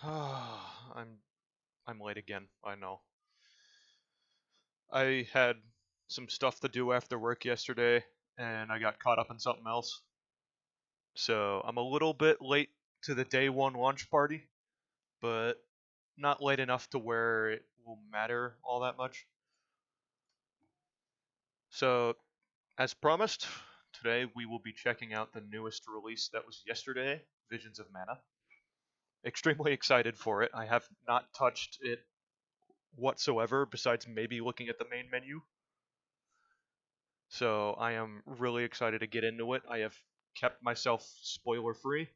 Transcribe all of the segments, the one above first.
I'm late again. I know. I had some stuff to do after work yesterday, and I got caught up in something else. So I'm a little bit late to the day one launch party, but not late enough to where it will matter all that much. So, as promised, today we will be checking out the newest release that was yesterday, Visions of Mana. Extremely excited for it. I have not touched it whatsoever besides maybe looking at the main menu. So I am really excited to get into it. I have kept myself spoiler free.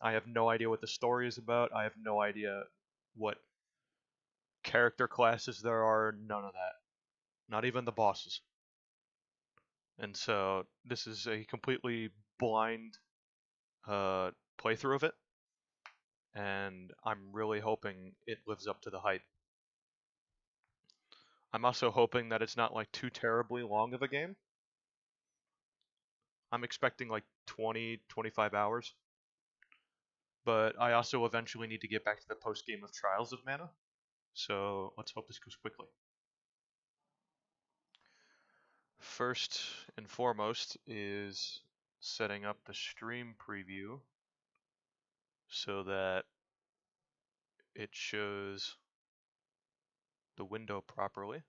I have no idea what the story is about. I have no idea what character classes there are. None of that. Not even the bosses. And so this is a completely blind playthrough of it. And I'm really hoping it lives up to the hype. I'm also hoping that it's not like too terribly long of a game. I'm expecting like 20, 25 hours. But I also eventually need to get back to the post game of Trials of Mana. So let's hope this goes quickly. First and foremost is setting up the stream preview so that it shows the window properly.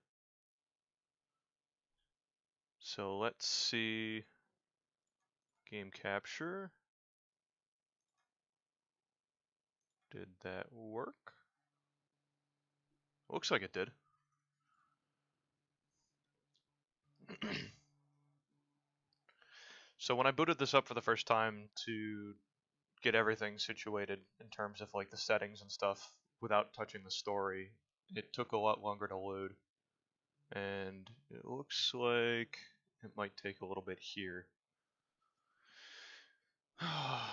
So let's see game capture. Did that work? Looks like it did. So when I booted this up for the first time to get everything situated in terms of like the settings and stuff without touching the story, it took a lot longer to load. And it looks like it might take a little bit here.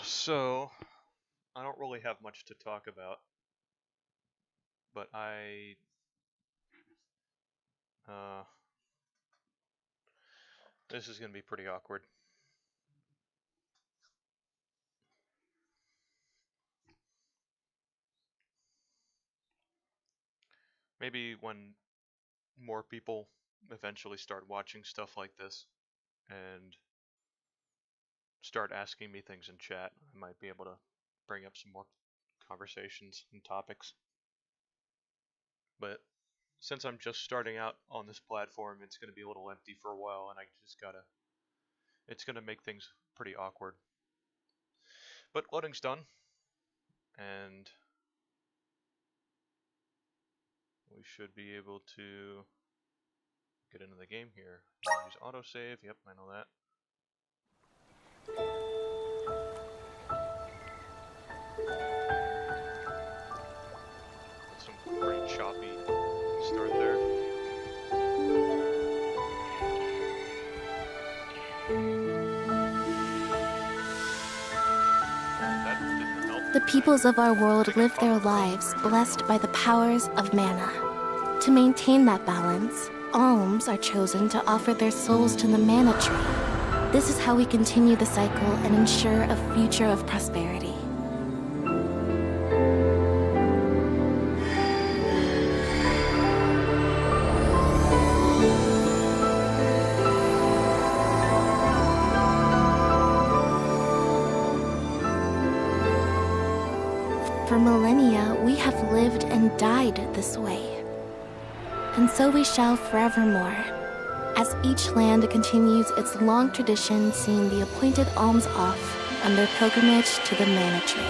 So, I don't really have much to talk about, but this is going to be pretty awkward. Maybe when more people eventually start watching stuff like this and start asking me things in chat, I might be able to bring up some more conversations and topics. But since I'm just starting out on this platform, it's going to be a little empty for a while, and it's going to make things pretty awkward. But loading's done, and we should be able to get into the game here. Use autosave, yep, I know that. That's some pretty choppy start there. That didn't help. The peoples of our world live their lives blessed by the powers of mana. To maintain that balance, alms are chosen to offer their souls to the mana tree. This is how we continue the cycle and ensure a future of prosperity. For millennia, we have lived and died this way. And so we shall forevermore, as each land continues its long tradition seeing the appointed alms off on their pilgrimage to the mana tree.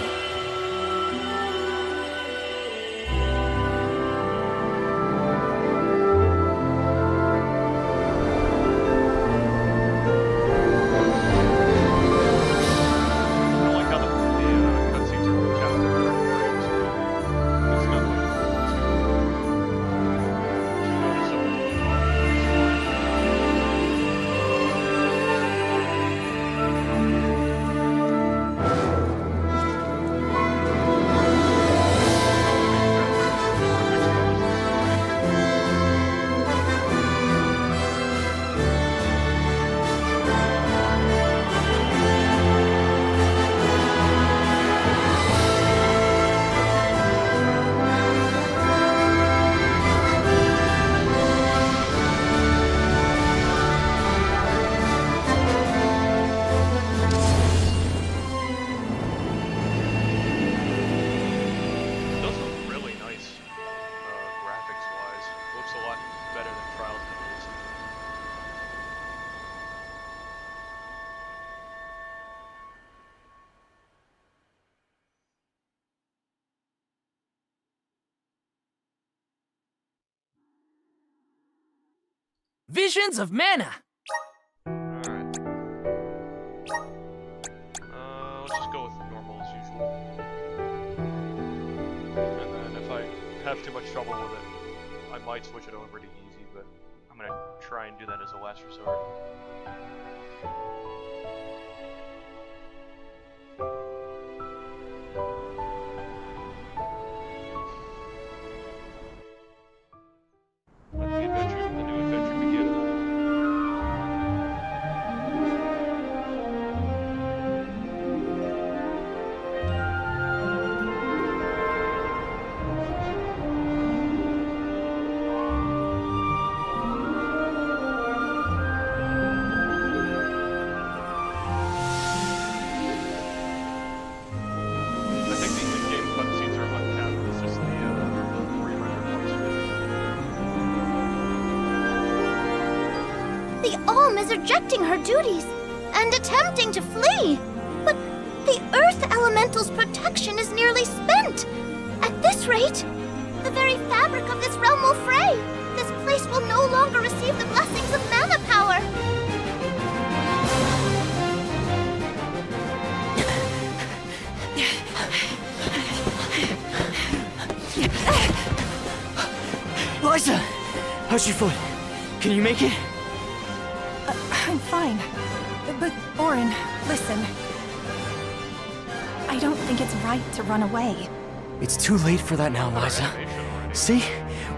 Visions of mana! Alright. Let's just go with normal as usual. And then if I have too much trouble with it, I might switch it over to easy, but I'm gonna try and do that as a last resort. Let the new adventure begin. I think the in-game cutscenes are uncapped. It's just the pre-rendered parts. The Alm is rejecting her duties and attempting to flee. But the Earth Elemental's protection is nearly spent. At this rate, the very fabric of this realm will fray. This place will no longer receive the blessings of mana power. Liza! How's your foot? Can you make it? I'm fine. But, Orin, listen. I don't think it's right to run away. It's too late for that now, Liza. Animation already. See?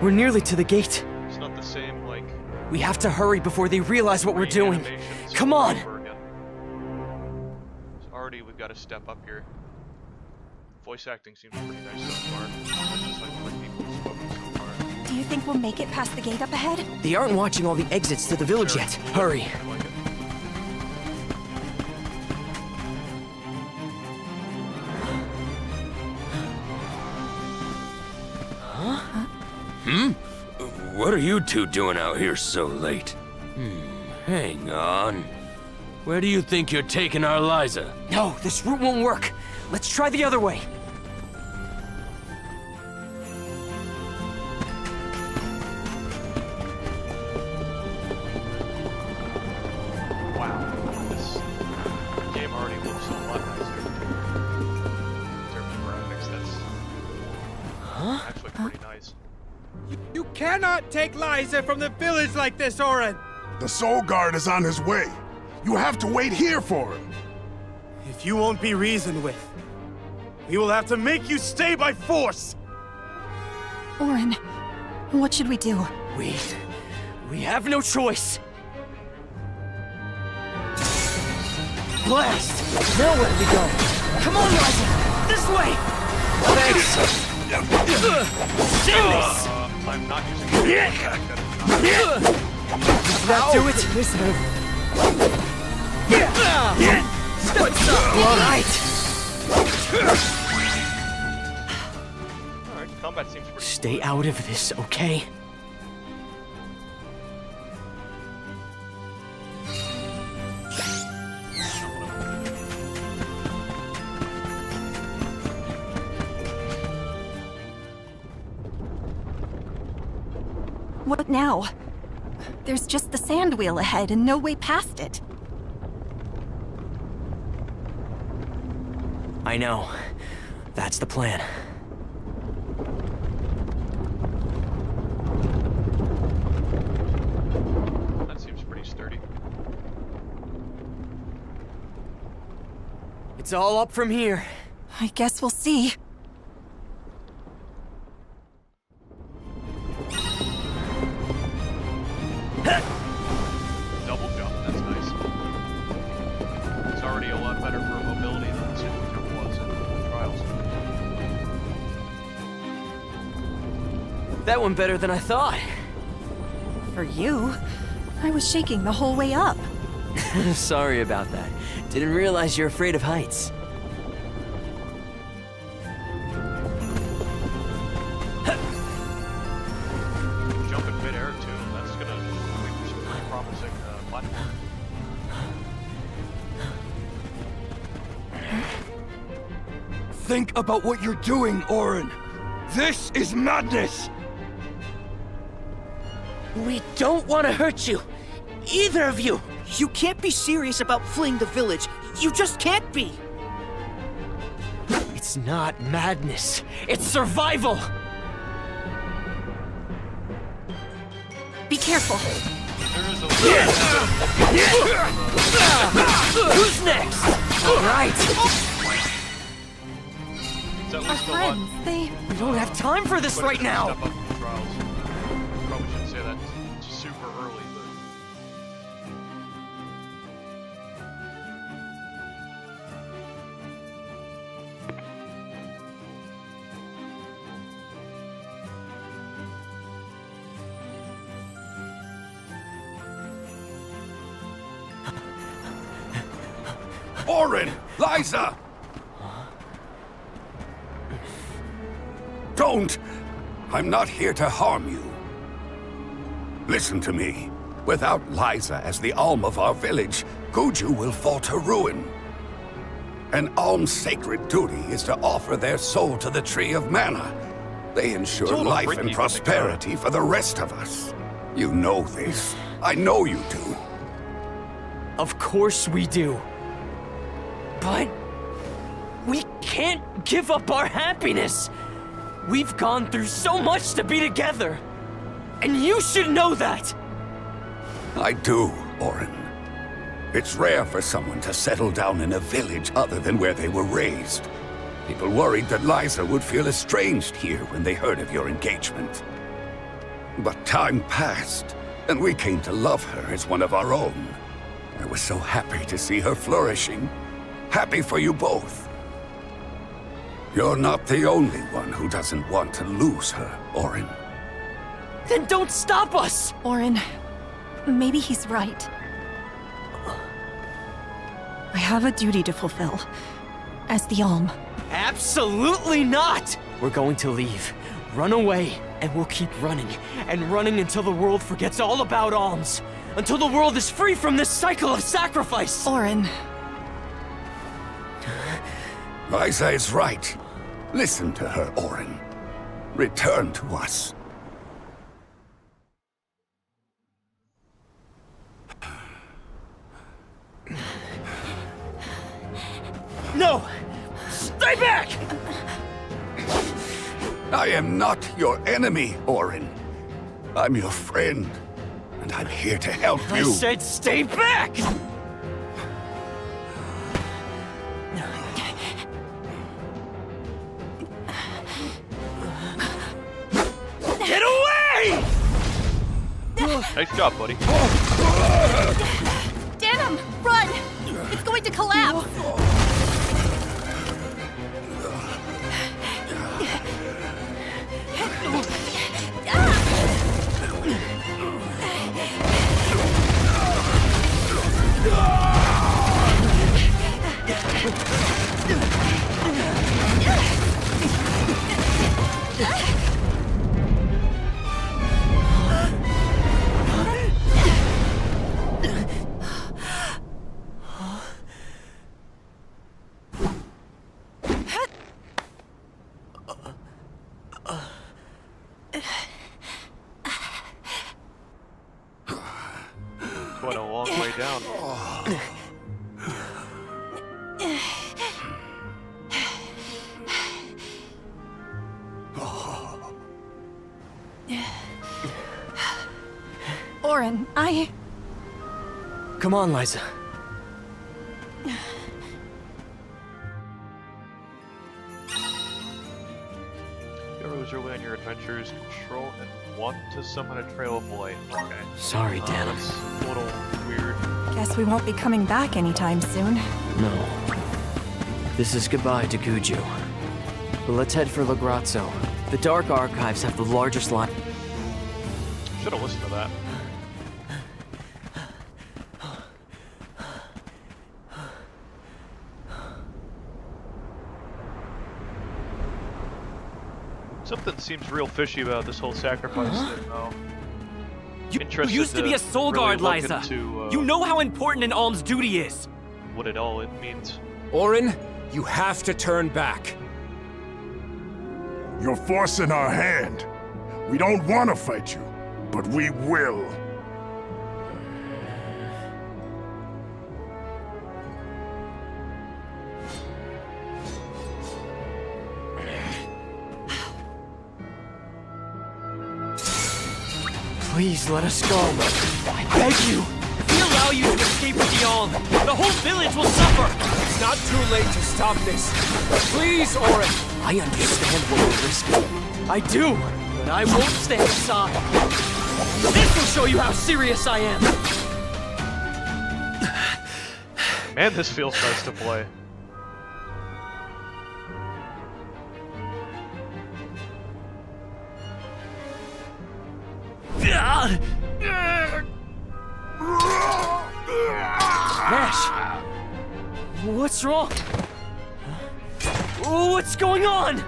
We're nearly to the gate. It's not the same, like, We have to hurry before they realize what we're doing. reanimations Come on! over again. So already we've got to step up here. Voice acting seems pretty nice so far. That's just like what people have spoken so far. Do you think we'll make it past the gate up ahead? They aren't watching all the exits to the village yet. Hurry. I like it. What are you two doing out here so late? Hang on. Where do you think you're taking our Liza? No, this route won't work. Let's try the other way. Wow, this game already looks a lot nicer. In terms of graphics, that's actually pretty nice. You cannot take Liza from the village like this, Orin! The Soul Guard is on his way. You have to wait here for him. If you won't be reasoned with, we will have to make you stay by force! Orin, what should we do? We have no choice. Blast! Now where do we go? Come on, Liza! This way! Thanks! Send this! I'm not using it. Does that do it? Alright, combat seems pretty Stay fluid. out of this, okay? What now? There's just the sand wheel ahead and no way past it. I know. That's the plan. That seems pretty sturdy. It's all up from here. I guess we'll see. Double jump, that's nice. It's already a lot better for mobility than the single jump was in Trials. That went better than I thought. For you, I was shaking the whole way up. Sorry about that. Didn't realize you're afraid of heights. Jump in midair too, that's gonna make for some pretty promising platform. Think about what you're doing, Orin. This is madness! We don't want to hurt you. Either of you. You can't be serious about fleeing the village. You just can't be. It's not madness. It's survival. Be careful. Who's next? All right. It's at Our least a lot. friends, they... We don't have time for this But right it's now. step up in trials. Probably shouldn't say that super early, but Orin! Liza! Don't! I'm not here to harm you. Listen to me. Without Liza as the Alm of our village, Guju will fall to ruin. An Alm's sacred duty is to offer their soul to the Tree of Mana. They ensure It's a little life freaky and when they prosperity for the rest of us. You know this. I know you do. Of course we do. But we can't give up our happiness. We've gone through so much to be together. And you should know that. I do, Orin. It's rare for someone to settle down in a village other than where they were raised. People worried that Liza would feel estranged here when they heard of your engagement. But time passed, and we came to love her as one of our own. I was so happy to see her flourishing. Happy for you both. You're not the only one who doesn't want to lose her, Orin. Then don't stop us! Orin, maybe he's right. I have a duty to fulfill. As the Alm. Absolutely not! We're going to leave, run away, and we'll keep running. And running until the world forgets all about alms. Until the world is free from this cycle of sacrifice! Orin. Liza is right. Listen to her, Orin. Return to us. No! Stay back! I am not your enemy, Orin. I'm your friend, and I'm here to help I you. said stay back! Get away! nice job, buddy. Damn him! Run! It's going to collapse! Went a long way down. Orin, Come on, Liza. You rose early on your adventures, control and want to summon a trail of light. Okay. Sorry, Dana. That's a little weird. guess we won't be coming back anytime soon. No. This is goodbye to Guju. But let's head for Lagrazzo. The Dark Archives have the largest line. Should have listened to that. Something seems real fishy about this whole sacrifice thing, though. You Interested used to be a soul guard, really look Liza. into, You know how important an alm's duty is. what it all means. Orin, you have to turn back. You're forcing our hand. We don't want to fight you. but we will. Please let us go. I beg you. If we allow you to escape with the Alm, the whole village will suffer! It's not too late to stop this. Please, Orin. I understand what we're risking. I do, but I won't stand aside. This will show you how serious I am. Man, this feels nice to play. Nash! What's wrong? What's going on?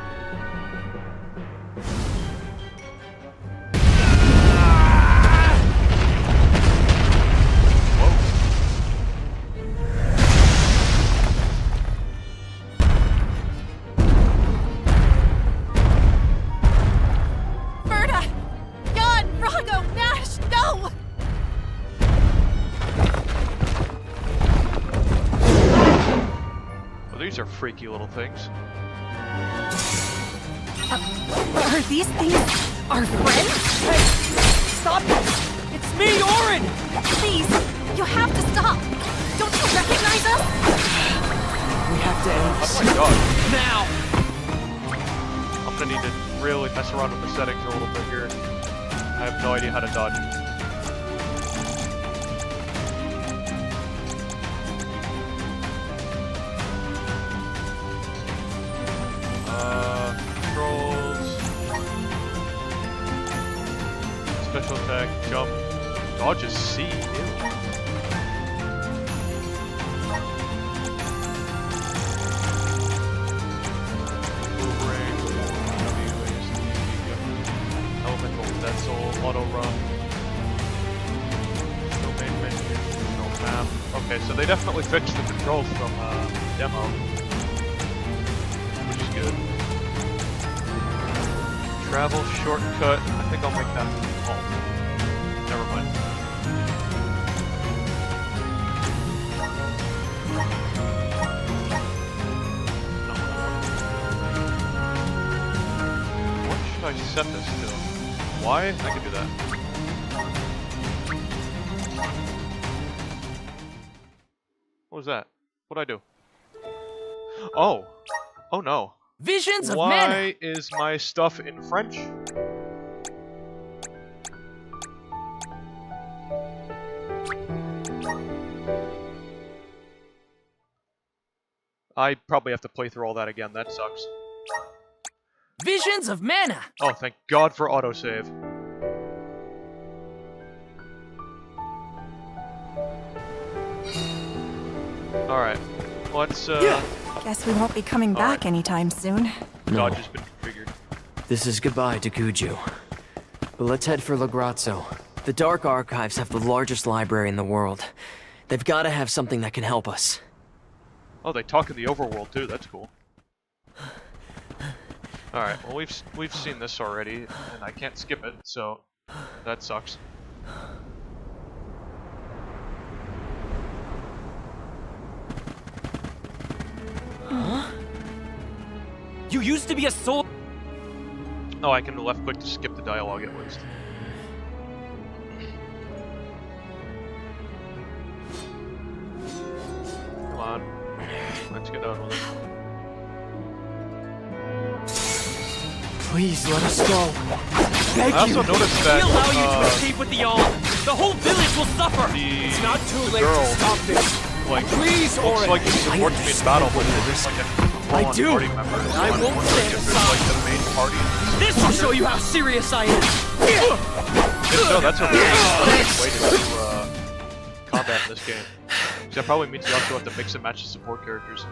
Berta! Jan! Rago! Nash! No! Well, these are freaky little things. Are these things our friends? Hey! Stop this! It's me, Orin! Please, you have to stop. Don't you recognize us? We have to end Oh this. my god. Now! I'm gonna need to really mess around with the settings a little bit here. I have no idea how to dodge. Controls. Special attack, jump. Dodge is C. Ew. Boomerang, WASD, elemental, Detzel, auto run. No main menu, no map. Okay, so they definitely fixed the controls from demo, which is good. Travel shortcut. I think I'll make that alt. Never mind. No. What should I set this to? Why? I can do that. What was that? What'd I do? Oh! Oh no. Visions of mana! Why is my stuff in French? I probably have to play through all that again. That sucks. Visions of mana! Oh, thank God for autosave. Alright. Let's, Guess we won't be coming back anytime soon. Dodge has been configured. This is goodbye to Guju. But let's head for Lagrazzo. The Dark Archives have the largest library in the world. They've got to have something that can help us. Oh, they talk in the overworld too. That's cool. All right. Well, we've seen this already, and I can't skip it, so that sucks. Huh? You used to be a soul. Oh, I can left click to skip the dialogue at least. Come on. Let's get on with it. Please let us go. Beg I also you. noticed If that we allow you to escape with the Alm, the whole village will suffer! It's not too the late girl, to stop this. like, Please, looks Orin. like she supports me in battle, but understand it's like a I full-on do. party member. So I I'm won't wondering stand if there's like the main party. This will show you how serious I am! If so, that's a really nice way to do combat in this game. So that probably means you also have to mix and match the support characters.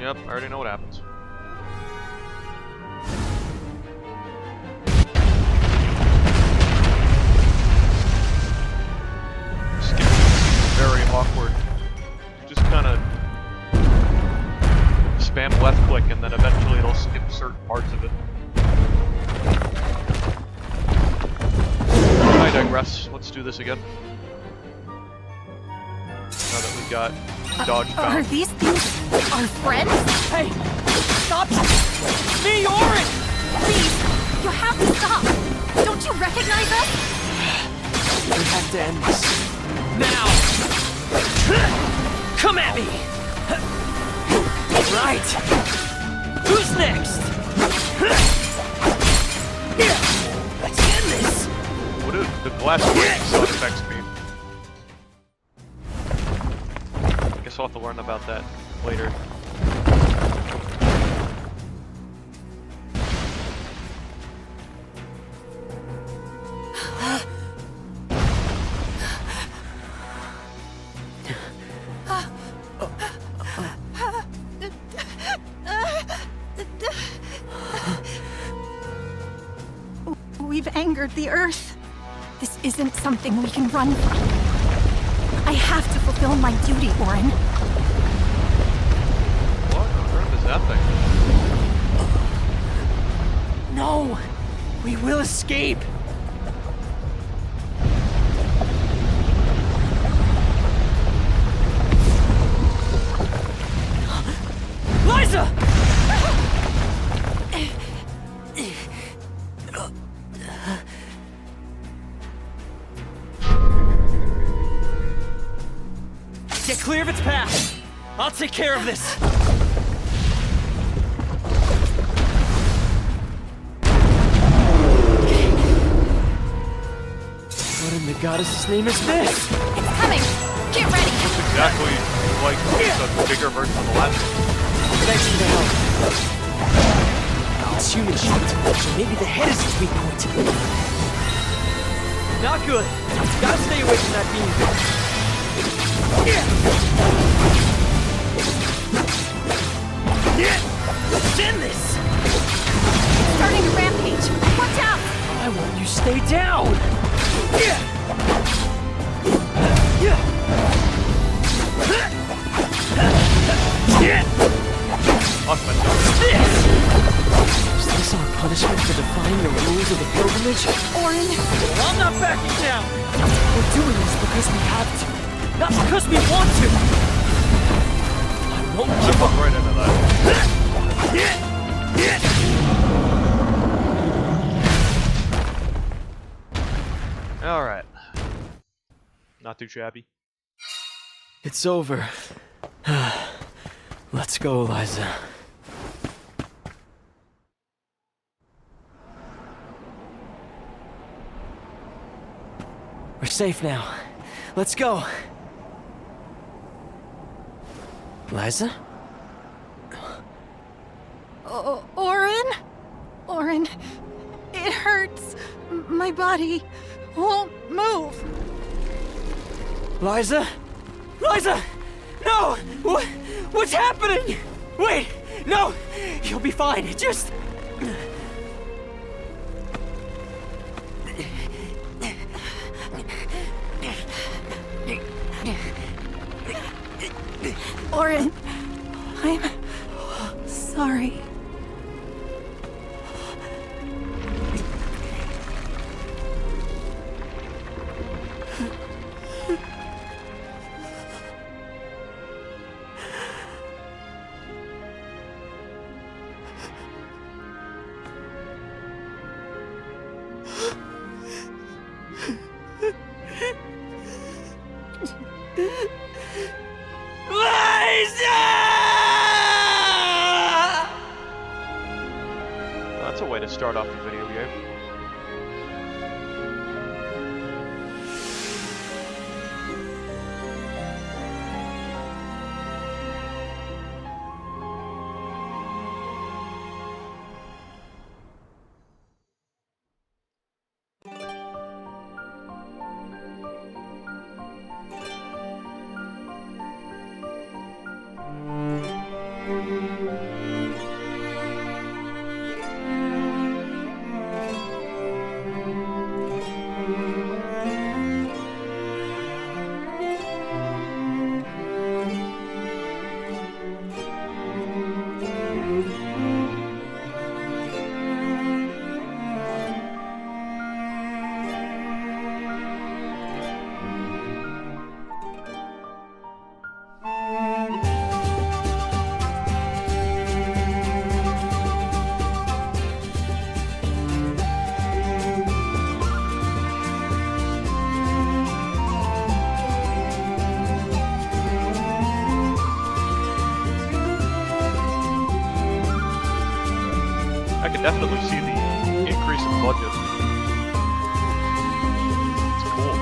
Yep, I already know what happens. Skipping is very awkward. You just kind of this again. Now that we got dodge Are bound. these things our friends? Hey! Stop! Me, Orin! Please, you have to stop. Don't you recognize us? We have to end this. Now! Come at me! Right! Who's next? Let's end this! What do the glass breaking sound effects mean? I guess I'll have to learn about that later. We've angered the Earth. This isn't something we can run from. I have to fulfill my duty, Orin. What on earth is that thing? No! We will escape! Liza! Get clear of its path! I'll take care of this! What in the goddess's name is this? It's coming! Get ready! Exactly like the bigger version of the last one. Thanks for the help. It's human shaped, so maybe the head is its weak point. Not good. Gotta stay away from that beam. Let's end this! Starting a rampage! Watch out! I want you to stay down! Is this our punishment for defying the rules of the pilgrimage? Orin! Well, I'm not backing down! We're doing this because we have to, not because we want to! I won't give up! Right into that. Alright. Not too shabby. It's over. Let's go, Liza. We're safe now. Let's go. Liza? Orin? Orin, it hurts. My body won't move. Liza? Liza! No! What's happening? Wait! No! You'll be fine. Just... Orin, I'm sorry. That's a way to start off the video game. definitely see the increase in budget. It's cool.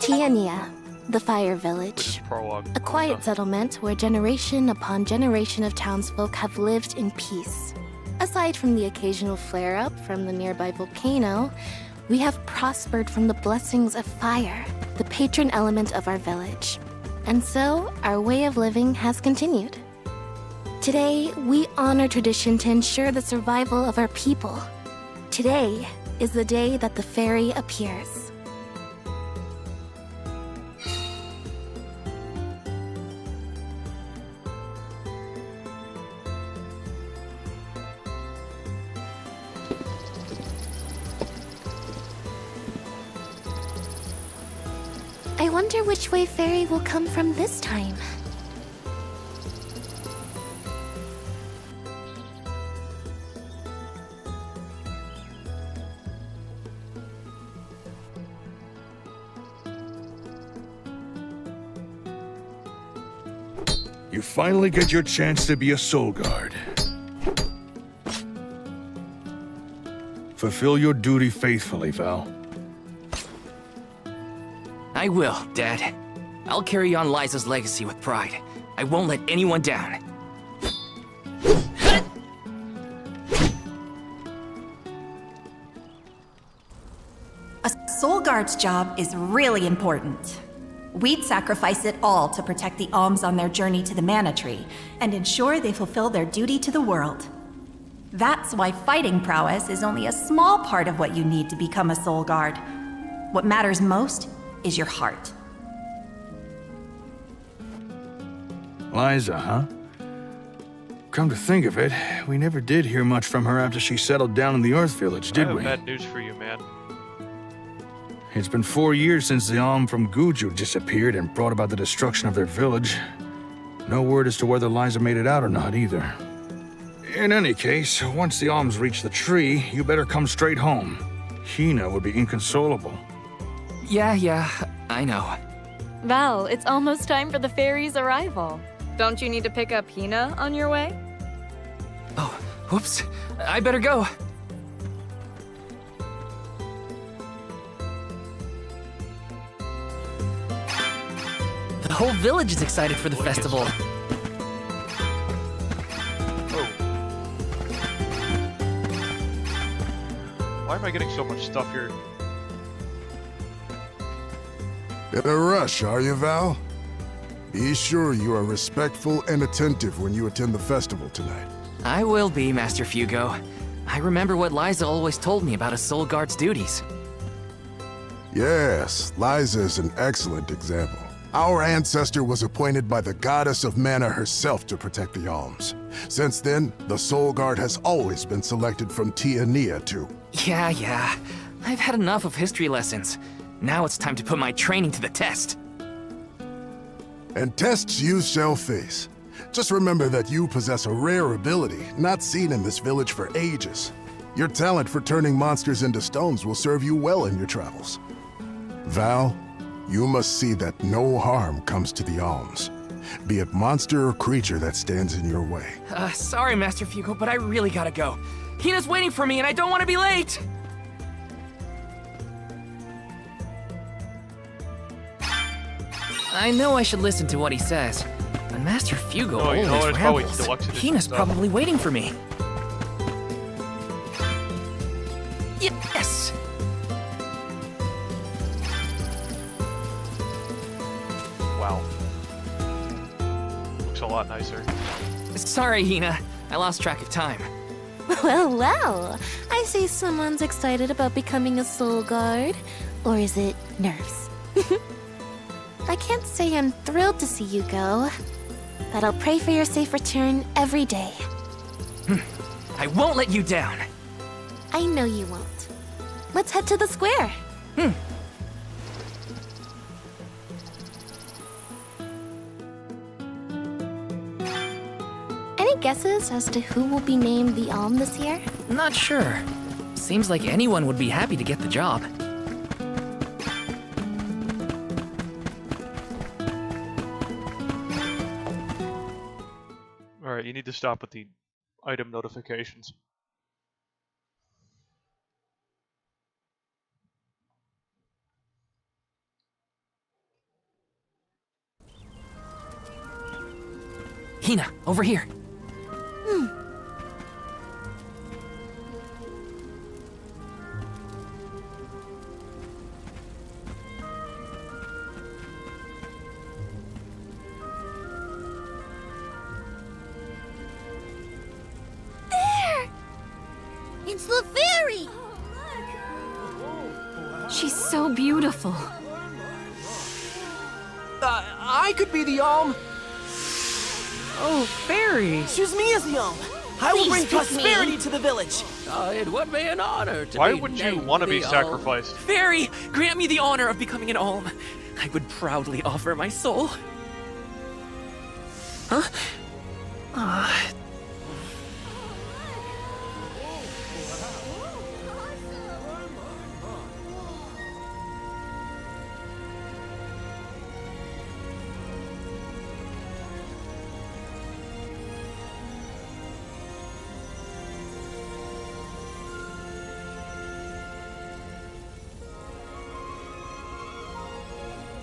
Tiania, the Fire Which is Village. prologue. A quiet settlement where generation upon generation of townsfolk have lived in peace. Aside from the occasional flare-up from the nearby volcano, we have prospered from the blessings of fire, the patron element of our village. And so, our way of living has continued. Today, we honor tradition to ensure the survival of our people. Today is the day that the fairy appears. I wonder which way Fairy will come from this time. You finally get your chance to be a soul guard. Fulfill your duty faithfully, Val. I will, Dad. I'll carry on Liza's legacy with pride. I won't let anyone down. A soul guard's job is really important. We'd sacrifice it all to protect the alms on their journey to the Mana Tree and ensure they fulfill their duty to the world. That's why fighting prowess is only a small part of what you need to become a soul guard. What matters most is your heart. Liza, huh? Come to think of it, we never did hear much from her after she settled down in the Earth Village, I did have we? bad news for you, man. It's been 4 years since the Alm from Guju disappeared and brought about the destruction of their village. No word as to whether Liza made it out or not, either. In any case, once the Alms reach the tree, you better come straight home. Hina would be inconsolable. Yeah, I know. Val, it's almost time for the fairy's arrival. Don't you need to pick up Hina on your way? Oh, whoops. I better go. The whole village is excited for the festival. Oh. Why am I getting so much stuff here? In a rush, are you, Val? Be sure you are respectful and attentive when you attend the festival tonight. I will be, Master Fugo. I remember what Liza always told me about a soul guard's duties. Yes, Liza is an excellent example. Our ancestor was appointed by the goddess of mana herself to protect the alms. Since then, the Soul Guard has always been selected from Tiania too. Yeah. I've had enough of history lessons. Now it's time to put my training to the test. And tests you shall face. Just remember that you possess a rare ability not seen in this village for ages. Your talent for turning monsters into stones will serve you well in your travels. Val, you must see that no harm comes to the alms. be it monster or creature that stands in your way. Sorry, Master Fugo, but I really gotta go. Hina's waiting for me, and I don't want to be late! I know I should listen to what he says, but Master Fugo Oh, you know what? always It's probably rambles. deluxe edition Hina's stuff. probably waiting for me. Yes! Wow. Looks a lot nicer. Sorry, Hina. I lost track of time. Well, well. I see someone's excited about becoming a soul guard. Or is it nerves? I can't say I'm thrilled to see you go, but I'll pray for your safe return every day. I won't let you down. I know you won't. Let's head to the square. Any guesses as to who will be named the Alm this year? Not sure. Seems like anyone would be happy to get the job. Alright, you need to stop with the item notifications. Hina, over here. It's the fairy! She's so beautiful. I could be the Alm. Oh, fairy. Choose me as the Alm. I will Please bring pick me. prosperity to the village. It would be an honor to Why be would you named want to be the sacrificed? Fairy, grant me the honor of becoming an Alm. I would proudly offer my soul. Huh?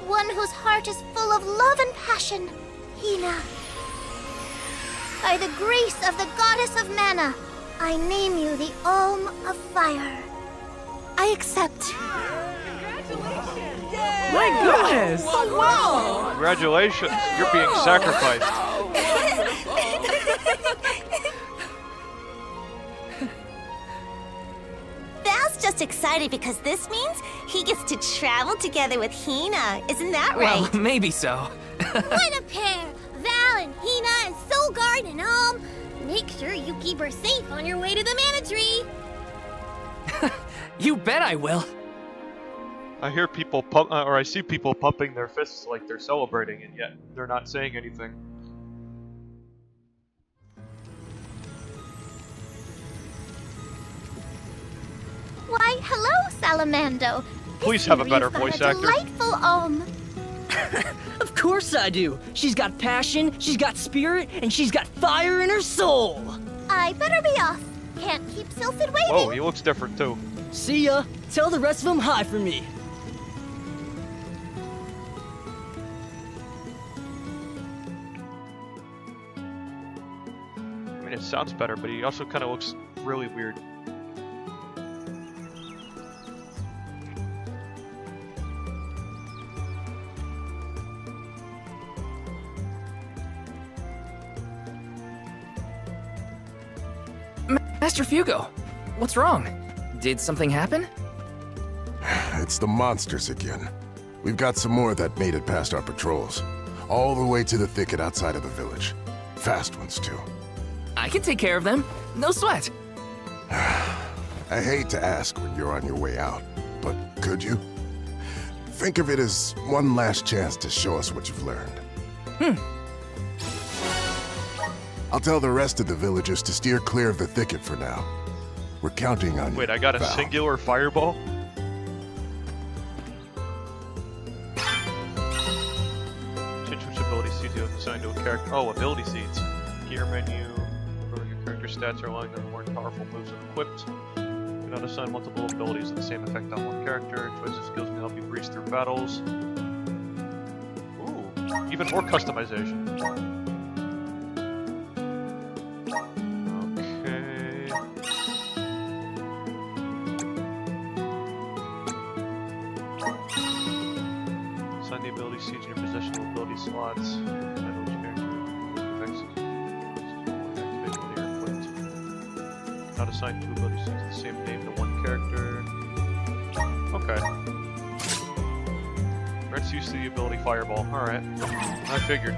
One whose heart is full of love and passion, Hina. By the grace of the goddess of mana, I name you the Alm of Fire. I accept. My goodness! Congratulations, you're being sacrificed. Val's just excited because this means he gets to travel together with Hina. Isn't that right? Well, maybe so. What a pair! Val and Hina and Soulguard and Alm. Make sure you keep her safe on your way to the Mana Tree. You bet I will. I hear people pump, or I see people pumping their fists like they're celebrating, and yet they're not saying anything. Why, hello, Salamando. Please This have a series better from voice a actor. Delightful Alm. Of course I do. She's got passion, she's got spirit, and she's got fire in her soul. I better be off. Can't keep Silphid waiting. Whoa, he looks different too. See ya. Tell the rest of them hi for me. I mean, it sounds better, but he also kind of looks really weird. Master Fugo, what's wrong? Did something happen? It's the monsters again. We've got some more that made it past our patrols. All the way to the thicket outside of the village. Fast ones, too. I can take care of them. No sweat. I hate to ask when you're on your way out, but could you? Think of it as one last chance to show us what you've learned. I'll tell the rest of the villagers to steer clear of the thicket for now. We're counting on you. Wait, I got a Val. singular fireball? Change which abilities you do. Assigned to a character. Oh, ability seeds. Gear menu. Improving your character stats or allowing them to more powerful moves when equipped. Do not assign multiple abilities with the same effect on one character. Choice of skills can help you breeze through battles. Ooh, even more customization. Okay. Assign the ability seeds in your possession of ability slots. Assign which character effects activate when they are equipped. Not assign two ability seeds with the same name to one character. Okay. Grants use to the ability Fireball. Alright. I figured.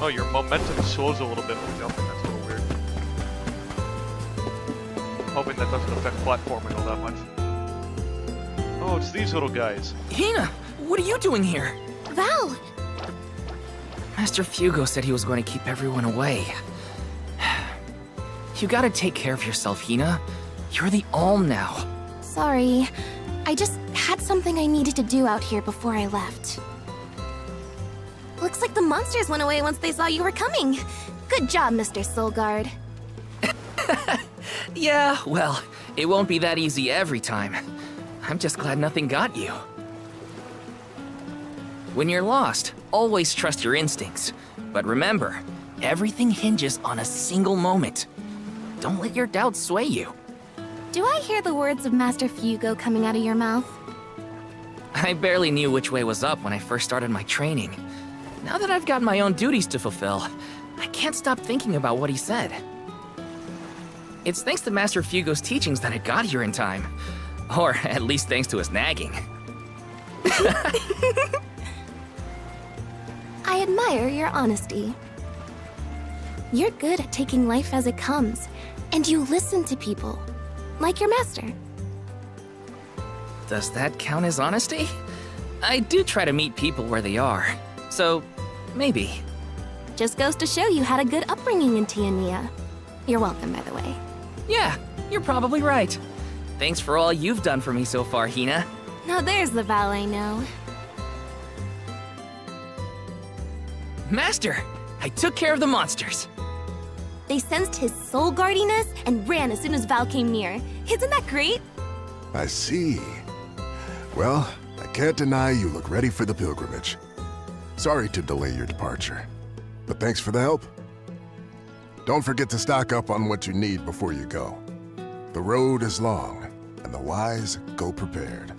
Oh, your momentum slows a little bit when jumping. That's a little weird. I'm hoping that doesn't affect platforming all that much. Oh, it's these little guys. Hina, what are you doing here? Val! Master Fugo said he was going to keep everyone away. You gotta take care of yourself, Hina. You're the Alm now. Sorry. I just had something I needed to do out here before I left. Looks like the monsters went away once they saw you were coming. Good job, Mr. Soulguard. Yeah, well, it won't be that easy every time. I'm just glad nothing got you. When you're lost, always trust your instincts. But remember, everything hinges on a single moment. Don't let your doubts sway you. Do I hear the words of Master Fugo coming out of your mouth? I barely knew which way was up when I first started my training. Now that I've got my own duties to fulfill, I can't stop thinking about what he said. It's thanks to Master Fugo's teachings that I got here in time. Or at least thanks to his nagging. I admire your honesty. You're good at taking life as it comes, and you listen to people, like your master. Does that count as honesty? I do try to meet people where they are, so maybe. Just goes to show you had a good upbringing in Tiania. You're welcome, by the way. Yeah, you're probably right. Thanks for all you've done for me so far, Hina. Now there's the Val I know. Master, I took care of the monsters. They sensed his soul guardiness and ran as soon as Val came near. Isn't that great? I see. Well, I can't deny you look ready for the pilgrimage. Sorry to delay your departure, but thanks for the help. Don't forget to stock up on what you need before you go. The road is long, and the wise go prepared.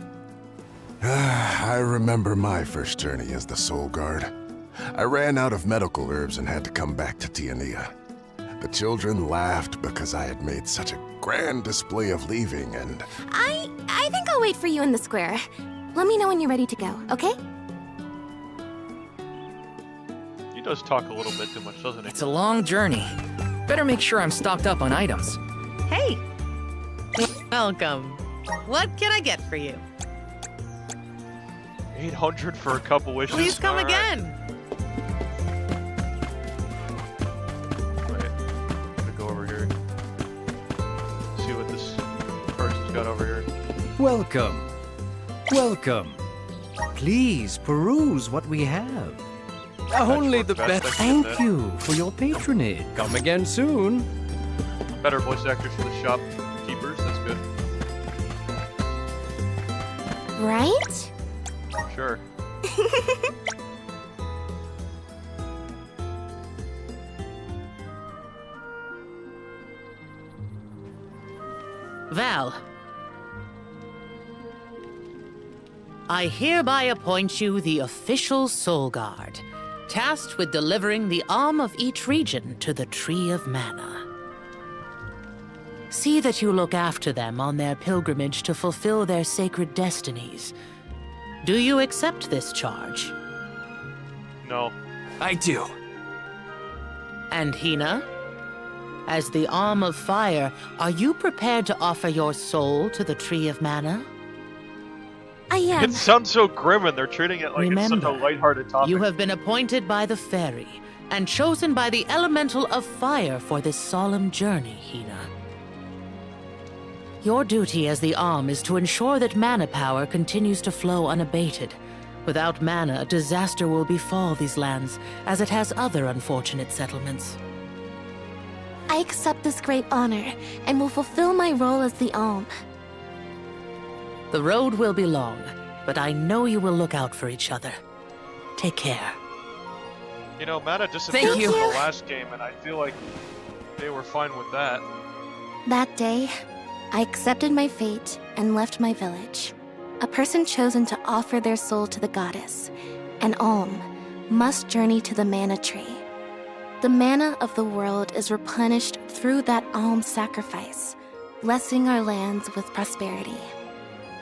I remember my first journey as the Soul Guard. I ran out of medical herbs and had to come back to Tiania. The children laughed because I had made such a grand display of leaving, and... I think I'll wait for you in the square. Let me know when you're ready to go, okay? He does talk a little bit too much, doesn't he? It's a long journey. Better make sure I'm stocked up on items. Hey! Welcome. What can I get for you? 800 for a couple wishes. Please come All right. again. Wait, I'm gonna go over here. See what this person's got over here. Welcome. Welcome. Please peruse what we have. Only the best. Thank you for your patronage. Come again soon. Better voice actors for the shopkeepers, that's good. Right? Sure. Val. I hereby appoint you the official Soul Guard, tasked with delivering the Alm of each region to the Tree of Mana. See that you look after them on their pilgrimage to fulfill their sacred destinies. Do you accept this charge? No. I do. And Hina? As the Alm of Fire, are you prepared to offer your soul to the Tree of Mana? I am. It sounds so grim and they're treating it like it's such a Remember, lighthearted topic. you have been appointed by the Fairy and chosen by the elemental of fire for this solemn journey, Hina. Your duty as the Alm is to ensure that mana power continues to flow unabated. Without mana, disaster will befall these lands, as it has other unfortunate settlements. I accept this great honor and will fulfill my role as the Alm. The road will be long, but I know you will look out for each other. Take care. You know, mana disappeared Thank from you. the last game, and I feel like they were fine with that. That day, I accepted my fate and left my village. A person chosen to offer their soul to the goddess, an Alm, must journey to the mana tree. The mana of the world is replenished through that Alm sacrifice, blessing our lands with prosperity.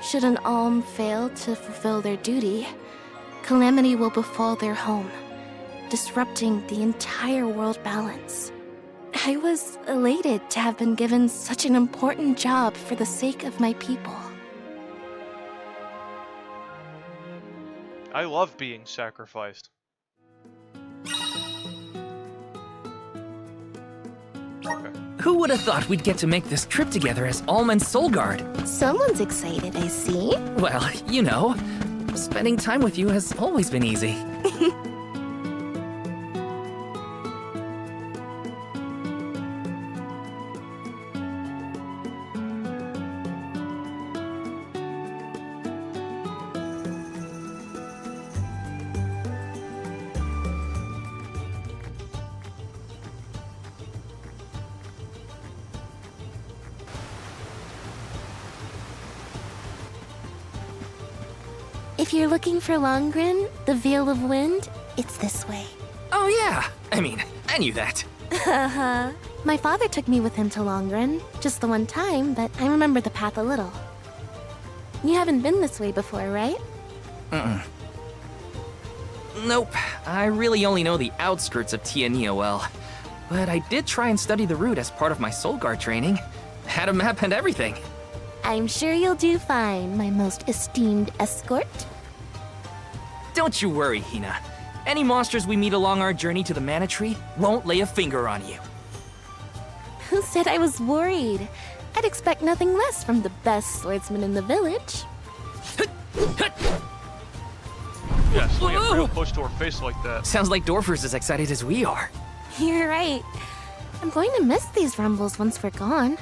Should an Alm fail to fulfill their duty, calamity will befall their home, disrupting the entire world balance. I was elated to have been given such an important job for the sake of my people. I love being sacrificed. Okay. Who would have thought we'd get to make this trip together as Alm and Soulguard? Someone's excited, I see. Well, you know, spending time with you has always been easy. If you're looking for Longren, the Veil of Wind, it's this way. Oh yeah, I mean, I knew that. Haha. My father took me with him to Longren, just the one time, but I remember the path a little. You haven't been this way before, right? Nope, I really only know the outskirts of Tiania well. But I did try and study the route as part of my Soulguard training. Had a map and everything. I'm sure you'll do fine, my most esteemed escort. Don't you worry, Hina. Any monsters we meet along our journey to the Mana Tree won't lay a finger on you. Who said I was worried? I'd expect nothing less from the best swordsman in the village. Yeah, swing it real close to her face like that. Sounds like Dorfer's as excited as we are. You're right. I'm going to miss these rumbles once we're gone.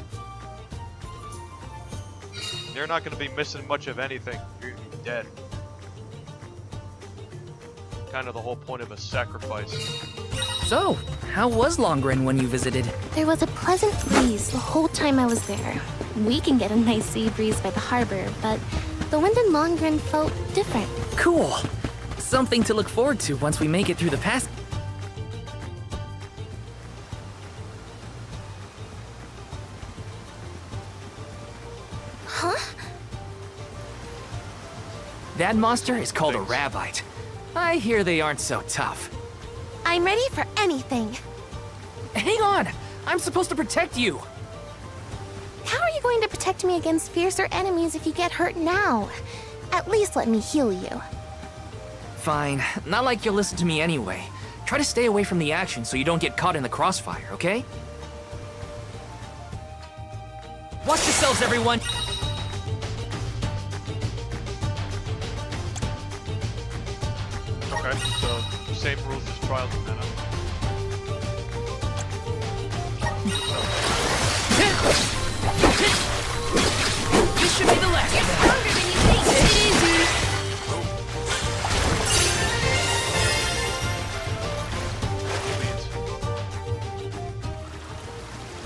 You're not going to be missing much of anything. You're going to be dead. Kind of the whole point of a sacrifice. So, how was Longren when you visited? There was a pleasant breeze the whole time I was there. We can get a nice sea breeze by the harbor, but the wind in Longren felt different. Cool. Something to look forward to once we make it through the pass. Huh? That monster is called a Rabbite. I hear they aren't so tough. I'm ready for anything. Hang on! I'm supposed to protect you! How are you going to protect me against fiercer enemies if you get hurt now? At least let me heal you. Fine. Not like you'll listen to me anyway. Try to stay away from the action so you don't get caught in the crossfire, okay? Watch yourselves, everyone! Okay, so same rules as Trials of Mana. This should be the last of them. Take it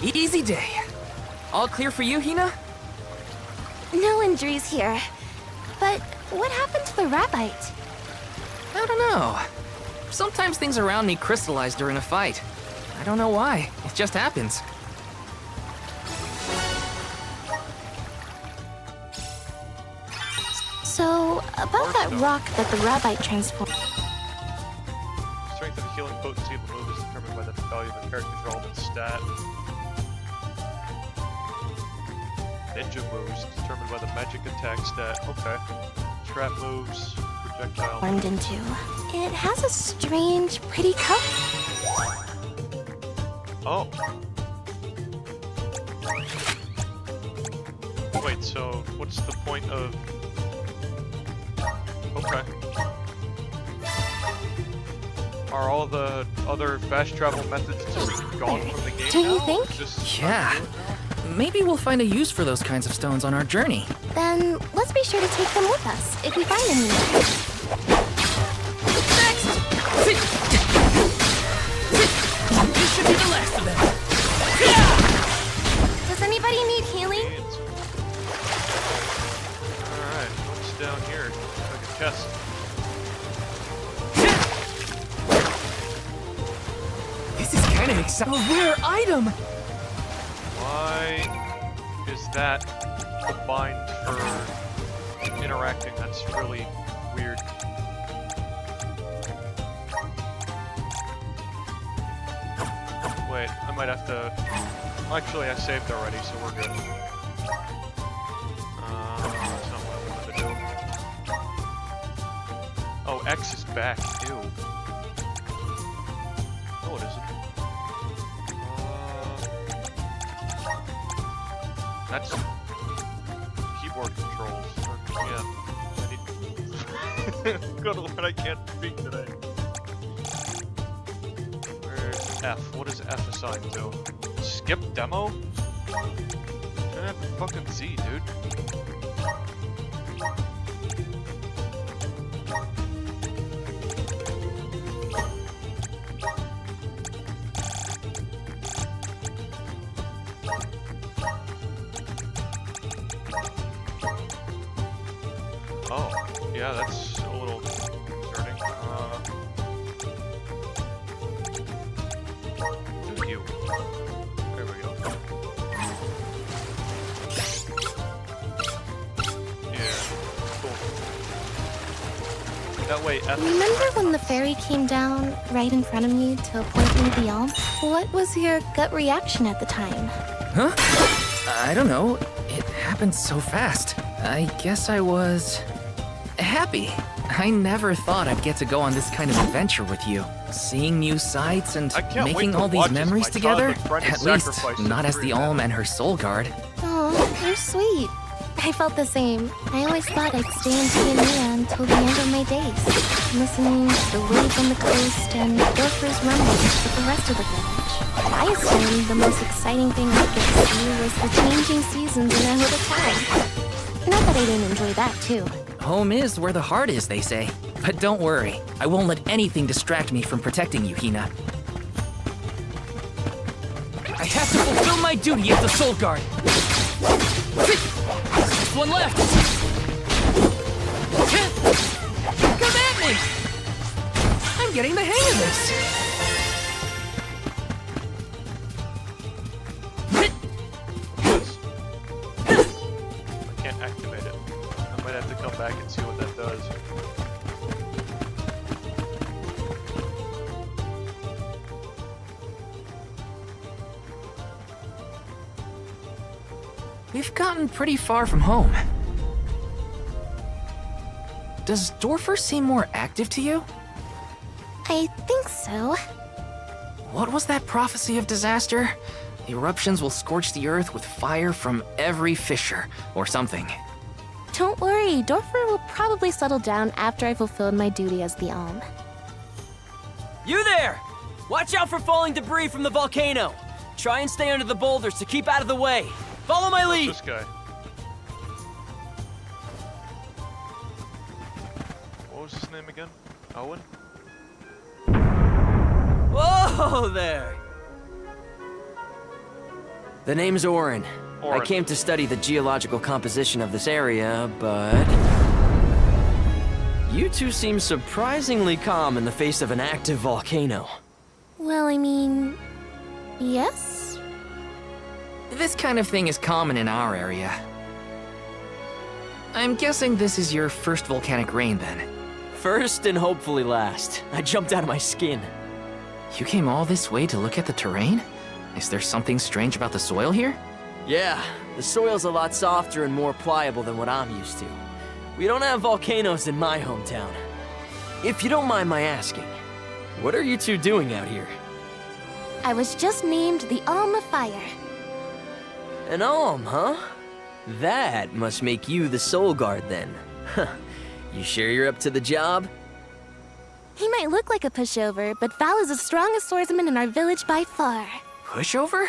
easy. Easy day. All clear for you, Hina? No injuries here. But what happened to the Rabbite? I don't know. Sometimes things around me crystallize during a fight. I don't know why. It just happens. So, about that rock that the Rabbite transformed. Strength and healing potency of the move is determined by the value of the character's relevant stat. Ninja moves determined by the magic attack stat. Okay. Trap moves, projectile. Formed into. It has a strange, pretty color. Oh. Wait, so what's the point of... Okay. Are all the other fast travel methods just gone from the game Do now? you think? Just Yeah. Maybe we'll find a use for those kinds of stones on our journey. Then let's be sure to take them with us if we find any. This should be the last of them. Does anybody need healing? Alright, what's down here? Like a chest. This is kind of exciting. A rare item. Why is that the bind for interacting? That's really weird. Wait, I might have to... Actually, I saved already, so we're good. That's not what I wanted to do. Oh, X is back. Ew. No, it isn't. That's keyboard controls. Yeah. Good Lord, I can't speak today. Where's F? What is F assigned to? Skip demo? Turn at the fucking Z, dude. Oh, yeah, that's a little concerning. Do you? There we go. Yeah, cool. That way, F. Remember when the fairy came down right in front of me to point me to the Alm? What was your gut reaction at the time? Huh? I don't know. It happened so fast. I guess I was... happy. I never thought I'd get to go on this kind of adventure with you. Seeing new sights and making all these memories together? At least, not as the Alm and her soul guard. Oh, you're sweet. I felt the same. I always thought I'd stay in Tiania until the end of my days, listening to the waves on the coast and Dorfer's rumblings with the rest of the village. I assumed the most exciting thing I'd get to see was the changing seasons in our little town. Not that I didn't enjoy that, too. Home is where the heart is, they say. But don't worry, I won't let anything distract me from protecting you, Hina. I have to fulfill my duty as the soul guard. Just one left. Come at me! I'm getting the hang of this. I can't activate it. I might have to come back and see what that does. We've gotten pretty far from home. Does Dorfer seem more active to you? I think so. What was that prophecy of disaster? Eruptions will scorch the earth with fire from every fissure, or something. Don't worry, Dorfer will probably settle down after I fulfilled my duty as the Alm. You there! Watch out for falling debris from the volcano. Try and stay under the boulders to keep out of the way. Follow my lead! This guy. What was his name again? Owen? Whoa there! The name's Orin. I came to study the geological composition of this area, but... You two seem surprisingly calm in the face of an active volcano. Well, I mean... yes? This kind of thing is common in our area. I'm guessing this is your first volcanic rain, then. First and hopefully last. I jumped out of my skin. You came all this way to look at the terrain? Is there something strange about the soil here? Yeah, the soil's a lot softer and more pliable than what I'm used to. We don't have volcanoes in my hometown. If you don't mind my asking, what are you two doing out here? I was just named the Alm of Fire. An alm, huh? That must make you the Soul Guard then. Huh. You sure you're up to the job? He might look like a pushover, but Val is the strongest swordsman in our village by far. Pushover?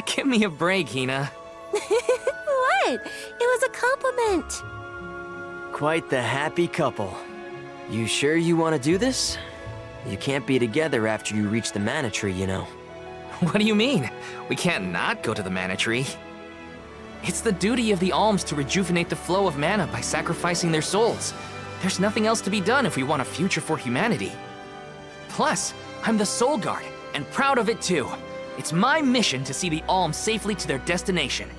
Give me a break, Hina. What? It was a compliment. Quite the happy couple. You sure you want to do this? You can't be together after you reach the mana tree, you know. What do you mean? We can't not go to the mana tree. It's the duty of the alms to rejuvenate the flow of mana by sacrificing their souls. There's nothing else to be done if we want a future for humanity. Plus, I'm the Soul Guard, and proud of it too. It's my mission to see the alms safely to their destination.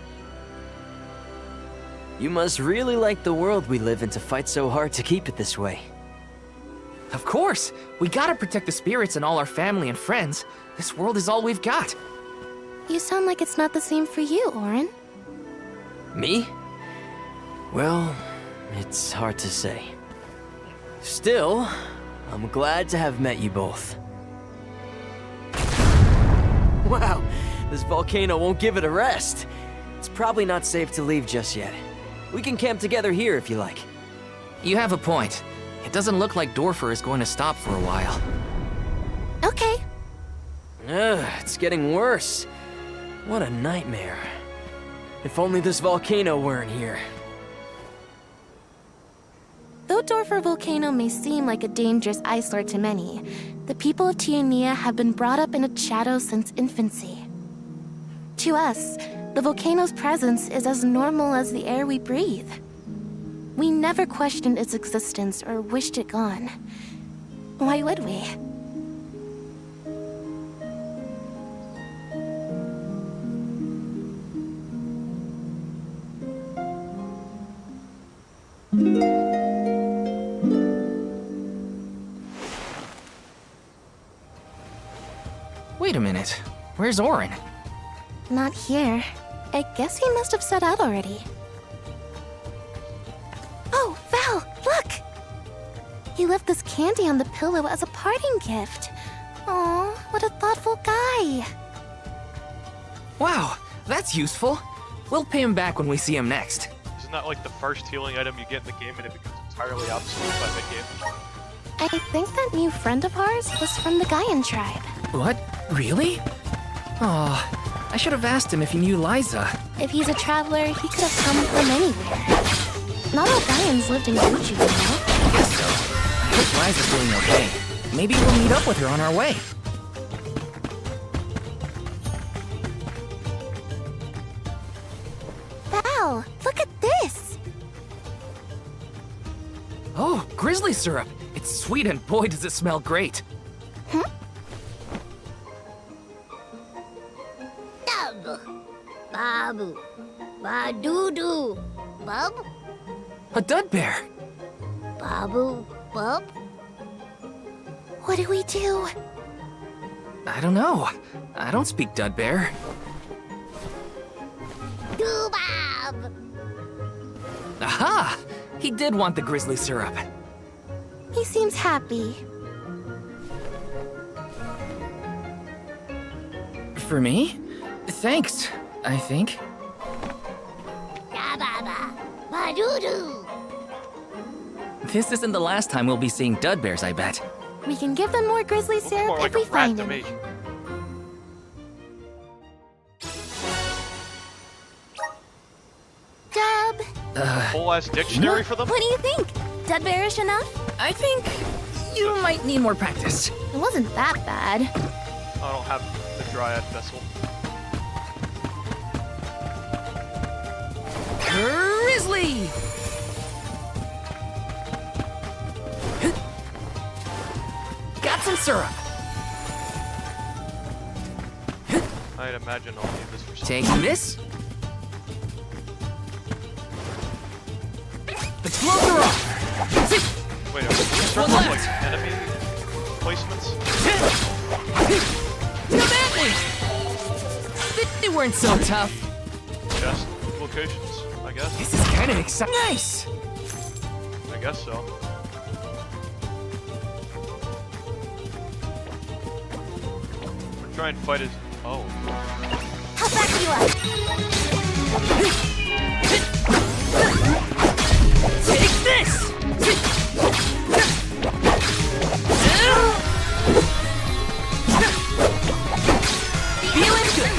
You must really like the world we live in to fight so hard to keep it this way. Of course! We gotta protect the spirits and all our family and friends. This world is all we've got. You sound like it's not the same for you, Orin. Me? Well, it's hard to say. Still, I'm glad to have met you both. Wow, this volcano won't give it a rest. It's probably not safe to leave just yet. We can camp together here if you like. You have a point. It doesn't look like Dorfer is going to stop for a while. Okay. Ugh, it's getting worse. What a nightmare. If only this volcano weren't here. Though Dorfer Volcano may seem like a dangerous eyesore to many, the people of Tiania have been brought up in its shadow since infancy. To us, the volcano's presence is as normal as the air we breathe. We never questioned its existence or wished it gone. Why would we? Wait a minute. Where's Orin? Not here. I guess he must have set out already. Oh, Val, look! He left this candy on the pillow as a parting gift. Aw, what a thoughtful guy. Wow, that's useful. We'll pay him back when we see him next. Isn't that like the first healing item you get in the game and it becomes entirely obsolete by mid-game? I think that new friend of ours was from the Gaian tribe. What? Really? Oh, I should have asked him if he knew Liza. If he's a traveler, he could have come from anywhere. Not all Gaians lived in Guju, you know? I guess so. I hope Liza's doing okay. Maybe we'll meet up with her on our way. Val, look at this! Oh, grizzly syrup. It's sweet and boy does it smell great. Babu, Badudu, Bub, A dud bear. Babu, Bub. What do we do? I don't know. I don't speak dud bear. Dubab. Aha! He did want the grizzly syrup. He seems happy. For me? Thanks, I think. Dababa, Badudu. This isn't the last time we'll be seeing dud bears, I bet. We can give them more grizzly syrup More like if we a rat find to him. me. Dub, Whole ass dictionary for them? what do you think? Dud bearish enough? I think you might need more practice. It wasn't that bad. I don't have the dryad vessel. Grizzly! Got some syrup. I'd imagine I'll need this for something. Taking this. The gloves are off. Wait, are these One like left. enemy placements? Come at me! They weren't so tough. Chest locations, I guess. This is kind of exciting. Nice! I guess so. try and fight his. Oh. I'll back you up. Take this! Feeling good!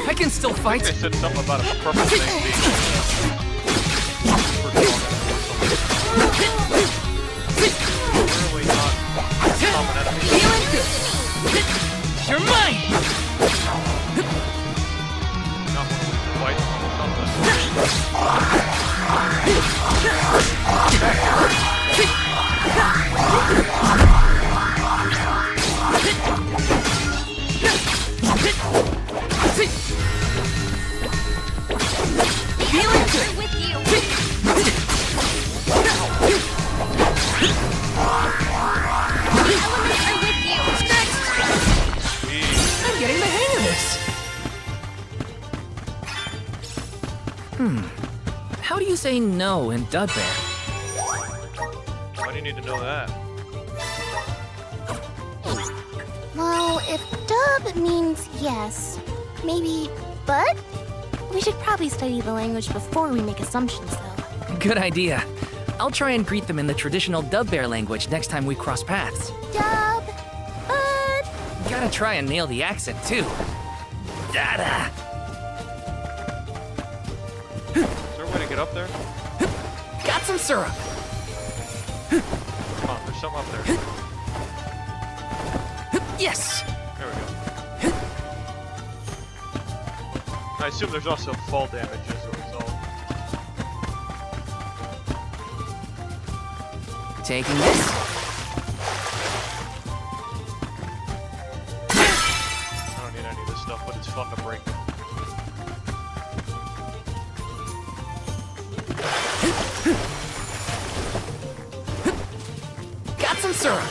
I can still fight. I said something about a purple thing. Really not common enemy. Feeling good! You're mine! Not one of them fight Feeling good! With you. Elements are with you. I'm getting the hang of this! How do you say no in Dudbear? Why do you need to know that? Well, if dub means yes, maybe but? We should probably study the language before we make assumptions, though. Good idea. I'll try and greet them in the traditional Dubbear language next time we cross paths. Dub, but... Gotta try and nail the accent, too. Dada! Is there a way to get up there? Got some syrup! Come on, there's something up there. Yes! There we go. I assume there's also fall damage as a result. Taking this. I don't need any of this stuff, but it's fun to break them. Got some syrup!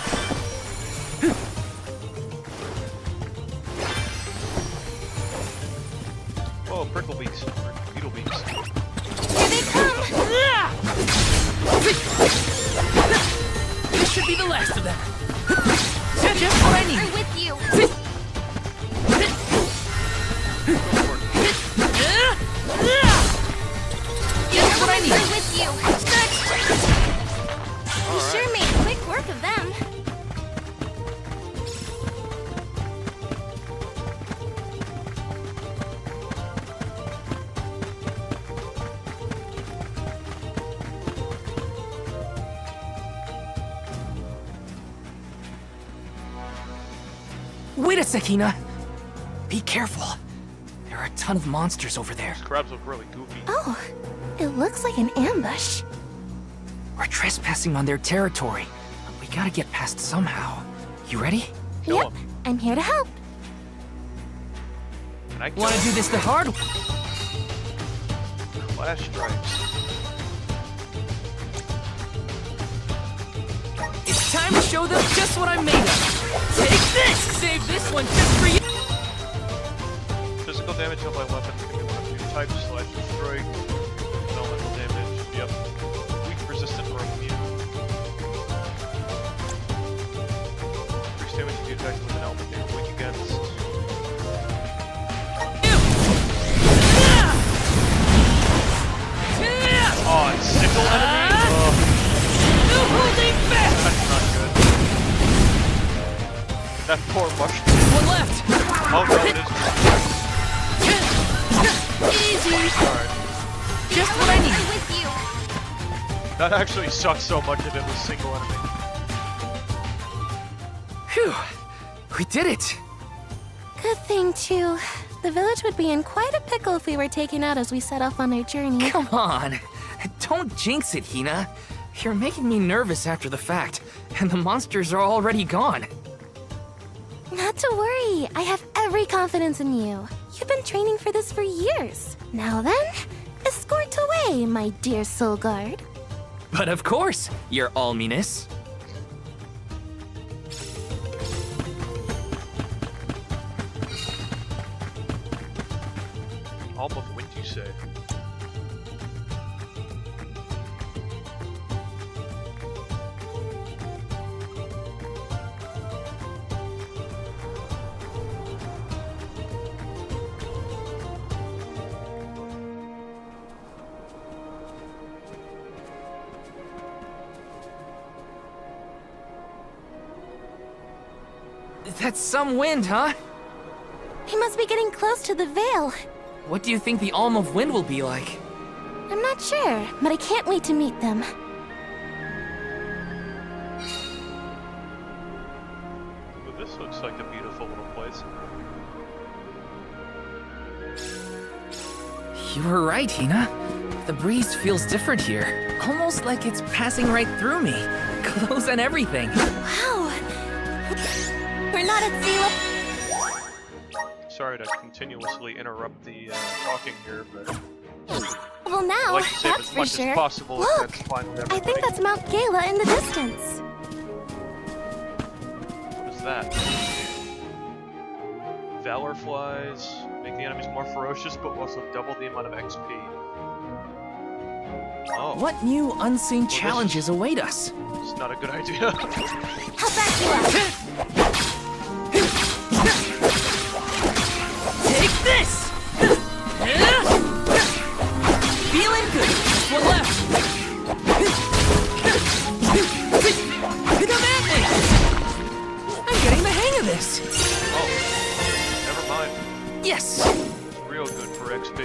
Whoa, prickle beaks. Beetle beaks. Here they come. This should be the last of them. Just what I need. Are with you. Just what I need. Are with you. You sure made quick work of them. Wait a sec, Hina. Be careful. There are a ton of monsters over there. These crabs look really goofy. Oh, it looks like an ambush. We're trespassing on their territory. We gotta get past somehow. You ready? Kill Yep, 'em. I'm here to help. And I kill Wanna 'em. do this the hard way? Flash strikes. It's time to show them just what I'm made of. Take this! Save this one just for you! Physical damage dealt by weapons can be one of two types: slash and strike. Elemental damage. Yep. Weak, resistant, or immune. Increased damage can be attacked with an element they are weak against. Oh, it's sickle enemy? No holding back! That's not good. That poor mushroom. One left! Oh no, it is. Easy! Alright. Just what I need. Are with you. That actually sucks so much if it was single enemy. Phew. We did it! Good thing, too. The village would be in quite a pickle if we were taken out as we set off on our journey. Come on! Don't jinx it, Hina. You're making me nervous after the fact, and the monsters are already gone. Not to worry. I have every confidence in you. You've been training for this for years. Now then, escort away, my dear soul guard. But of course, your alminess. Alm of wind, you say? That's some wind, huh? He must be getting close to the veil. What do you think the Alm of Wind will be like? I'm not sure, but I can't wait to meet them. Ooh, this looks like a beautiful little place. You were right, Hina. The breeze feels different here. Almost like it's passing right through me. Clothes and everything. Wow! We're not at sea level. Sorry to continuously interrupt the talking here, but Well, now, I like to save that's as for much sure. as possible. If Look! that's fine with I everybody. think that's Mount Gala in the distance. What is that? Valor flies make the enemies more ferocious, but will also double the amount of XP. Oh. What new unseen challenges await us? It's not a good idea. How back you up? Take this! Feeling good. Just one left. Come at me! I'm getting the hang of this. Oh, never mind. Yes. Real good for XP.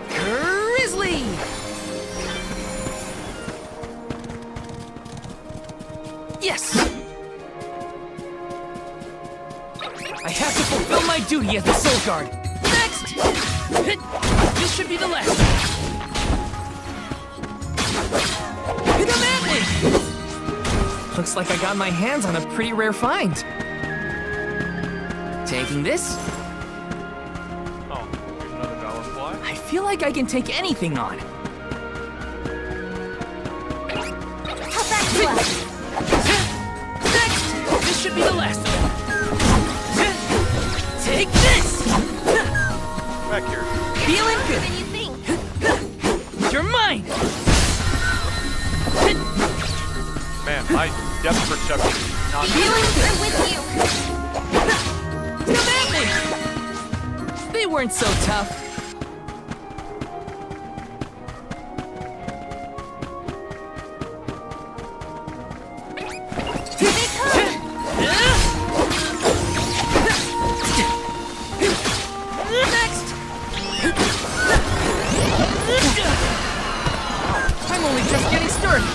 Grizzly! Yes! I have to fulfill my duty as the Soul Guard. Next! This should be the last. Come at me! Looks like I got my hands on a pretty rare find. Taking this? Oh, here's another Valor fly. I feel like I can take anything on. How back you up? Next! This should be the last of them. Take this! Back here. Feeling good. Than you think. You're mine! Man, my depth perception is not Feeling I'm good. with you. Come at me! They weren't so tough. Here they come. Next! I'm only just getting started.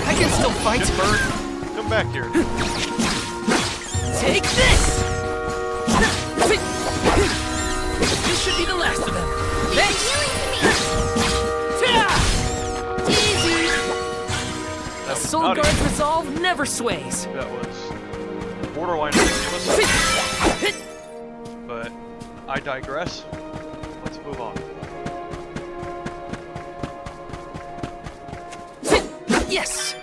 I can still fight. Bird, come back here. Take this! This should be the last of them. Thanks! Easy! That was Soul nutty. Guard's resolve never sways. That was borderline ridiculous. But I digress. Let's move on. Yes!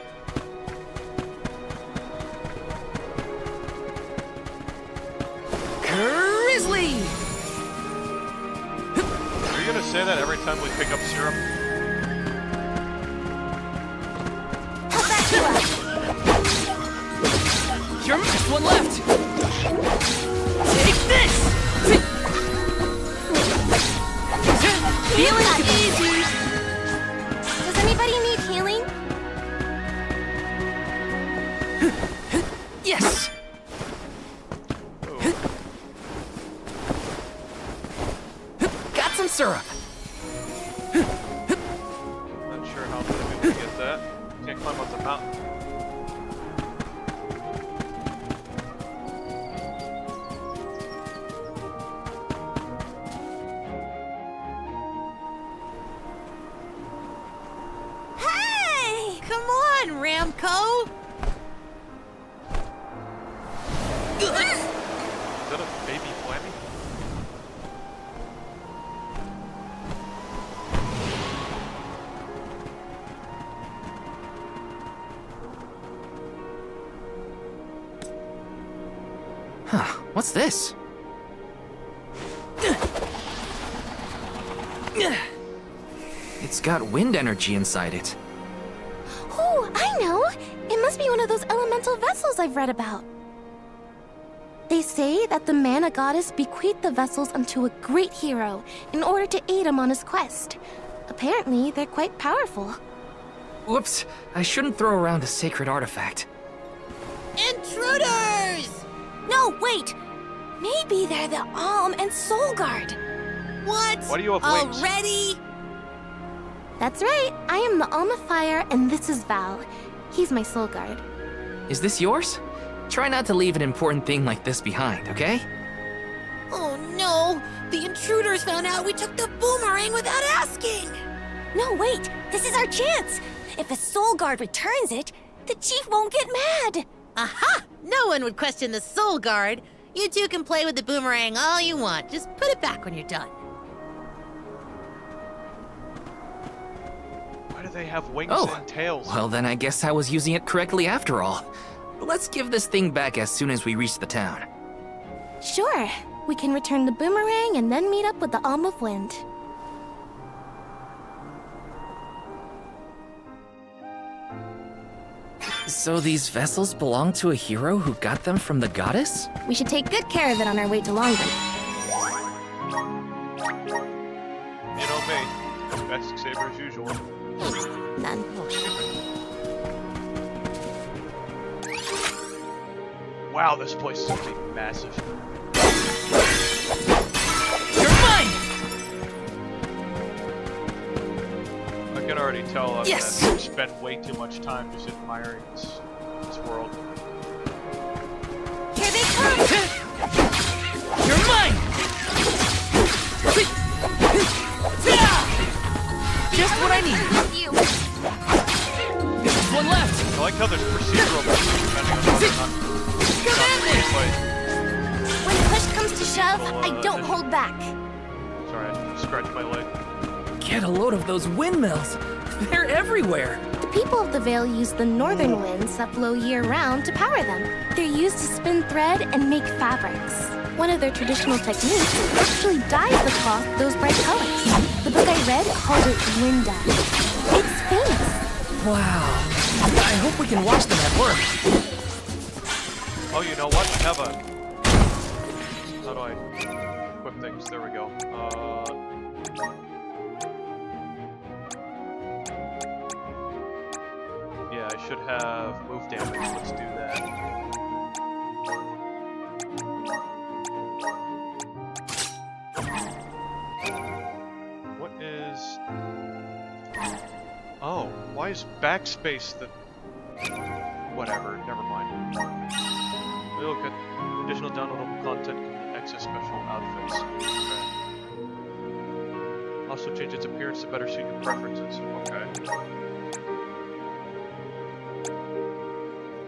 Grizzly! Are you gonna say that every time we pick up serum? How back you up? You're just one left. Take this! Feeling easy! Does anybody need healing? Yes! Got some syrup. Not sure how I'm gonna be able to get that. Can't climb up the mountain. Hey! Come on, Ramco! Is that a baby Flammy? Huh, what's this? It's got wind energy inside it. Oh, I know! It must be one of those elemental vessels I've read about. They say that the mana goddess bequeathed the vessels unto a great hero in order to aid him on his quest. Apparently, they're quite powerful. Whoops, I shouldn't throw around a sacred artifact. Intruders! No, wait! Maybe they're the and Soul Guard. What? Why do you have wings? Already? That's right. I am the of Fire, and this is Val. He's my Soul Guard. Is this yours? Try not to leave an important thing like this behind, okay? Oh no! The intruders found out we took the boomerang without asking! No, wait! This is our chance! If a Soul Guard returns it, the chief won't get mad! Aha! No one would question the Soul Guard. You two can play with the boomerang all you want. Just put it back when you're done. Why do they have wings Oh, and tails? well then I guess I was using it correctly after all. Let's give this thing back as soon as we reach the town. Sure. We can return the boomerang and then meet up with the Alm of Wind. So these vessels belong to a hero who got them from the goddess? We should take good care of it on our way to Longdon. You know me. Best saber as usual. None. Wow, this place is gonna be massive. You're mine! I can already tell Yes! that I've spent way too much time just admiring this world. Here they come! You're mine! Just what I need! You. There's one left! I like how there's procedural moves depending on whether or not Come at me! When push comes to shove, I don't hold back. Sorry, I scratched my leg. Get a load of those windmills! They're everywhere! The people of the Vale use the northern winds that blow year-round to power them. They're used to spin thread and make fabrics. One of their traditional techniques actually dyes the cloth those bright colors. The book I read called it wind dye. It's famous. Wow. I hope we can watch them at work. Oh, you know what? I have a... How do I equip things? There we go. Yeah, I should have move damage. Let's do that. What is... Oh, why is backspace the... Whatever, never mind. We look at additional downloadable content from the excess special outfits. Okay. Also change its appearance to better suit your preferences. Okay.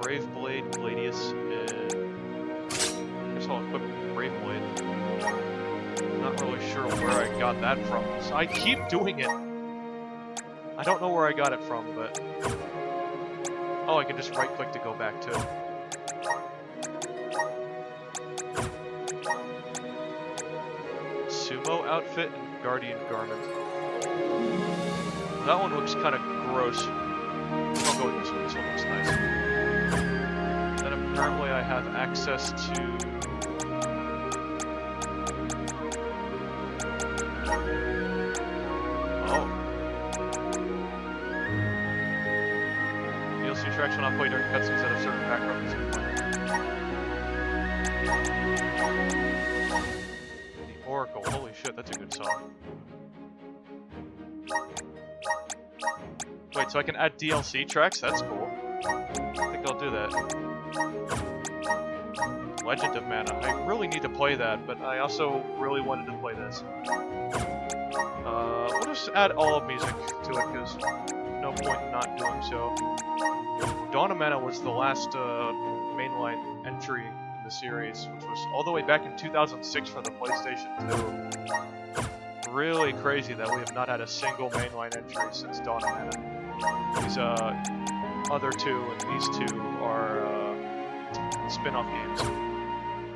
Brave Blade, Gladius, and... I guess I'll equip Brave Blade. Not really sure where I got that from. So I keep doing it! I don't know where I got it from, but... Oh, I can just right-click to go back too. Sumo outfit and Guardian garment. That one looks kind of gross. I'll go with this one. This one looks nice. Then apparently I have access to... Tracks will not play during cutscenes that have certain background music playing. The Oracle, holy shit, that's a good song. Wait, so I can add DLC tracks? That's cool. I think I'll do that. Legend of Mana. I really need to play that, but I also really wanted to play this. We'll just add all of music to it, because no point in not doing so. Dawn of Mana was the last mainline entry in the series, which was all the way back in 2006 for the PlayStation 2. Really crazy that we have not had a single mainline entry since Dawn of Mana. These other two and these two are spin-off games.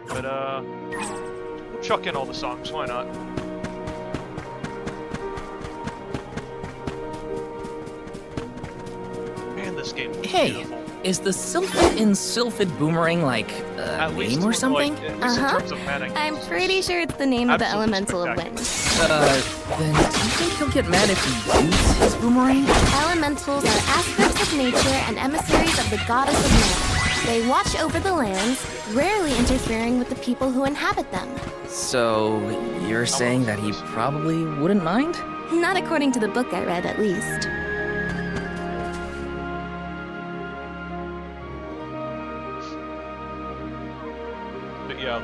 But we'll chuck in all the songs, why not? Man, this game is Hey, beautiful. Is the Sylphid in Sylphid Boomerang like a name or something? I'm pretty sure it's the name of the elemental of wind. Then do you think he'll get mad if he uses his boomerang? Elementals are aspects of nature and emissaries of the goddess of man. They watch over the lands, rarely interfering with the people who inhabit them. So, you're saying that he probably wouldn't mind? Not according to the book I read, at least. But yeah,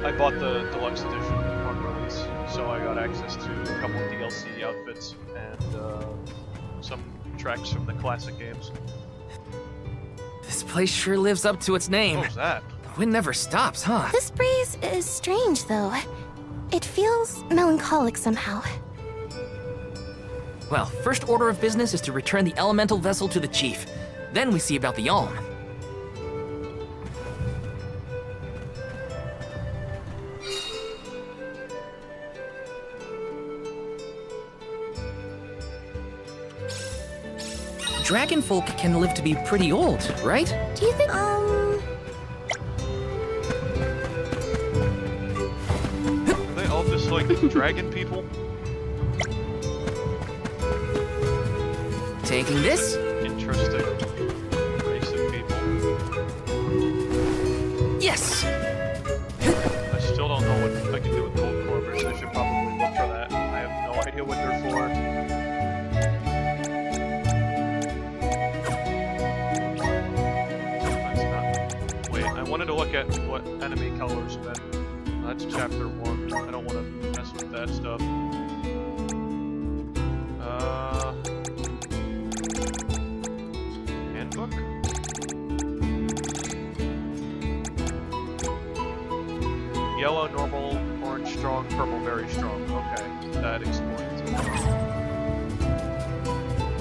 I bought the deluxe edition on release, so I got access to a couple of DLC outfits and some tracks from the classic games. This place sure lives up to its name. What was that? The wind never stops, huh? This breeze is strange, though. It feels melancholic somehow. Well, first order of business is to return the elemental vessel to the chief. Then we see about the Alm. Dragon folk can live to be pretty old, right? Do you think, Are they all just like dragon people? Taking this? Interesting race of people. Yes! I still don't know what I can do with gold clovers. I should probably look for that. I have no idea what they're for. That's not... Wait, I wanted to look at what enemy colors meant. That's chapter 1. I don't want to mess with that stuff. Handbook? Yellow, normal, orange, strong, purple, very strong. Okay, that explains it.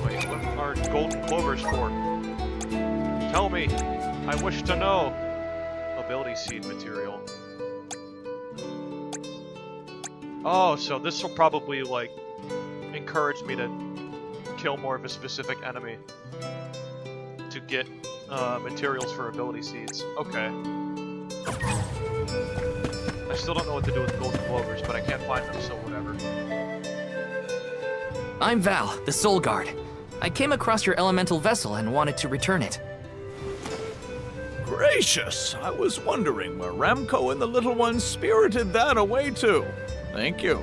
Wait, what are golden clovers for? Tell me! I wish to know! Ability seed material. Oh, so this will probably, like, encourage me to kill more of a specific enemy to get materials for ability seeds. Okay. I still don't know what to do with golden clovers, but I can't find them, so whatever. I'm Val, the Soul Guard. I came across your elemental vessel and wanted to return it. Gracious! I was wondering where Ramco and the little ones spirited that away to. Thank you.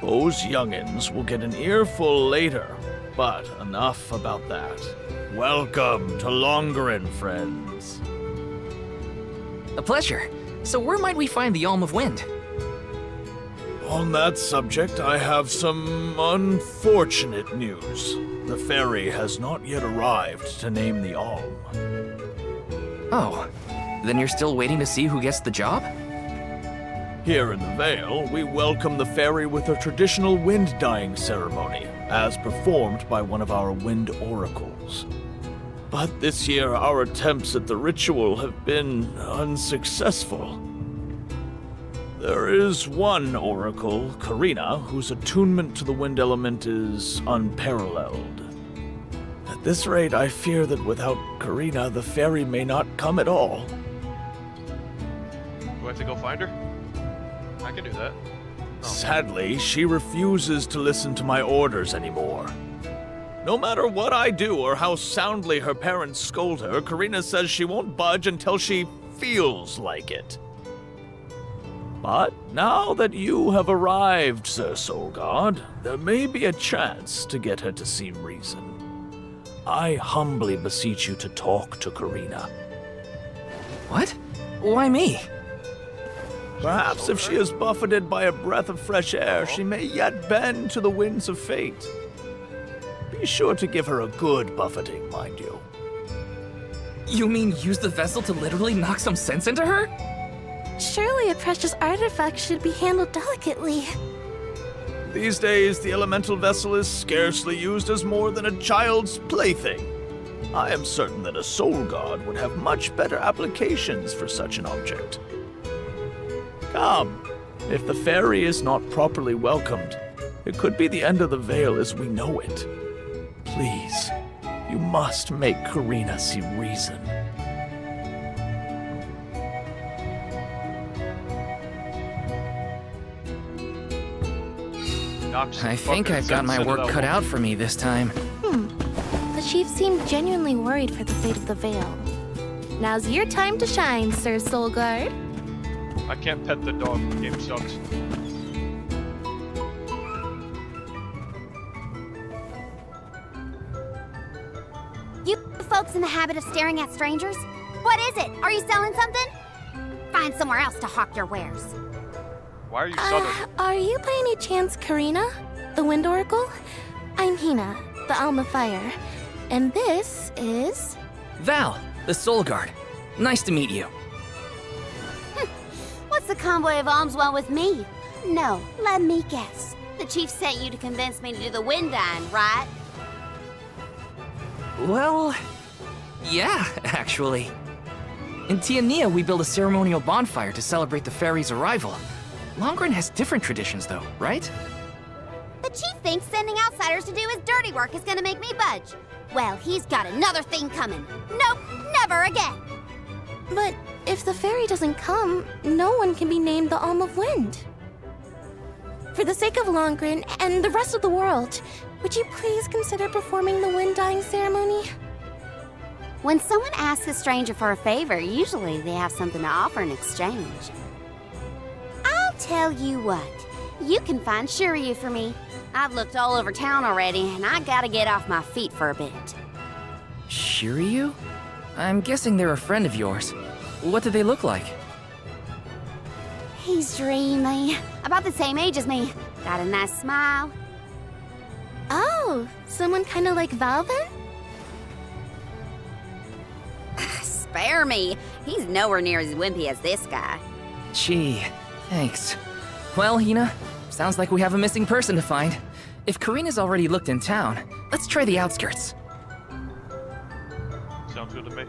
Those youngins will get an earful later, but enough about that. Welcome to Longerin, friends. A pleasure. So where might we find the Alm of Wind? On that subject, I have some unfortunate news. The ferry has not yet arrived to name the Alm. Oh, then you're still waiting to see who gets the job? Here in the Vale, we welcome the ferry with a traditional wind-dyeing ceremony, as performed by one of our wind oracles. But this year, our attempts at the ritual have been unsuccessful. There is one oracle, Karina, whose attunement to the wind element is unparalleled. At this rate, I fear that without Karina, the ferry may not come at all. Do I have to go find her? I can do that. Oh. Sadly, she refuses to listen to my orders anymore. No matter what I do or how soundly her parents scold her, Karina says she won't budge until she feels like it. But now that you have arrived, Sir Soul God, there may be a chance to get her to see reason. I humbly beseech you to talk to Karina. What? Why me? Perhaps if she is buffeted by a breath of fresh air, she may yet bend to the winds of fate. Be sure to give her a good buffeting, mind you. You mean use the vessel to literally knock some sense into her? Surely a precious artifact should be handled delicately. These days, the elemental vessel is scarcely used as more than a child's plaything. I am certain that a soul god would have much better applications for such an object. Come, if the ferry is not properly welcomed, it could be the end of the Vale as we know it. Please, You must make Karina see reason. I think I've got my work cut out for me this time. The chief seemed genuinely worried for the fate of the Vale. Now's your time to shine, Sir Soulguard. I can't pet the dog. The game sucks. You folks in the habit of staring at strangers? What is it? Are you selling something? Find somewhere else to hawk your wares. Why are you southern? Are you by any chance Karina, the Wind Oracle? I'm Hina, the Alma Fire. And this is... Val, the Soul Guard. Nice to meet you. What's the convoy of alms want with me? No, let me guess. The chief sent you to convince me to do the wind dine, right? Well, yeah, actually. In Tiania, we build a ceremonial bonfire to celebrate the fairy's arrival. Longren has different traditions, though, right? The chief thinks sending outsiders to do his dirty work is gonna make me budge. Well, he's got another thing coming. Nope, never again. But if the fairy doesn't come, no one can be named the Alm of Wind. For the sake of Longren and the rest of the world, would you please consider performing the wind dyeing ceremony? When someone asks a stranger for a favor, usually they have something to offer in exchange. I'll tell you what, you can find Shiryu for me. I've looked all over town already, and I gotta get off my feet for a bit. Shiryu? I'm guessing they're a friend of yours. What do they look like? He's dreamy. About the same age as me. Got a nice smile. Oh, someone kinda like Val then? Spare me. He's nowhere near as wimpy as this guy. Gee, thanks. Well, Hina, sounds like we have a missing person to find. If Karina's already looked in town, let's try the outskirts. Sounds good to me.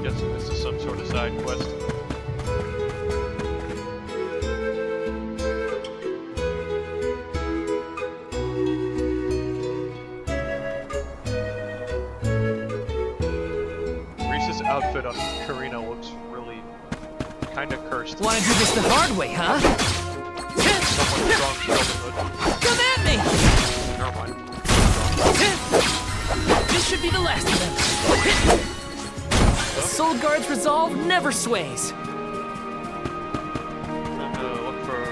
Guessing this is some sort of side quest. Outfit on Karina looks really kind of cursed. Wanna do this the hard way, huh? Someone's strong childhood. Come at me! Never mind. This should be the last of them. The Soul Guard's resolve never sways. I'm gonna look for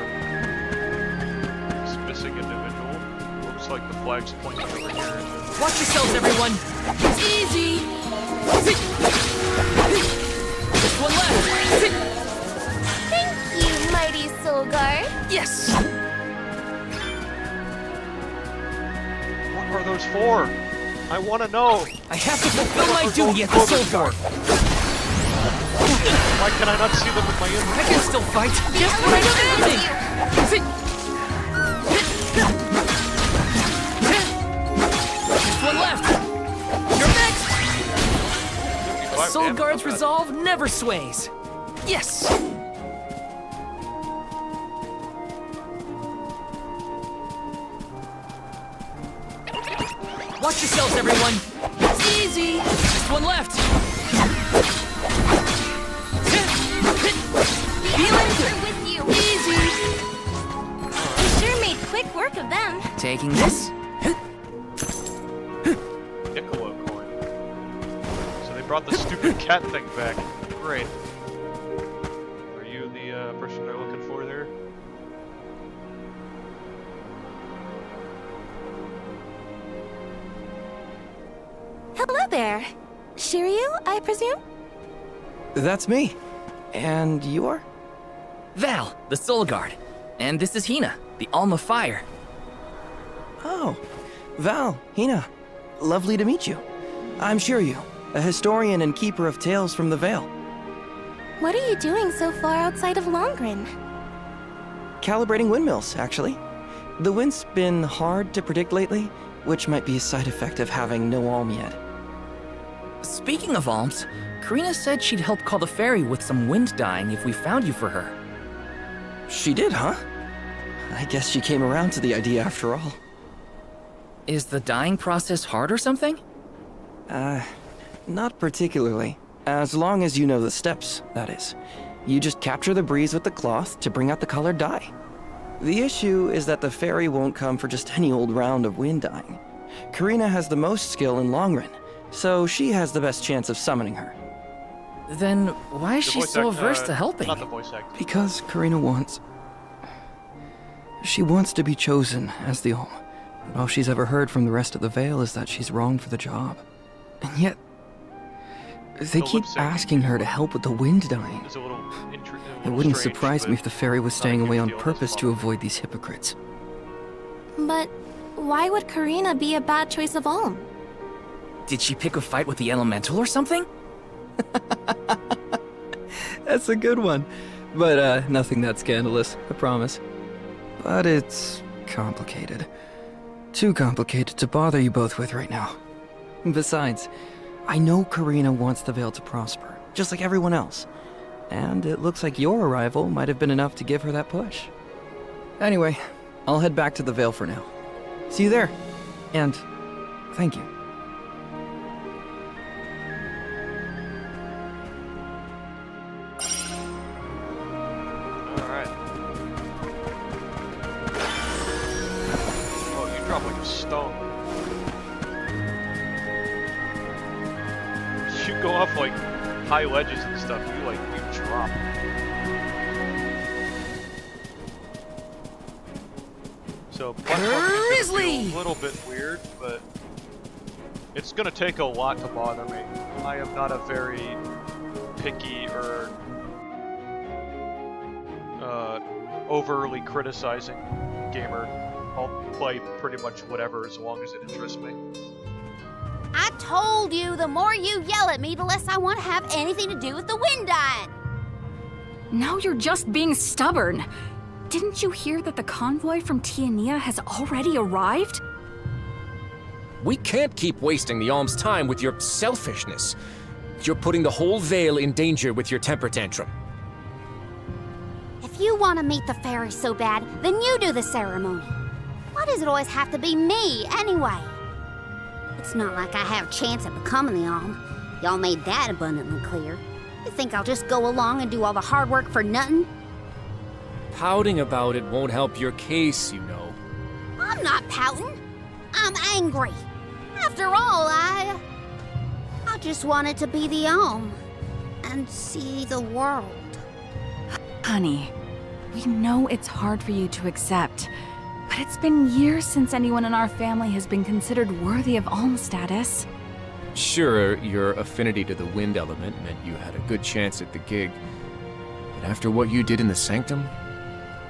this missing individual. Looks like the flag's pointing over here. Watch yourselves, everyone. It's easy. Just one left. Thank you, mighty Soul Guard. Yes. What are those for? I want to know. I have to fulfill my duty at the Soul Guard. Why can I not see them in my inventory? I can still fight. Just when I don't have anything. Just one left. You're next. The Soul Guard's resolve never sways. Yes. Watch yourselves, everyone. It's easy. Just one left. Feeling good. With you. Easy. You sure made quick work of them. Taking this. Piccolo coin. So they brought the stupid cat thing back. Great. Are you the person they're looking for there? Hello there. Shiryu, I presume? That's me. And you are? Val, the Soul Guard. And this is Hina, the Alma Fire. Oh, Val, Hina. Lovely to meet you. I'm Shiryu, a historian and keeper of tales from the Vale. What are you doing so far outside of Longren? Calibrating windmills, actually. The wind's been hard to predict lately, which might be a side effect of having no alm yet. Speaking of alms, Karina said she'd help call the fairy with some wind dyeing if we found you for her. She did, huh? I guess she came around to the idea after all. Is the dyeing process hard or something? Not particularly. As long as you know the steps, that is. You just capture the breeze with the cloth to bring out the colored dye. The issue is that the fairy won't come for just any old round of wind dyeing. Karina has the most skill in Longren, so she has the best chance of summoning her. Then why is she so averse to helping? Not the voice actor. Because Karina wants... She wants to be chosen as the Olm. But all she's ever heard from the rest of the Vale is that she's wrong for the job. And yet... They keep asking her to help with the wind dyeing. It wouldn't surprise me if the fairy was staying away on purpose to avoid these hypocrites. But why would Karina be a bad choice of Olm? Did she pick a fight with the elemental or something? That's a good one. But nothing that scandalous, I promise. But it's complicated. Too complicated to bother you both with right now. Besides, I know Karina wants the Vale to prosper, just like everyone else. And it looks like your arrival might have been enough to give her that push. Anyway, I'll head back to the Vale for now. See you there. And thank you. Alright. Oh, you drop like a stone. You go off like high ledges and stuff, you drop. So platforming is gonna feel a little bit weird, but it's gonna take a lot to bother me. I am not a very picky or overly criticizing gamer. I'll play pretty much whatever as long as it interests me. I told you, the more you yell at me, the less I want to have anything to do with the wind dyeing. Now you're just being stubborn. Didn't you hear that the convoy from Tiania has already arrived? We can't keep wasting the Alm's time with your selfishness. You're putting the whole Vale in danger with your temper tantrum. If you want to meet the fairy so bad, then you do the ceremony. Why does it always have to be me, anyway? It's not like I have a chance at becoming the Alm. Y'all made that abundantly clear. You think I'll just go along and do all the hard work for nothing? Pouting about it won't help your case, you know. I'm not pouting. I'm angry. After all, I just wanted to be the Alm and see the world. Honey, we know it's hard for you to accept, but it's been years since anyone in our family has been considered worthy of Alm status. Sure, your affinity to the wind element meant you had a good chance at the gig. But after what you did in the Sanctum?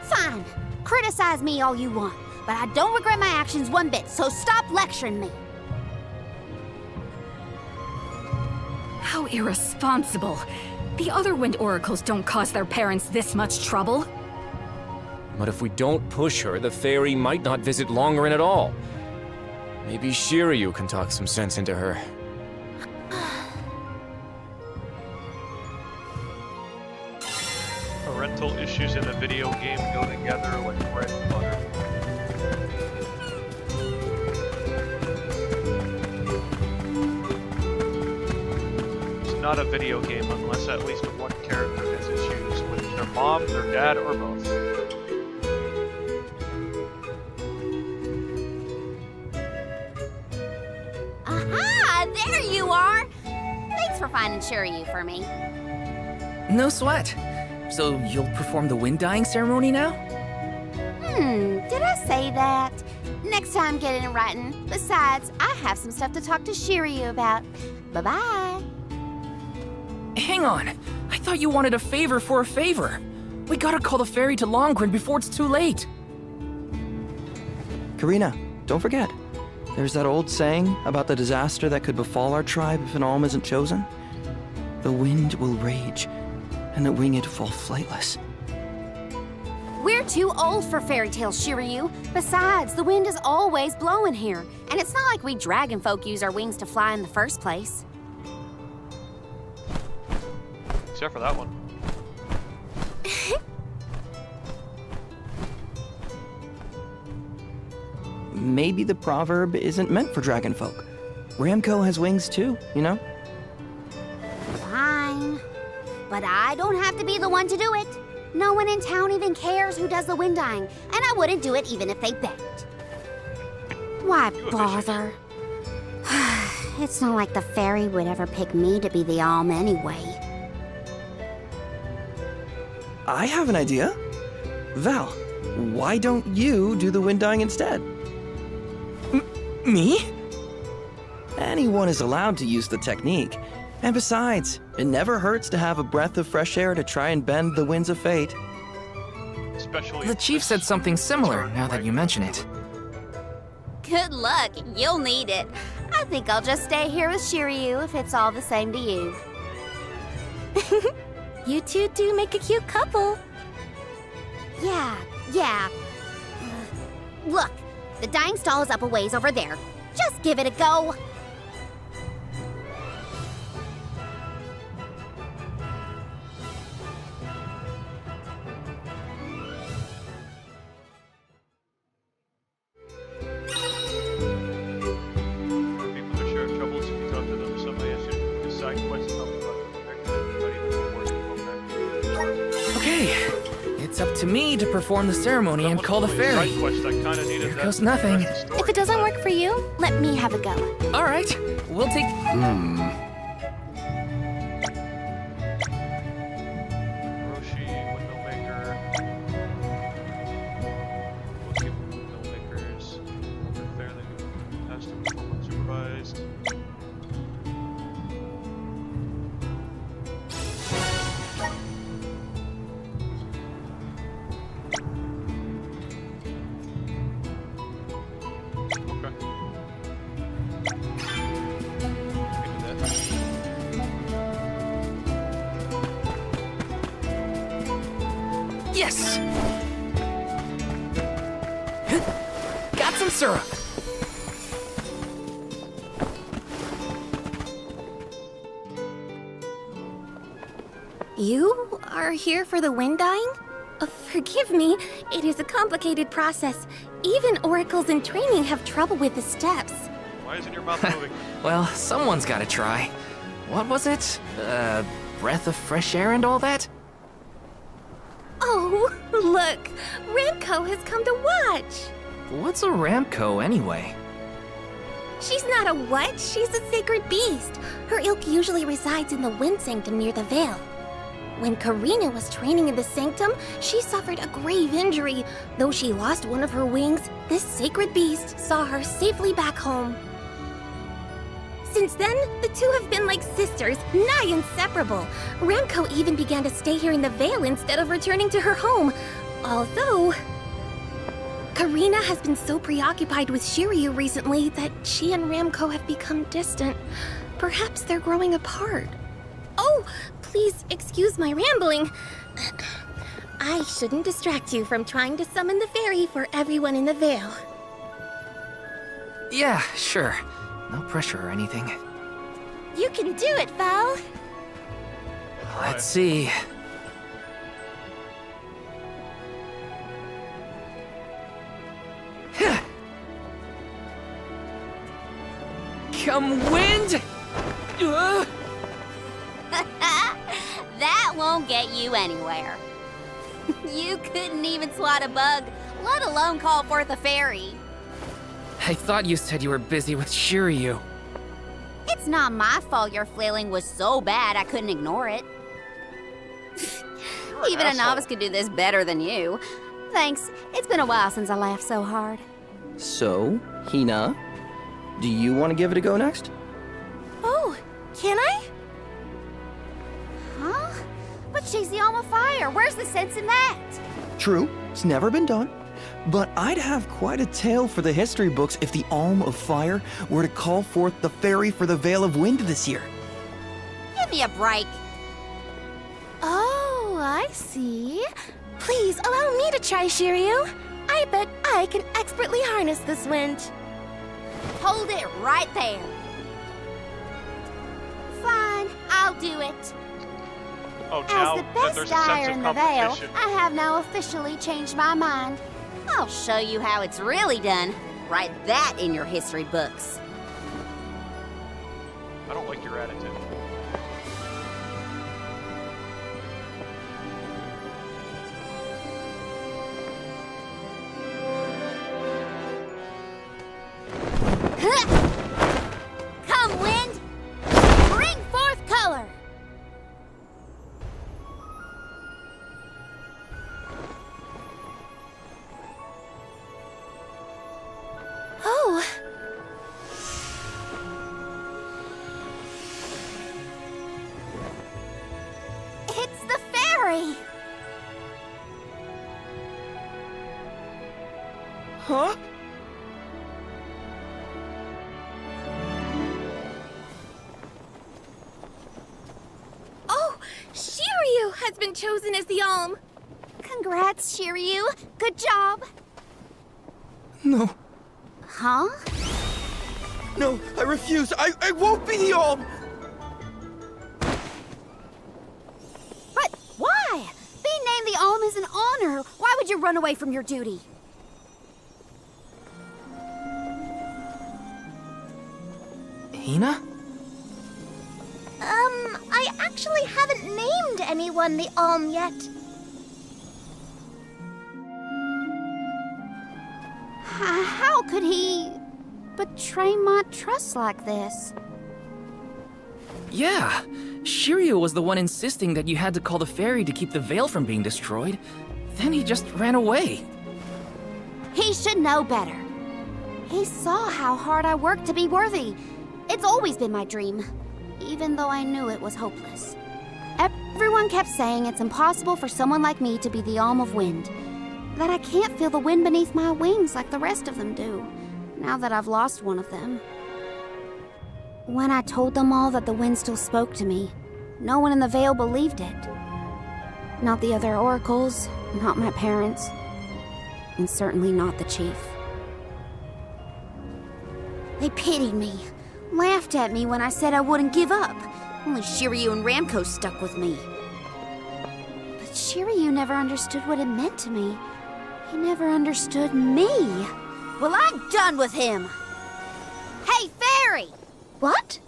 Fine. Criticize me all you want, but I don't regret my actions one bit, so stop lecturing me. How irresponsible. The other wind oracles don't cause their parents this much trouble. But if we don't push her, the fairy might not visit Longren at all. Maybe Shiryu can talk some sense into her. Parental issues in a video game go together like bread and butter. It's not a video game unless at least one character has issues with their mom, their dad, or both. Aha! There you are! Thanks for finding Shiryu for me. No sweat. So you'll perform the wind dyeing ceremony now? Did I say that? Next time, get it in writing. Besides, I have some stuff to talk to Shiryu about. Bye-bye. Hang on. I thought you wanted a favor for a favor. We gotta call the fairy to Longren before it's too late. Karina, don't forget. There's that old saying about the disaster that could befall our tribe if an Alm isn't chosen. The wind will rage, and the winged fall flightless. We're You're too old for fairy tales, Shiryu. Besides, the wind is always blowing here, and it's not like we dragon folk use our wings to fly in the first place. Except for that one. Maybe the proverb isn't meant for dragon folk. Ramco has wings too, you know? Fine. But I don't have to be the one to do it. No one in town even cares who does the wind dyeing, and I wouldn't do it even if they begged. Why bother? It's not like the fairy would ever pick me to be the alm anyway. I have an idea. Val, why don't you do the wind dyeing instead? Me? Anyone is allowed to use the technique. And besides, it never hurts to have a breath of fresh air to try and bend the winds of fate. Especially The chief said something similar, now that you mention it. Good luck, you'll need it. I think I'll just stay here with Shiryu if it's all the same to you. You two do make a cute couple. Yeah. Look, the dyeing stall is up a ways over there. Just give it a go. People who share troubles, if you talk to them, somebody has to decide quests help you out. Okay, it's up to me to perform the ceremony and call the fairy. Here goes nothing. If it doesn't work for you, let me have a go. All right, we'll take... Yes! Got some syrup. You are here for the wind dyeing? Forgive me, it is a complicated process. Even oracles in training have trouble with the steps. Why isn't your mouth moving? Well, someone's gotta try. What was it? Breath of fresh air and all that? Oh, look! Ramco has come to watch! What's a Ramco anyway? She's not a what? She's a sacred beast. Her ilk usually resides in the wind sanctum near the Veil. When Karina was training in the sanctum, she suffered a grave injury. Though she lost one of her wings, this sacred beast saw her safely back home. Since then, the two have been like sisters, nigh inseparable. Ramco even began to stay here in the Veil instead of returning to her home. Although... Karina has been so preoccupied with Shiryu recently that she and Ramco have become distant. Perhaps they're growing apart. Oh, please excuse my rambling. I shouldn't distract you from trying to summon the fairy for everyone in the Veil. Yeah, sure. No pressure or anything. You can do it, Val. Let's see. Come wind! That won't get you anywhere. You couldn't even swat a bug, let alone call forth a fairy. I thought you said you were busy with Shiryu. It's not my fault your flailing was so bad I couldn't ignore it. Even a novice could do this better than you. Thanks. It's been a while since I laughed so hard. So, Hina, do you want to give it a go next? Oh, can I? Huh? But she's the alma fire. Where's the sense in that? True, it's never been done. But I'd have quite a tale for the history books if the Alm of Fire were to call forth the fairy for the Veil of Wind this year. Give me a break. Oh, I see. Please allow me to try, Shiryu. I bet I can expertly harness this wind. Hold it right there. Fine, I'll do it. Oh, now As the that best there's a sense dyer of in the Vale, competition. I have now officially changed my mind. I'll show you how it's really done. Write that in your history books. I don't like your attitude. Come, wind! Bring forth color! Oh. It's the fairy! Huh? Oh, Shiryu has been chosen as the Alm. Congrats, Shiryu. Good job. No. Huh? No, I refuse. I won't be the Alm! But why? Being named the Alm is an honor. Why would you run away from your duty? Hina? I actually haven't named anyone the Alm yet. How could he betray my trust like this? Yeah. Shiryu was the one insisting that you had to call the fairy to keep the veil from being destroyed. Then he just ran away. He should know better. He saw how hard I worked to be worthy. It's always been my dream, even though I knew it was hopeless. Everyone kept saying it's impossible for someone like me to be the Alm of Wind, that I can't feel the wind beneath my wings like the rest of them do, now that I've lost one of them. When I told them all that the wind still spoke to me, no one in the Vale believed it. Not the other oracles, not my parents, and certainly not the chief. They pitied me, laughed at me when I said I wouldn't give up. Only Shiryu and Ramko stuck with me. But Shiryu never understood what it meant to me. He never understood me. Well, I'm done with him. Hey, fairy! What?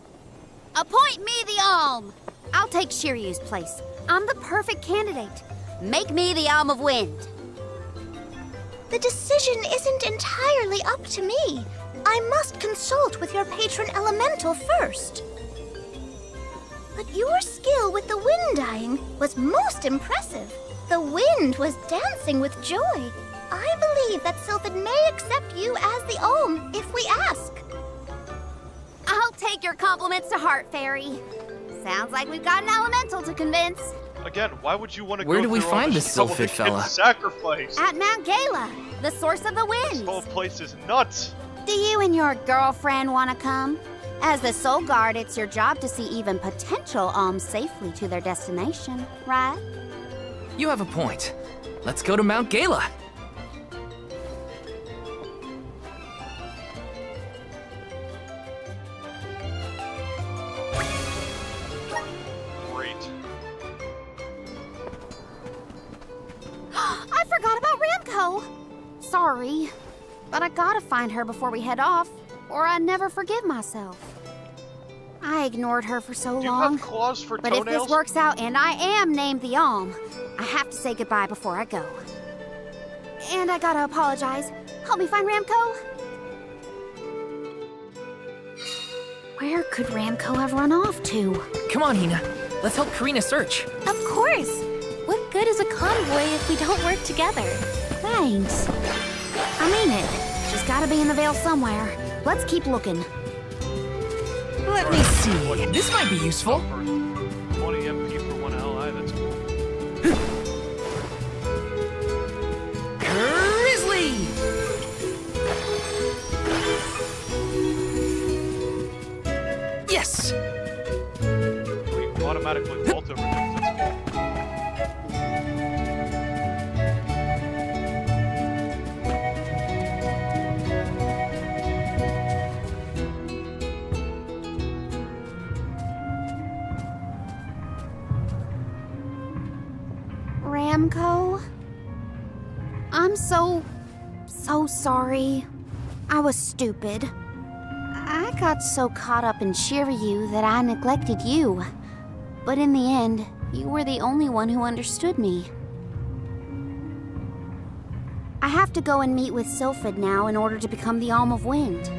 Appoint me the Alm. I'll take Shiryu's place. I'm the perfect candidate. Make me the Alm of Wind. The decision isn't entirely up to me. I must consult with your patron elemental first. But your skill with the wind dyeing was most impressive. The wind was dancing with joy. I believe that Sylphid may accept you as the Alm if we ask. I'll take your compliments to heart, fairy. Sounds like we've got an elemental to convince. Again, why would you want to Where go do we through all find this this trouble to Sylphid get fella? sacrificed? At Mount Gala, the source of the winds. This whole place is nuts. Do you and your girlfriend want to come? As the Soul Guard, it's your job to see even potential alms safely to their destination, right? You have a point. Let's go to Mount Gala. Great. I forgot about Ramko. Sorry, but I gotta find her before we head off, or I'd never forgive myself. I ignored her for so Do you long. have claws for But if toenails? this works out and I am named the Alm, I have to say goodbye before I go. And I gotta apologize. Help me find Ramko. Where could Ramko have run off to? Come on, Hina. Let's help Karina search. Of course! What good is a convoy if we don't work together? Thanks. I mean it. She's gotta be in the Vale somewhere. Let's keep looking. Let me see. This might be useful. 20 MP for 1 ally, that's cool. Grizzly! Yes! We automatically vault over things, that's cool. Ramco. I'm so sorry. I was stupid. I got so caught up in Shiryu that I neglected you. But in the end, you were the only one who understood me. I have to go and meet with Sylphid now in order to become the Alm of Wind.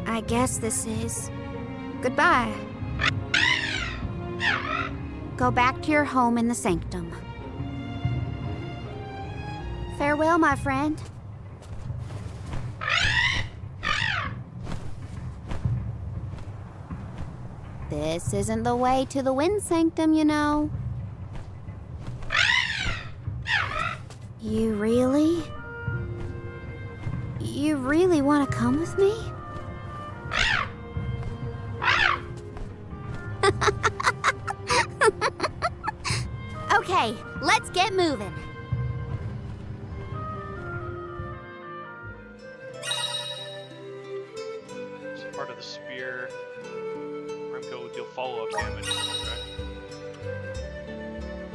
I guess this is goodbye. Go back to your home in the Sanctum. Farewell, my friend. This isn't the way to the Wind Sanctum, you know. You really want to come with me? Okay, let's get moving. It's part of the spear. Remco will deal follow-up damage. Okay.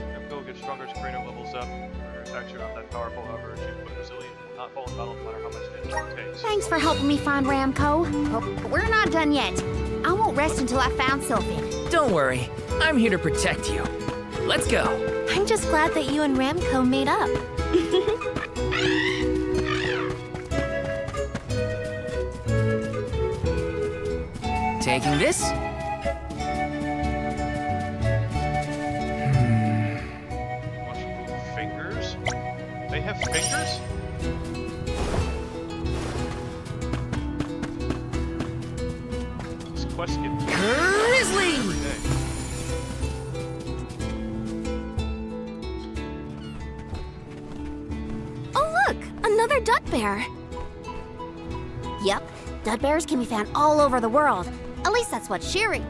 Remco will get stronger as Kratos levels up. Her attacks are not that powerful, however, she's quite resilient. Will not fall in battle no matter how much damage it takes. Thanks for helping me find Ramco. But we're not done yet. I won't rest until I found Sylphid. Don't worry, I'm here to protect you. Let's go. I'm just glad that you and Ramco made up. Taking this? Mushroom fingers? They have fingers? This quest gets Grizzly! every day. Oh look, another Dud Bear. Yep, Dud Bears can be found all over the world. At least that's what Shiri.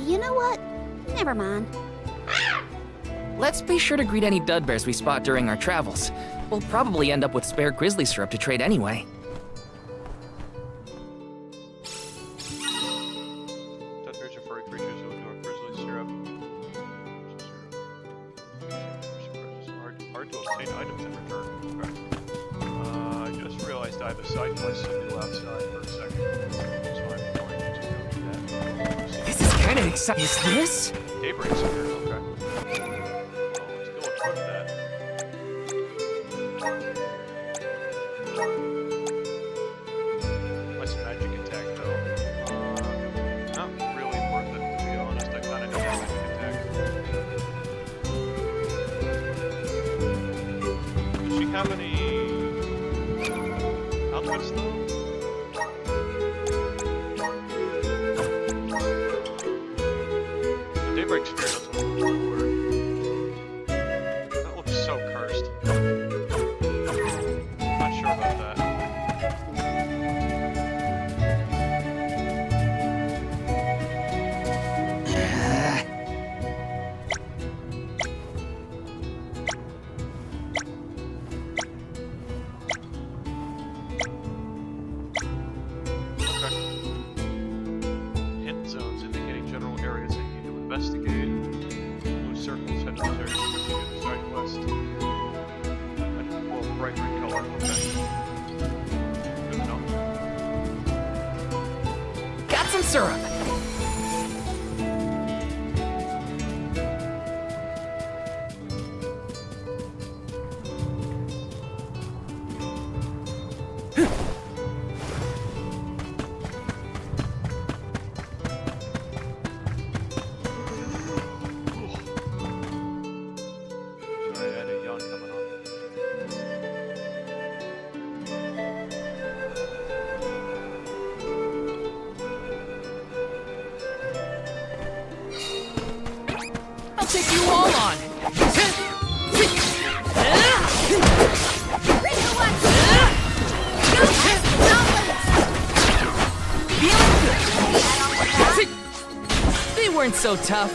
You know what? Never mind. Let's be sure to greet any dud bears we spot during our travels. We'll probably end up with spare grizzly syrup to trade anyway. Dud bears are furry creatures who endure grizzly syrup. Hard to obtain items in return. Okay. I just realized I have a side quest to do outside for a second. So I'm going to go do that. This is kind of exciting. Is this? Daybreak spear, okay. Let's go equip that. Nice magic attack though. Not really worth it to be honest. I kinda need a magic attack. Does she have any outfits though? The Daybreak spear doesn't look cool. That looks so cursed. Not sure about that. Okay. Hint zones indicating general areas that you need to investigate. Blue circles head to the area to continue the side quest. Well, bright red color. Okay. Good to know. Got some syrup. Sorry, I had a yawn coming on. I'll take you all on. They weren't so tough.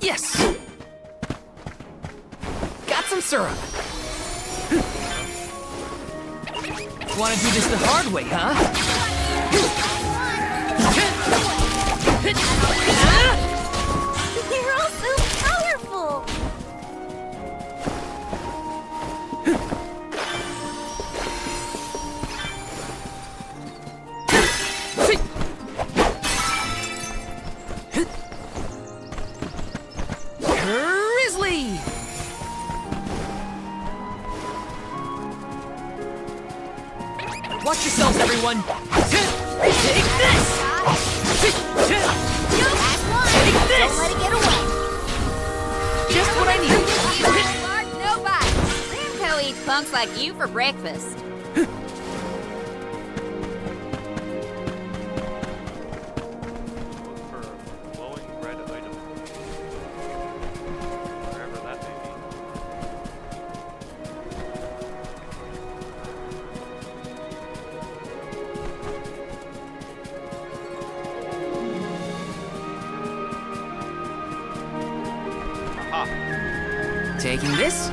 Yes! Got some syrup. Wanna do this the hard way, huh? You're all so powerful! Grizzly! Watch yourselves, everyone! Take this! Take this! Don't let it get away! Just what I need! Mark nobody! Ramco eats punks like you for breakfast. Look for a glowing red item. Wherever that may be. Aha! Taking this?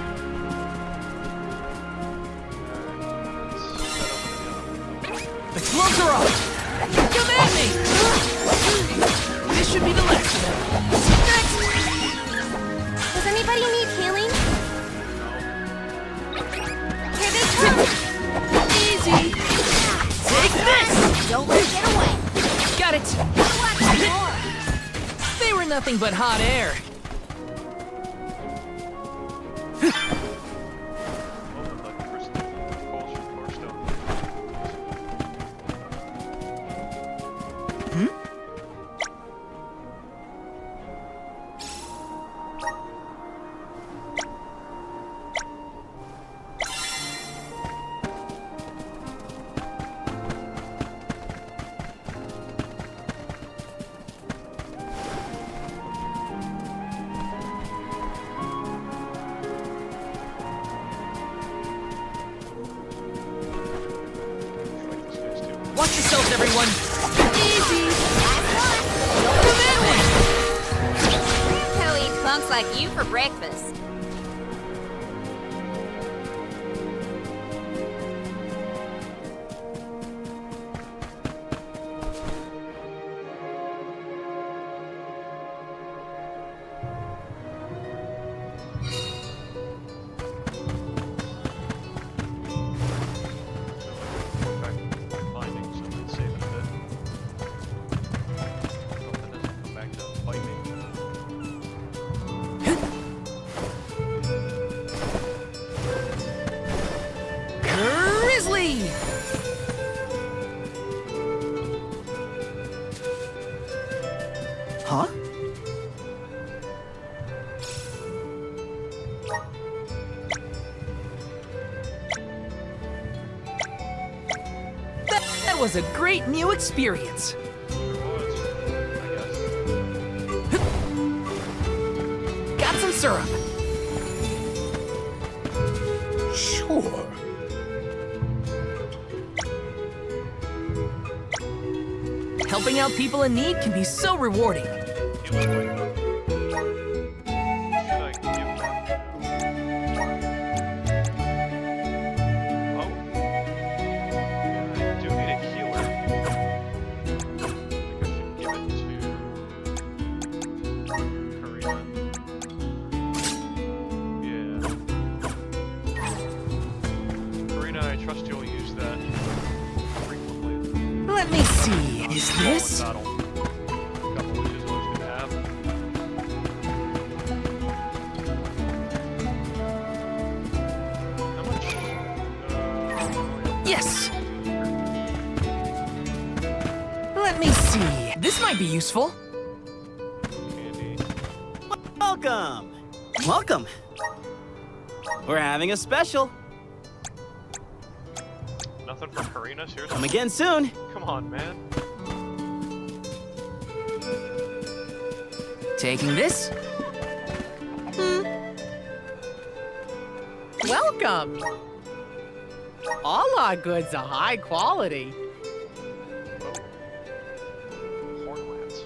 The gloves are off! Come at me! This should be the last of them. Next! Does anybody need healing? Here they come! Easy! Take this! Don't let it get away! Got it! Watch more! They were nothing but hot air. Open the crystal core stone. Watch yourselves, everyone! Easy! Come at me! Ramco eats punks like you for breakfast. Finding something safe a bit. Hope that doesn't come back to bite me. Grizzly! Huh? That was a great new experience. Got some syrup. Sure. Helping out people in need can be so rewarding. Let me see. Is this? Yes. Let me see. This might be useful. Welcome! Welcome! We're having a special. Nothing for Karina, seriously? Come again soon. Come on, man. Taking this? Welcome! All our goods are high quality. Hornlance.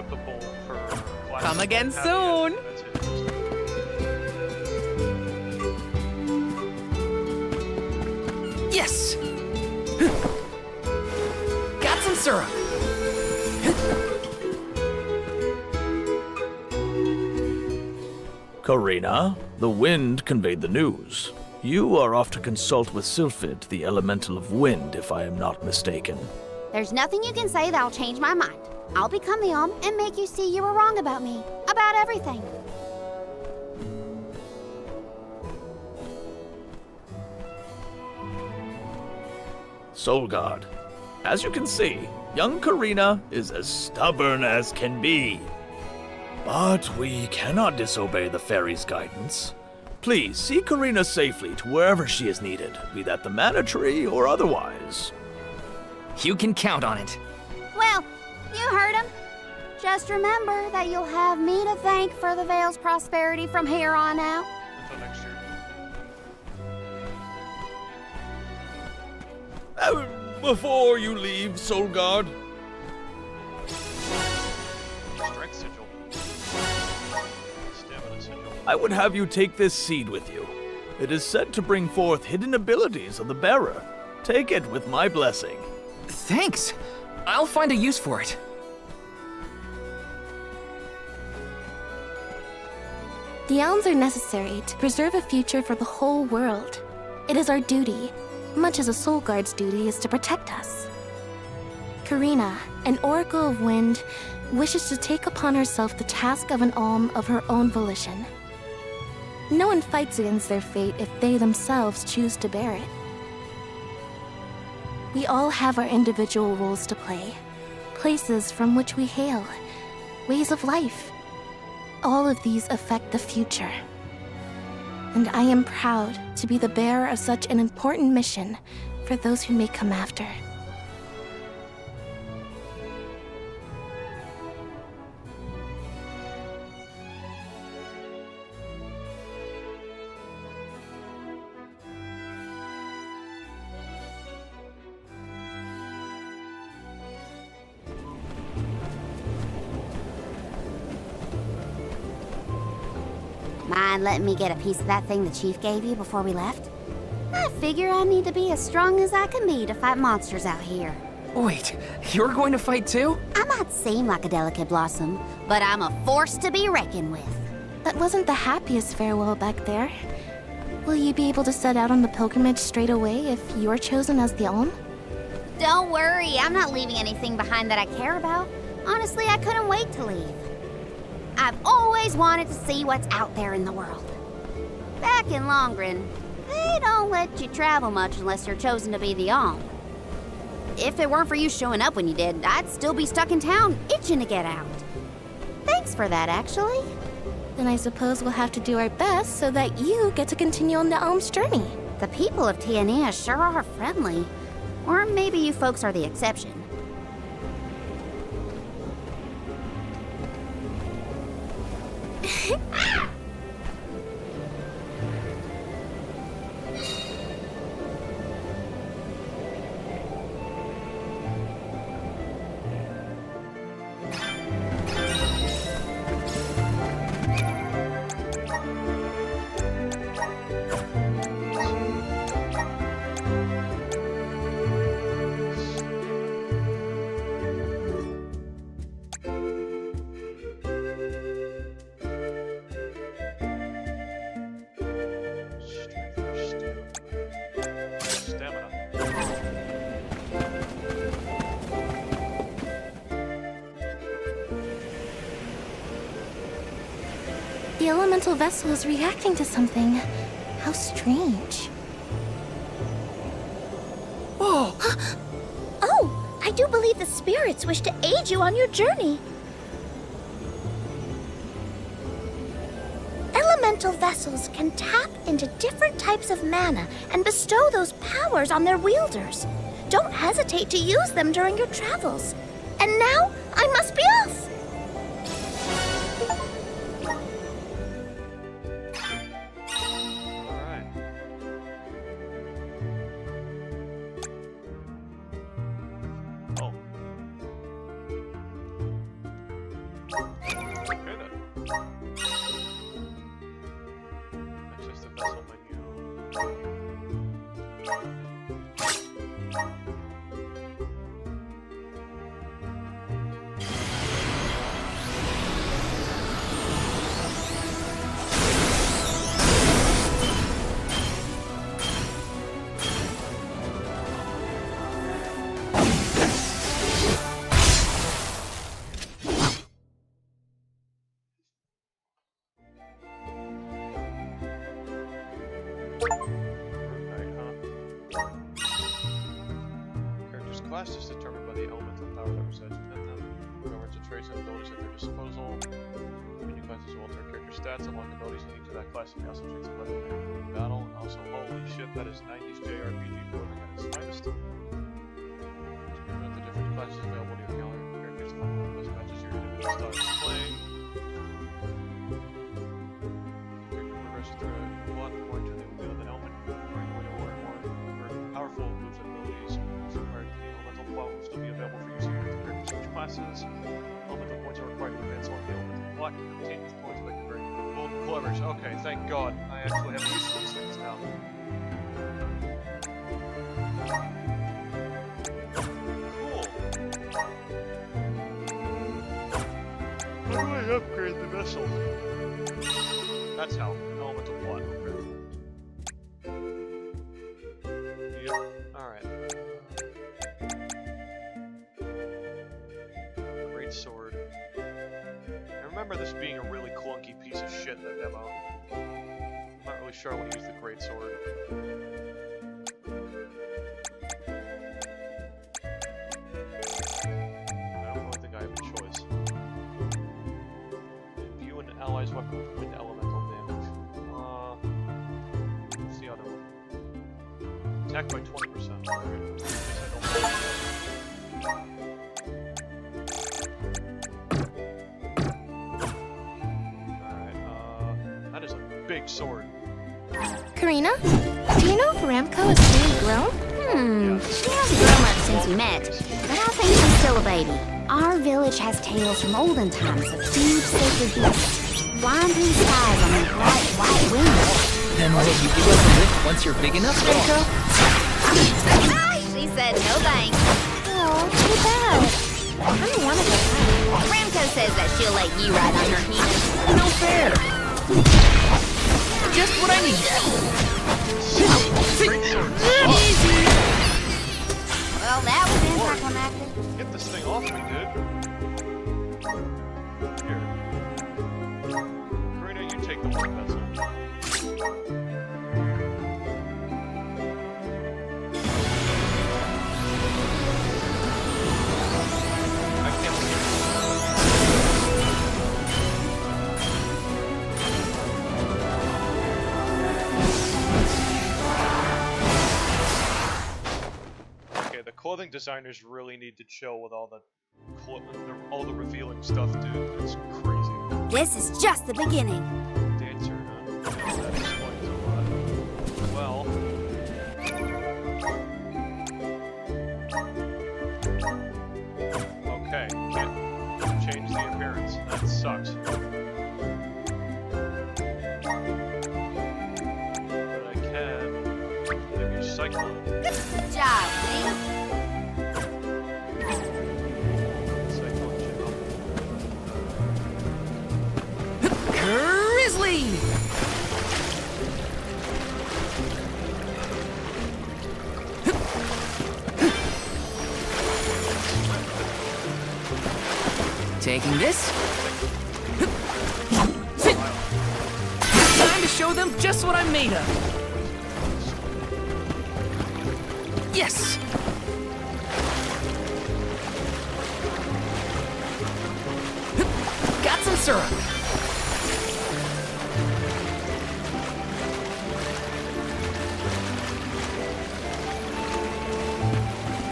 flip the poll for class. Come again soon. That's it. Yes! Got some syrup. Karina, the wind conveyed the news. You are off to consult with Sylphid, the elemental of wind, if I am not mistaken. There's nothing you can say that'll change my mind. I'll become the Om and make you see you were wrong about me. About everything. Soulguard, as you can see, young Karina is as stubborn as can be. But we cannot disobey the fairy's guidance. Please see Karina safely to wherever she is needed, be that the Mana Tree or otherwise. You can count on it. Well, you heard him. Just remember that you'll have me to thank for the Vale's prosperity from here on out. Until next year. Before you leave, Soulguard, Strength sigil. Stamina sigil. I would have you take this seed with you. It is said to bring forth hidden abilities of the bearer. Take it with my blessing. Thanks. I'll find a use for it. The elms are necessary to preserve a future for the whole world. It is our duty, much as a soul guard's duty is to protect us. Karina, an oracle of wind, wishes to take upon herself the task of an alm of her own volition. No one fights against their fate if they themselves choose to bear it. We all have our individual roles to play, places from which we hail, ways of life. All of these affect the future. And I am proud to be the bearer of such an important mission for those who may come after. Mind letting me get a piece of that thing the chief gave you before we left? I figure I need to be as strong as I can be to fight monsters out here. Wait, you're going to fight too? I might seem like a delicate blossom, but I'm a force to be reckoned with. That wasn't the happiest farewell back there. Will you be able to set out on the pilgrimage straight away if you're chosen as the alm? Don't worry, I'm not leaving anything behind that I care about. Honestly, I couldn't wait to leave. I've always wanted to see what's out there in the world. Back in Longren, they don't let you travel much unless you're chosen to be the alm. If it weren't for you showing up when you did, I'd still be stuck in town, itching to get out. Thanks for that, actually. Then I suppose we'll have to do our best so that you get to continue on the alm's journey. The people of Tiania sure are friendly. Or maybe you folks are the exception. The elemental vessel is reacting to something. How strange. Oh! Oh! I do believe the spirits wish to aid you on your journey. Elemental vessels can tap into different types of mana and bestow those powers on their wielders. Don't hesitate to use them during your travels. And now, I must be off! class is determined by the elemental power that resides within them. Governs the traits and abilities at their disposal. Menu classes will alter character stats along abilities unique to that class and also traits of weapon in battle. And also, holy shit, that is 90s JRPG clothing at its finest. To prevent the different classes available to your gallery of characters from those matches your individual style of playing. Character progresses through a plot according to the wheel of an element, according to more and more powerful moves and abilities. So required elemental plot will still be available for use in the characters each classes. Elemental points are required to advance along the elemental plot. You can obtain these points by converting to golden clovers. Okay, thank God. I actually have use for these things now. Cool. How do I upgrade the vessel? That's how. Elemental plot. Okay. Yep. Alright. Great sword. I remember this being a really clunky piece of shit in the demo. I'm not really sure I want to use the great sword. I don't really think I have a choice. Imbue an ally's weapon with wind elemental damage. What's the other one? Attack by 20%. That is a big sword. Karina, do you know if Ramco is fully grown? She hasn't grown much since we met, but I think she's still a baby. Our village has tales from olden times of huge sacred beasts flying through the skies on their bright white wings. Then will you give us a lift once you're big enough, Ramco? She said no thanks. Oh, too bad. I don't want to go out. Ramco says that she'll let you ride on her penis. No fair. Just what I need. Easy. Well, that was anticlimactic. Get this thing off me, dude. Here. Karina, you take the one vessel. I can't believe it. The clothing designers really need to chill with all the revealing stuff, dude. It's crazy. This is just the beginning. Dancer, huh? That explains a lot. Well... Okay, can't change the appearance. That sucks. But I can maybe cycle it. Good job, Nate. Grizzly! Taking this. Time to show them just what I'm made of. Yes! Got some syrup.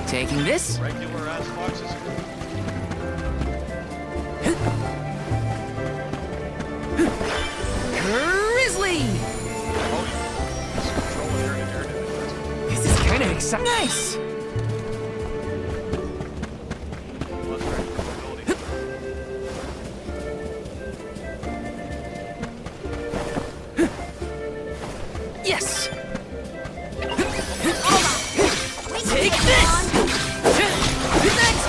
Taking this. Regular ass boxes. Grizzly! This is kind of exciting. Nice! Yes! Take this! Next!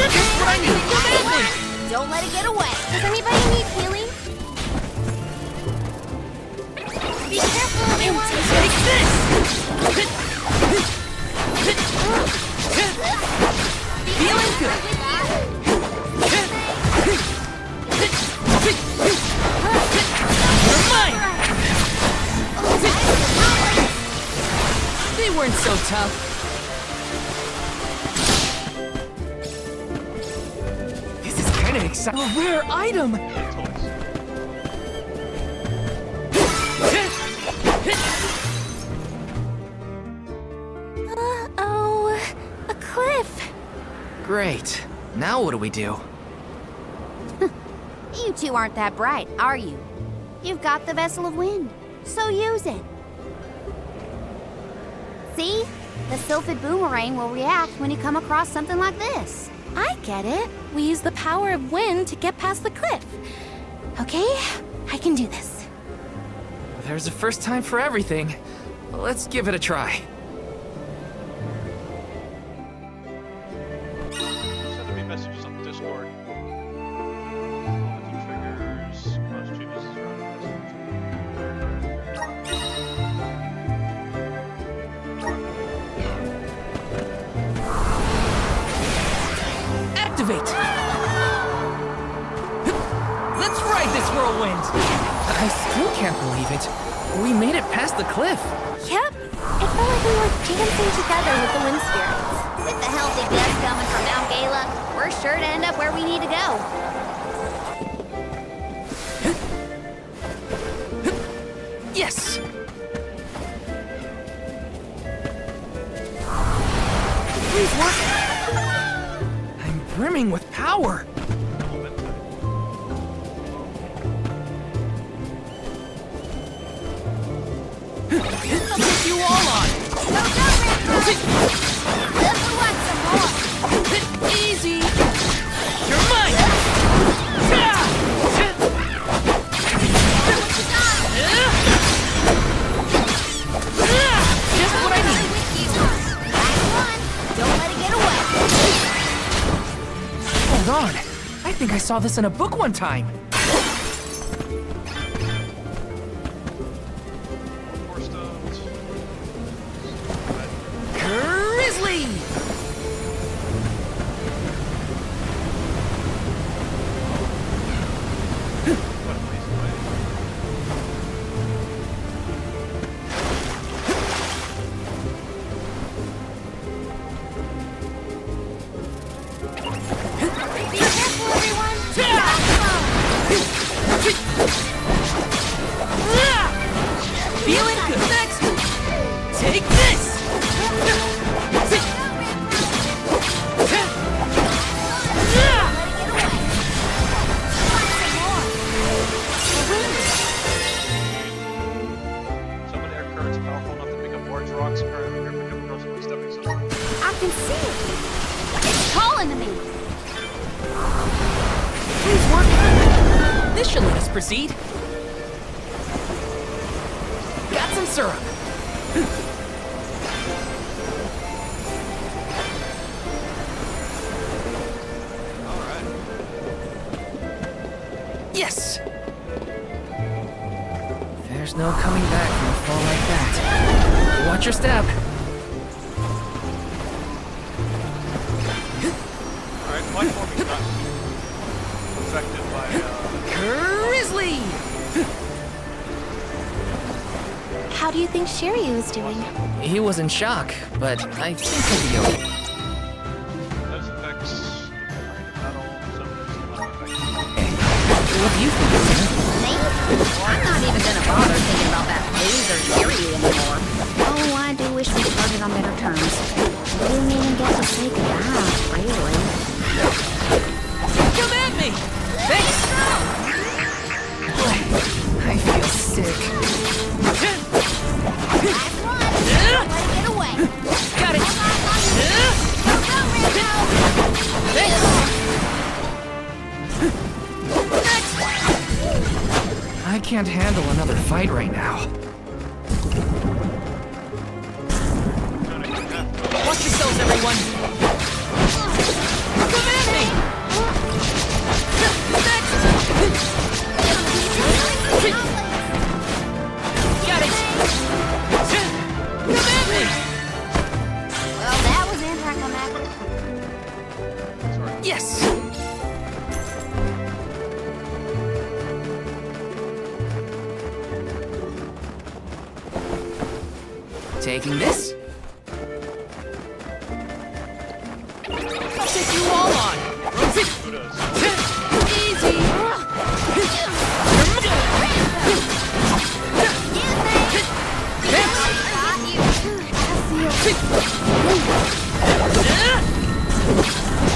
Just what I need! Don't let it get away. Does anybody need healing? Be careful, everyone. Take this! weren't so tough. This is kind of exciting. A rare item! Uh-oh. A cliff. Great. Now what do we do? You two aren't that bright, are you? You've got the Vessel of Wind, so use it. See? The Sylphid Boomerang will react when you come across something like this. I get it. We use the power of wind to get past the cliff. Okay, I can do this. There's a first time for everything. Let's give it a try. Send me messages on Discord. Triggers, cause changes around Activate! Let's ride this whirlwind! I still can't believe it. We made it past the cliff. Yep. It felt like we were dancing together with the wind spirits. With the healthy dust coming from Mount Gala, we're sure to end up where we need to go. Yes! Please work! I'm brimming with power! I'll put you all on! Go, Just want some more. Easy! You're mine! Just what I need! Last one. Don't let it get away. Hold on. I think I saw this in a book one time. Grizzly! Be careful, everyone. Feeling good. Next! Take this! Summon air currents powerful enough to pick up large rocks currently gripping up across my stepping stone. I can see it. It's calling to me. Please work. This should let us proceed. Got some syrup. Yes! There's no coming back from a fall like that. Watch your step. Alright, my forming's not affected by, Grizzly! How do you think Shiryu is doing? He was in shock, but I think he'll be okay. those effects battle, What do you think? Me? I'm not even gonna bother thinking about that loser Shiryu anymore. Oh, I do wish we parted on better terms. We didn't even get to say goodbye, really. Come at me! Thanks! I feel sick. Last one. Don't let it get away. Got it! I can't handle another fight right now. Watch yourselves, everyone! Come at me! Got it! Come at me! Well, that was anticlimactic. Yes! Taking this? on!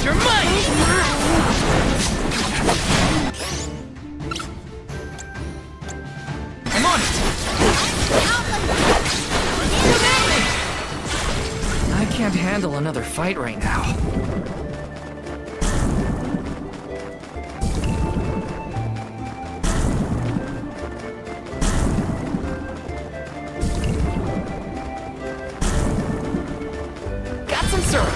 You're mine! I'm on it! I can't handle another fight right now. Got some syrup!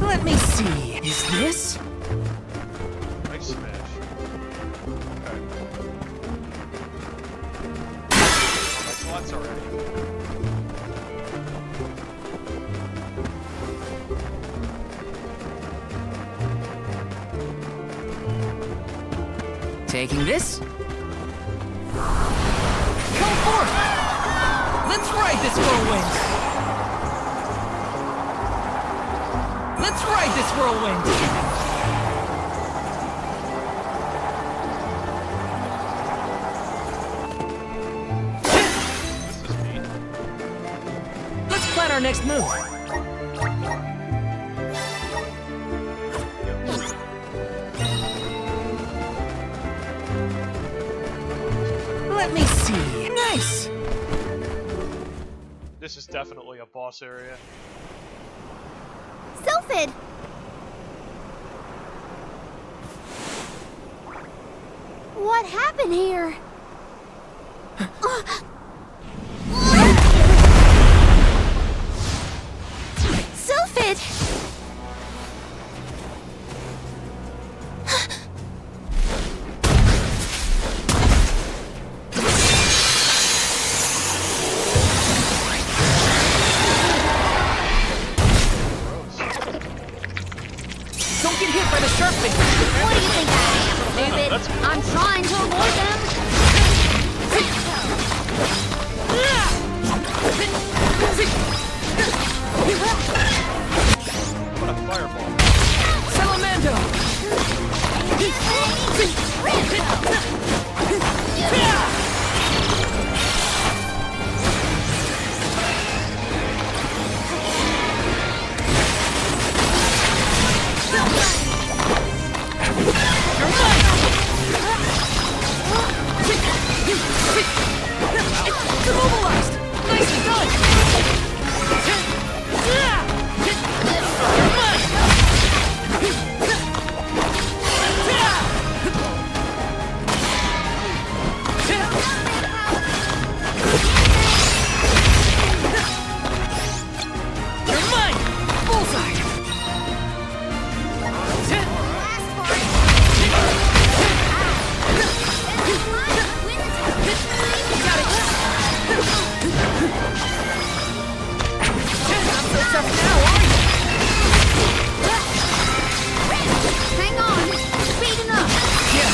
Let me see. Is this? Nice smash. Okay. My slots already. Taking this? Come forth! Let's ride this whirlwind! Let's ride this whirlwind! Let's plan our next move. Let me see. Nice! This is definitely a boss area. Sylphid! What happened here? Sylphid! Don't get hit by the sharp thing! What do you think I am, stupid? I'm trying to avoid them. What a fireball. Salamando! It's immobilized! Nicely done! You're mine! Bullseye! Hang on, it's speeding up. Yeah,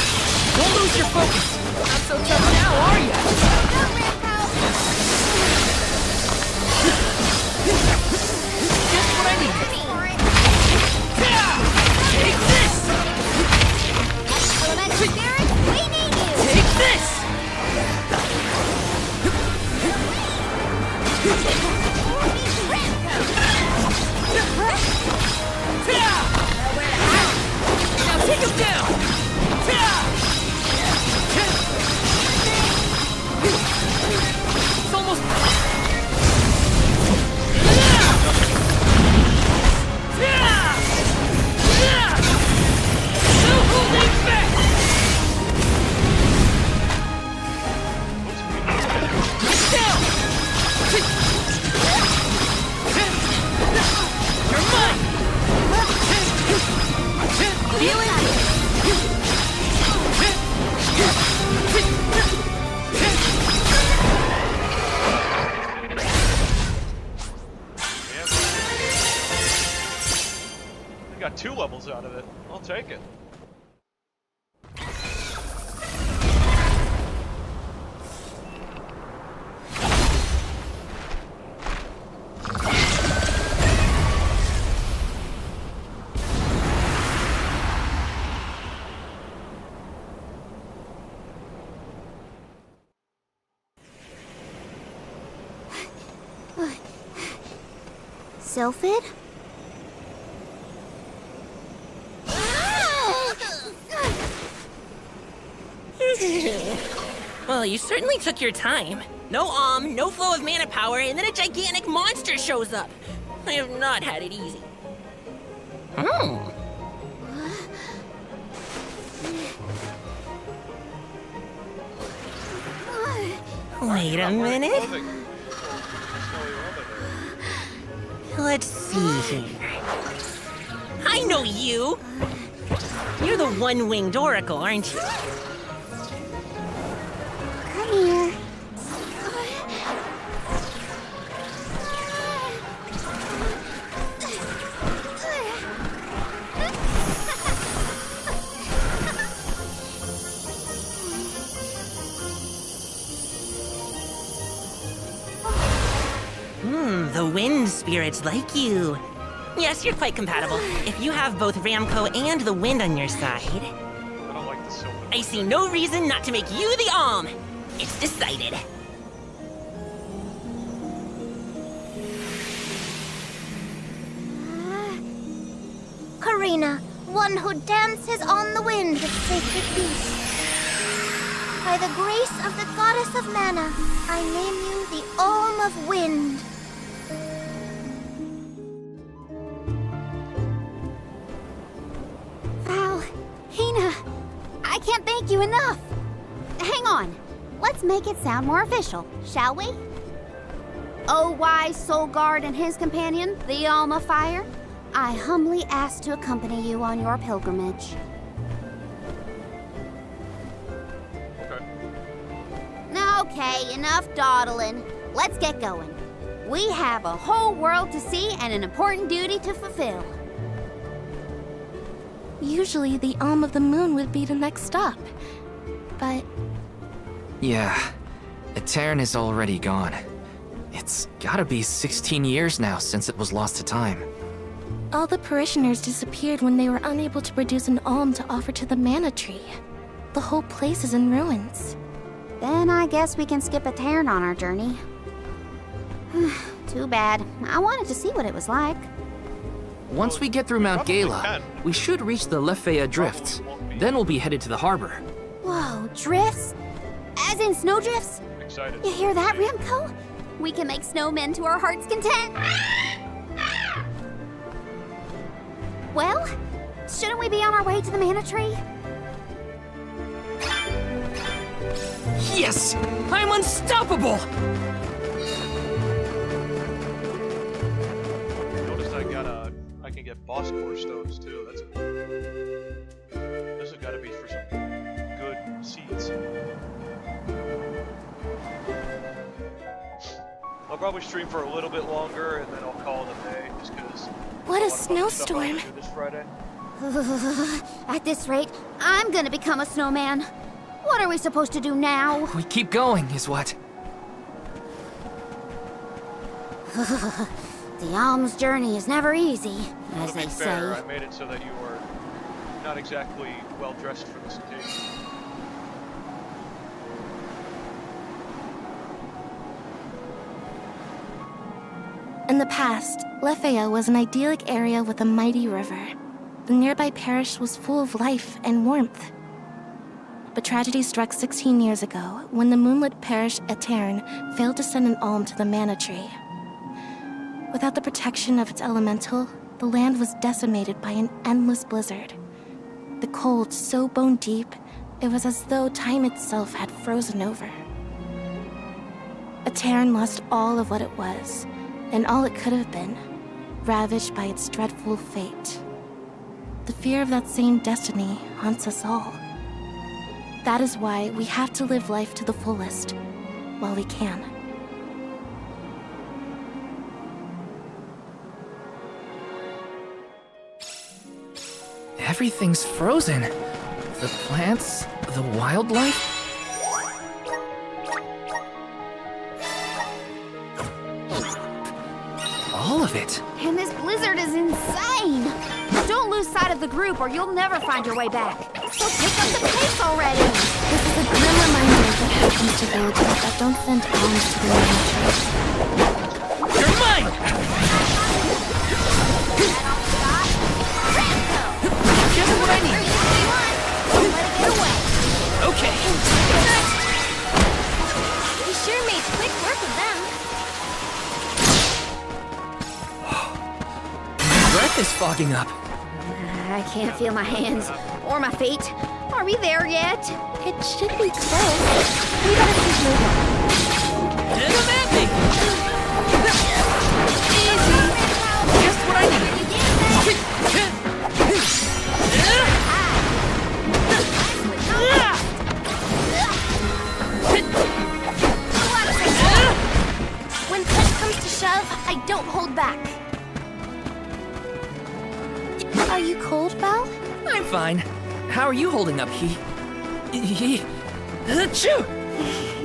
don't lose your focus. Not so tough now, are you? Just what I need. Take this! Elemental Spirit, we need you. Take this! Now take him down! It's almost... No holding back! Down! You're mine! We got 2 levels out of it. I'll take it. Sylphid? Well, you certainly took your time. No no flow of mana power, and then a gigantic monster shows up. I have not had it easy. Wait a minute. Let's see here. I know you! You're the one-winged oracle, aren't you? Come here. The wind spirits like you. Yes, you're quite compatible. If you have both Ramco and the wind on your side, I don't like the silver. I see no reason not to make you the Alm. It's decided. Karina, one who dances on the wind with sacred peace. By the grace of the goddess of mana, I name you the Alm of Wind. Val, Hina, I can't thank you enough. Hang on, let's make it sound more official, shall we? O wise Soul Guard and his companion, the Alm of Fire, I humbly ask to accompany you on your pilgrimage. Okay, enough dawdling. Let's get going. We have a whole world to see and an important duty to fulfill. Usually the Alm of the Moon would be the next stop. But Yeah, Etern is already gone. It's gotta be 16 years now since it was lost to time. all the parishioners disappeared when they were unable to produce an alm to offer to the mana tree. The whole place is in ruins. Then I guess we can skip Etern on our journey. Too bad. I wanted to see what it was like. Once we get through Mount Gala, we should reach the Lefea Drifts. Then we'll be headed to the harbor. Whoa, drifts? As in snowdrifts? Excited. You hear that, Ramco? We can make snowmen to our heart's content. Well, shouldn't we be on our way to the mana tree? Yes! I'm unstoppable! Notice I can get boss core stones too. That's this has got to be for some good seeds. I'll probably stream for a little bit longer and then I'll call it a day just because. What a snowstorm! This Friday. At this rate, I'm gonna become a snowman. What are we supposed to do now? We keep going, is what? The alm's journey is never easy, as they say. I made it so that you were not exactly well dressed for this occasion. In the past, Lefea was an idyllic area with a mighty river. The nearby parish was full of life and warmth. But tragedy struck 16 years ago when the moonlit parish Etern failed to send an alm to the mana tree. Without the protection of its elemental, the land was decimated by an endless blizzard. The cold so bone deep, it was as though time itself had frozen over. Etern lost all of what it was, and all it could have been, ravaged by its dreadful fate. The fear of that same destiny haunts us all. That is why we have to live life to the fullest, while we can. Everything's frozen. The plants, the wildlife. All of it. And this blizzard is insane! Don't lose sight of the group or you'll never find your way back. So pick up the pace already! This is a grim reminder of what happens to villagers that don't send alms to the mana tree. You're mine! Just what I need. Don't let it get away. Okay. We sure made quick work of them. My breath is fogging up. I can't feel my hands or my feet. Are we there yet? It should be close. We better keep moving. Come at me! Easy! Just what I need. When push comes to shove, I don't hold back. Are you cold, Belle? I'm fine. How are you holding up, Achoo!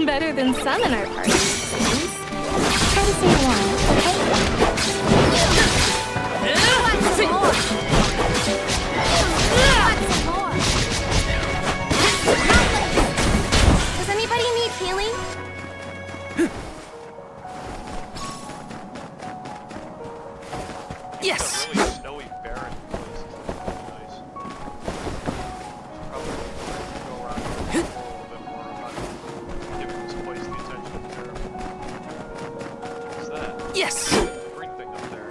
Better than some in our party, it seems. Try to stay warm, okay? Does anybody need healing? Yes! Really snowy, barren place is nice. Probably go around and explore a little bit more about giving this place the attention it deserves. What's that? Yes! Green thing up there.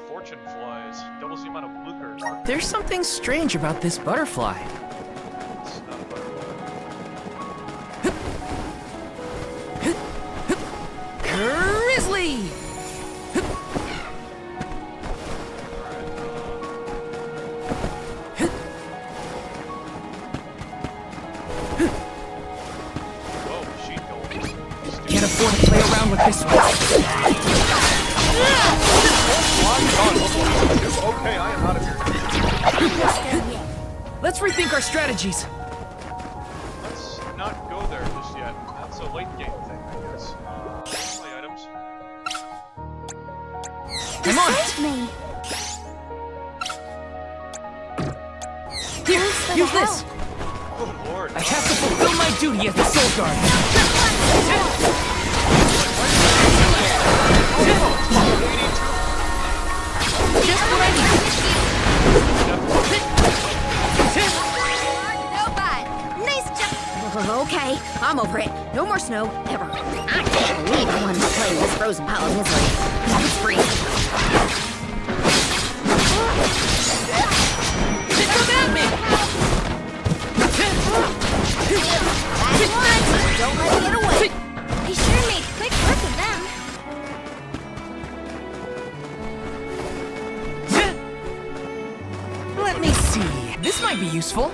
Fortune flies. Doubles the amount of lucre. There's something strange about this butterfly. It's not a butterfly. Grizzly! Whoa, sheet goals. Can't afford to play around with this one. Okay, I am out of here. Let's rethink our strategies. Let's not go there just yet. That's a late game thing, I guess. Play items. Come on! Me. Here, use this! Oh lord. I have to fulfill my duty as the Soul Guard. Just what I Nice job. Okay, I'm over it. No more snow, ever. I can't believe I wanted to play in this frozen pile of misery. It's freezing. Come at me! Don't let it get away. We sure made quick work of them. Let me see. This might be useful.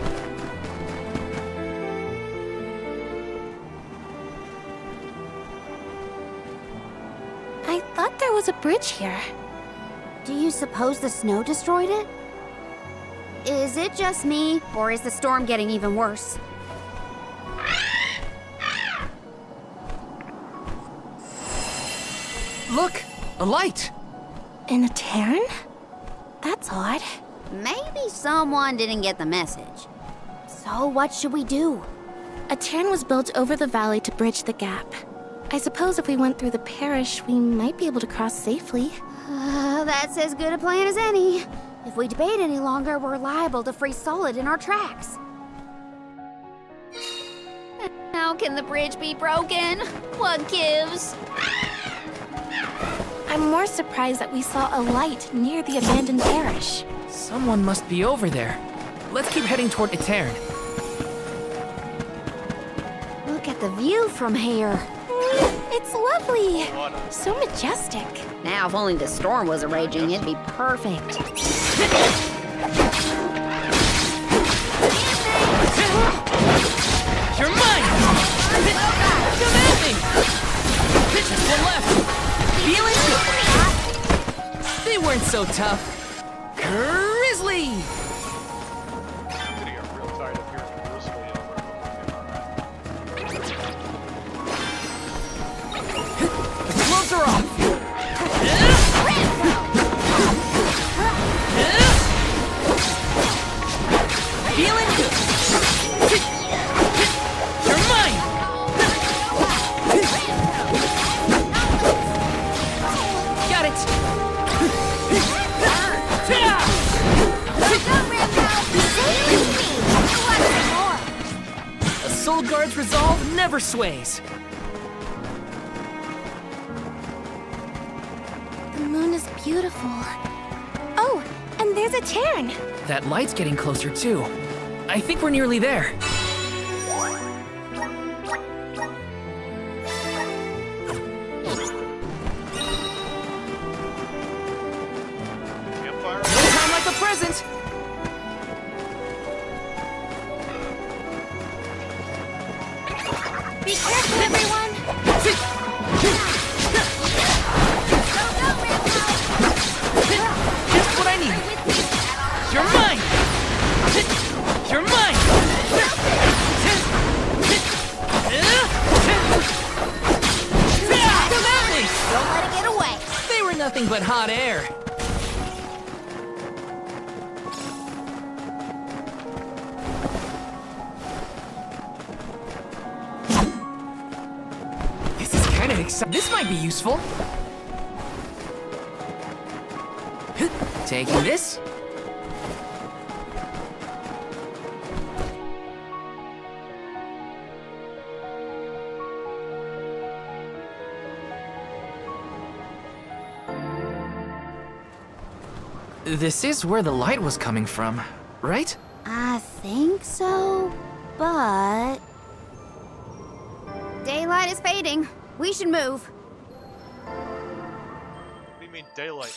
I thought there was a bridge here. Do you suppose the snow destroyed it? Is it just me, or is the storm getting even worse? Look, a light. In a cairn? That's odd. Maybe someone didn't get the message. So what should we do? A cairn was built over the valley to bridge the gap. I suppose if we went through the parish, we might be able to cross safely. That's as good a plan as any. If we debate any longer, we're liable to freeze solid in our tracks. How can the bridge be broken? What gives? I'm more surprised that we saw a light near the abandoned parish. Someone must be over there. Let's keep heading toward Etern. Look at the view from here. It's lovely. So majestic. Now, if only the storm wasn't raging, it'd be perfect. You're mine! Come at me! Just one left. Feeling good. They weren't so tough. Grizzly! I'm getting real tired of hearing Grizzly over and over again. The gloves are off. Feeling good. You're mine! Soul Guard's resolve never sways. The moon is beautiful. Oh, and there's a Terran. That light's getting closer too. I think we're nearly there. Campfire? No time like the present! Be careful, everyone. Just what I need. You're mine! You're mine! Come at me! Don't let it get away. They were nothing but hot air. This is kind of exciting. This might be useful. Taking this. This is where the light was coming from, right? I think so, but... Daylight is fading. We should move. What do you mean daylight?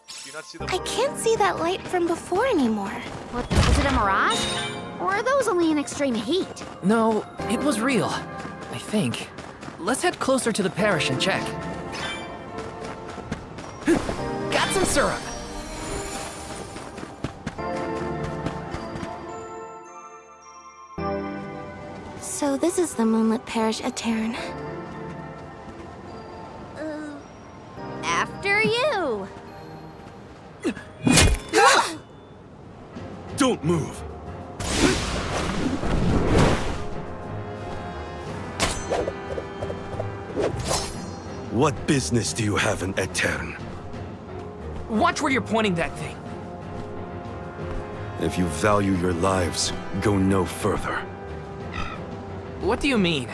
Do you not see the I can't see that light from before anymore. What, is it a mirage? Or are those only in extreme heat? No, it was real, I think. Let's head closer to the parish and check. Got some syrup! So this is the moonlit parish at Terran. After you! Don't move! What business do you have in Etern? Watch where you're pointing that thing. If you value your lives, go no further. What do you mean?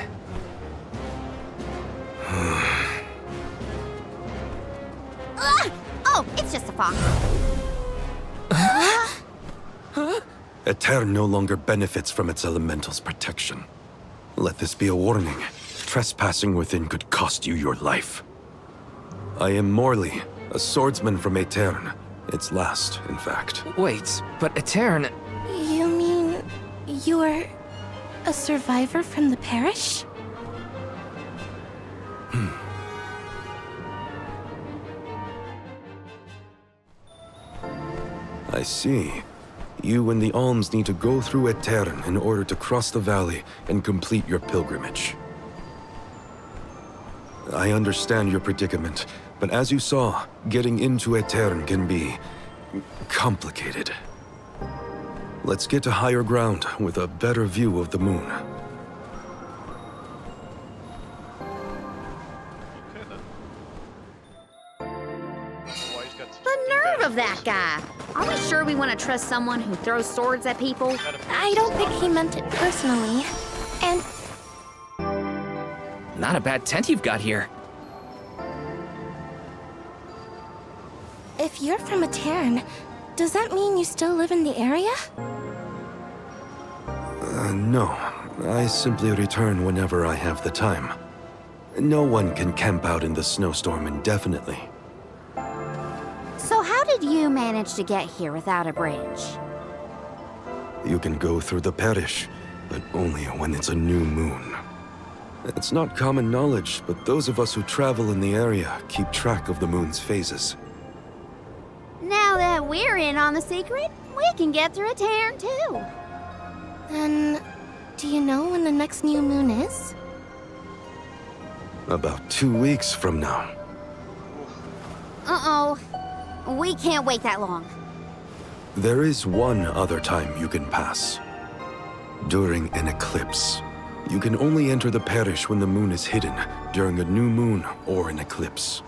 Oh, it's just a fox. Etern no longer benefits from its elemental's protection. Let this be a warning. Trespassing within could cost you your life. I am Morley, a swordsman from Etern. Its last, in fact. Wait, but Etern... You mean you're a survivor from the parish? I see. You and the alms need to go through Etern in order to cross the valley and complete your pilgrimage. I understand your predicament, but as you saw, getting into Etern can be complicated. Let's get to higher ground with a better view of the moon. The nerve of that guy! Are we sure we want to trust someone who throws swords at people? I don't think he meant it personally. And Not a bad tent you've got here. if you're from a Terran, does that mean you still live in the area? No. I simply return whenever I have the time. No one can camp out in the snowstorm indefinitely. So how did you manage to get here without a bridge? You can go through the parish, but only when it's a new moon. It's not common knowledge, but those of us who travel in the area keep track of the moon's phases. Now that we're in on the secret, we can get through a Terran too. Then, do you know when the next new moon is? About 2 weeks from now. Uh-oh. We can't wait that long. There is one other time you can pass. During an eclipse. You can only enter the parish when the moon is hidden, during a new moon or an eclipse.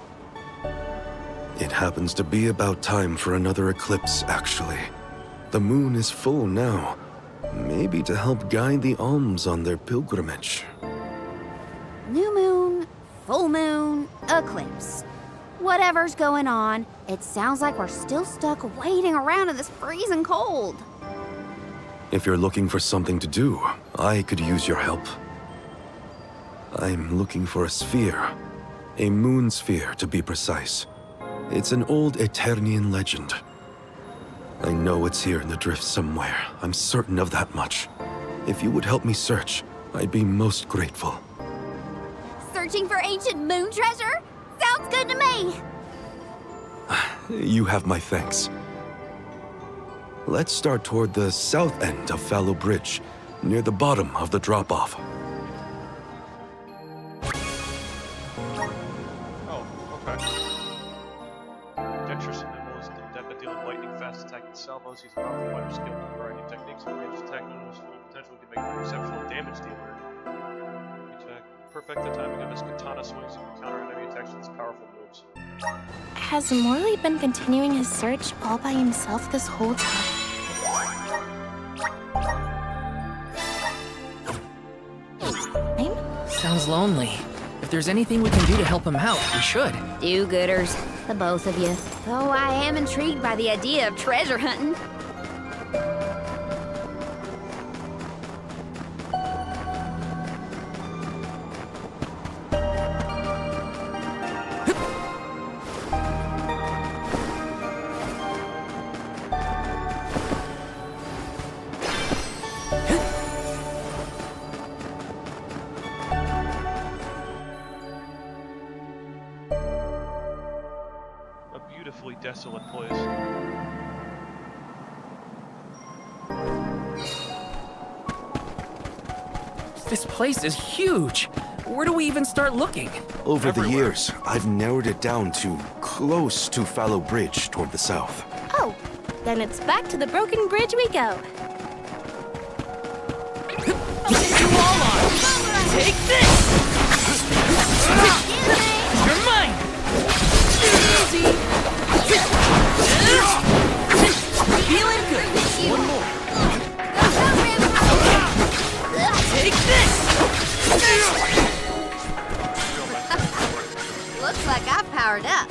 It happens to be about time for another eclipse, actually. The moon is full now, Maybe to help guide the alms on their pilgrimage. New moon, full moon, eclipse. Whatever's going on, it sounds like we're still stuck waiting around in this freezing cold. If you're looking for something to do, I could use your help. I'm looking for a sphere. A moon sphere, to be precise. It's an old Eternian legend. I know it's here in the drift somewhere. I'm certain of that much. If you would help me search, I'd be most grateful. Searching for ancient moon treasure? Sounds good to me! You have my thanks. Let's start toward the south end of Fallow Bridge, near the bottom of the drop-off. Oh, okay. Dexterous and nimble is adept at dealing lightning fast attacking salvos. He's a powerful fighter skilled in a variety of techniques and ranged attack noodles full of potential can make him an exceptional damage dealer. Attack. Perfect the timing of his katana swings and can counter enemy attacks with his powerful moves. Has Morley been continuing his search all by himself this whole time? Sounds lonely. If there's anything we can do to help him out, we should. Do-gooders, the both of you. Though I am intrigued by the idea of treasure hunting. Beautifully desolate place. This place is huge. Where do we even start looking? Over the years, I've narrowed it down to close to Fallow Bridge toward the south. Oh, then it's back to the broken bridge we go. You all are! Take this! You're mine! Easy! Feeling good. One more. Take this! Looks like I've powered up.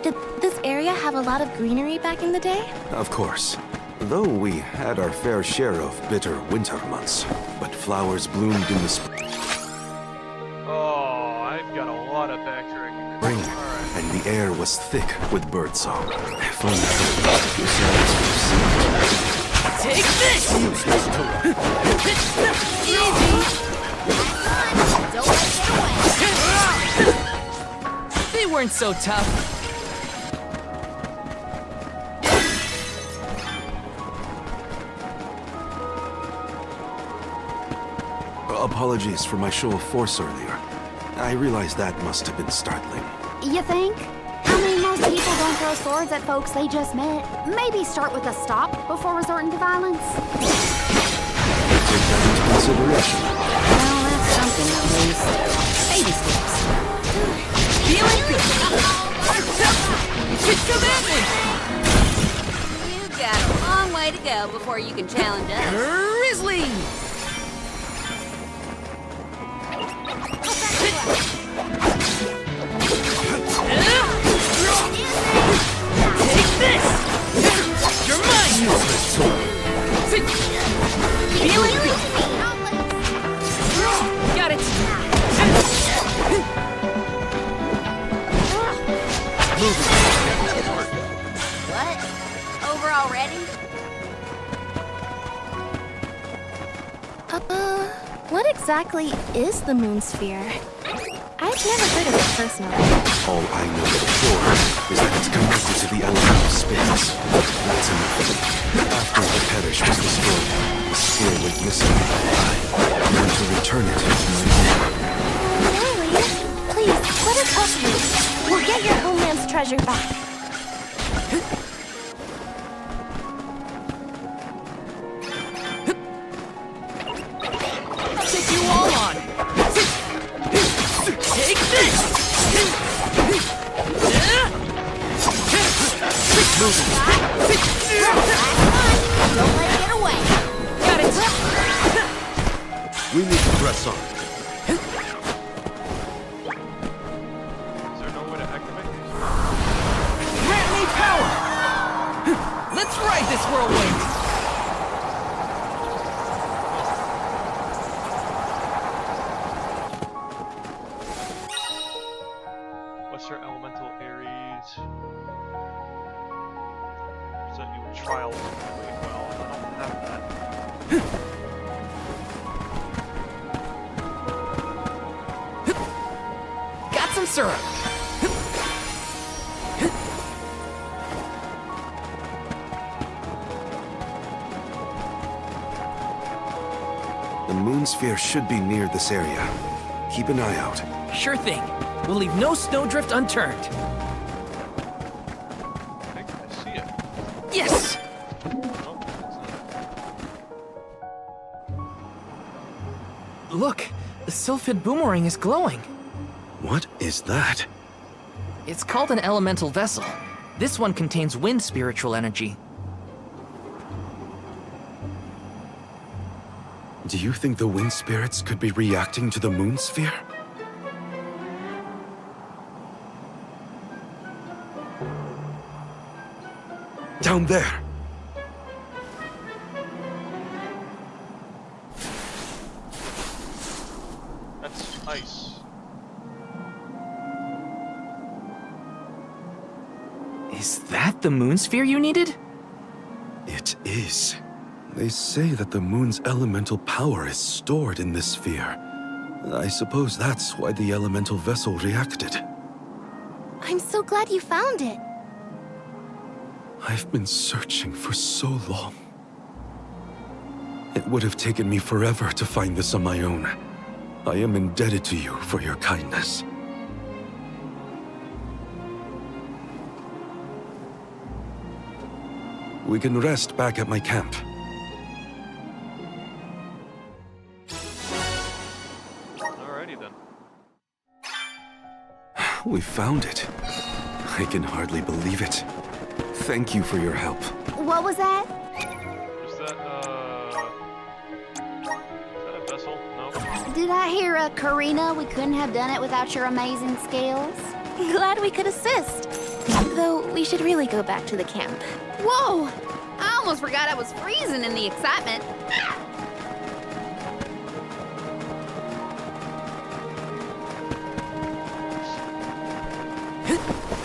Did this area have a lot of greenery back in the day? Of course. Though we had our fair share of bitter winter months, but flowers bloomed in the spring, Oh, I've got a lot of backtracking. and the air was thick with birdsong. If only Take this! Easy! Don't let it get away. They weren't so tough. Apologies for my show of force earlier. I realize that must have been startling. You think? I mean, most people don't throw swords at folks they just met. Maybe start with a stop before resorting to violence. Take that into consideration. Well, that's something at least. Baby steps. Feeling good! Come at me! You've got a long way to go before you can challenge us. Grizzly! Take this! You're mine! Feeling good! Got it! What? Over already? What exactly is the moon sphere? I've never heard of it personally. All I know for sure is that it's connected to the element of space. That's enough. After the parish was destroyed, the sphere went missing. I learned to return it to my Really? Please, let us help you. We'll get your homeland's treasure back. I'll take you all on! Take this! Don't let it get away. Got it! We need to press on. Is there no way to activate these? Grant me power! Let's ride this whirlwind! What's your elemental Aries? Present you a trial. Well, I don't have that. Got some syrup! The moon sphere should be near this area. Keep an eye out. Sure thing. We'll leave no snowdrift unturned. I see it. Yes! Look, the sylphid boomerang is glowing. What is that? It's called an elemental vessel. This one contains wind spiritual energy. Do you think the wind spirits could be reacting to the moon sphere? Down there! That's ice. Is that the moon sphere you needed? It is. They say that the moon's elemental power is stored in this sphere. I suppose that's why the elemental vessel reacted. I'm so glad you found it. I've been searching for so long. It would have taken me forever to find this on my own. I am indebted to you for your kindness. We can rest back at my camp. Alrighty then. We found it. I can hardly believe it. Thank you for your help. What was that? Is that a vessel? No. Did I hear Karina? We couldn't have done it without your amazing skills. Glad we could assist. Though we should really go back to the camp. Whoa! I almost forgot I was freezing in the excitement.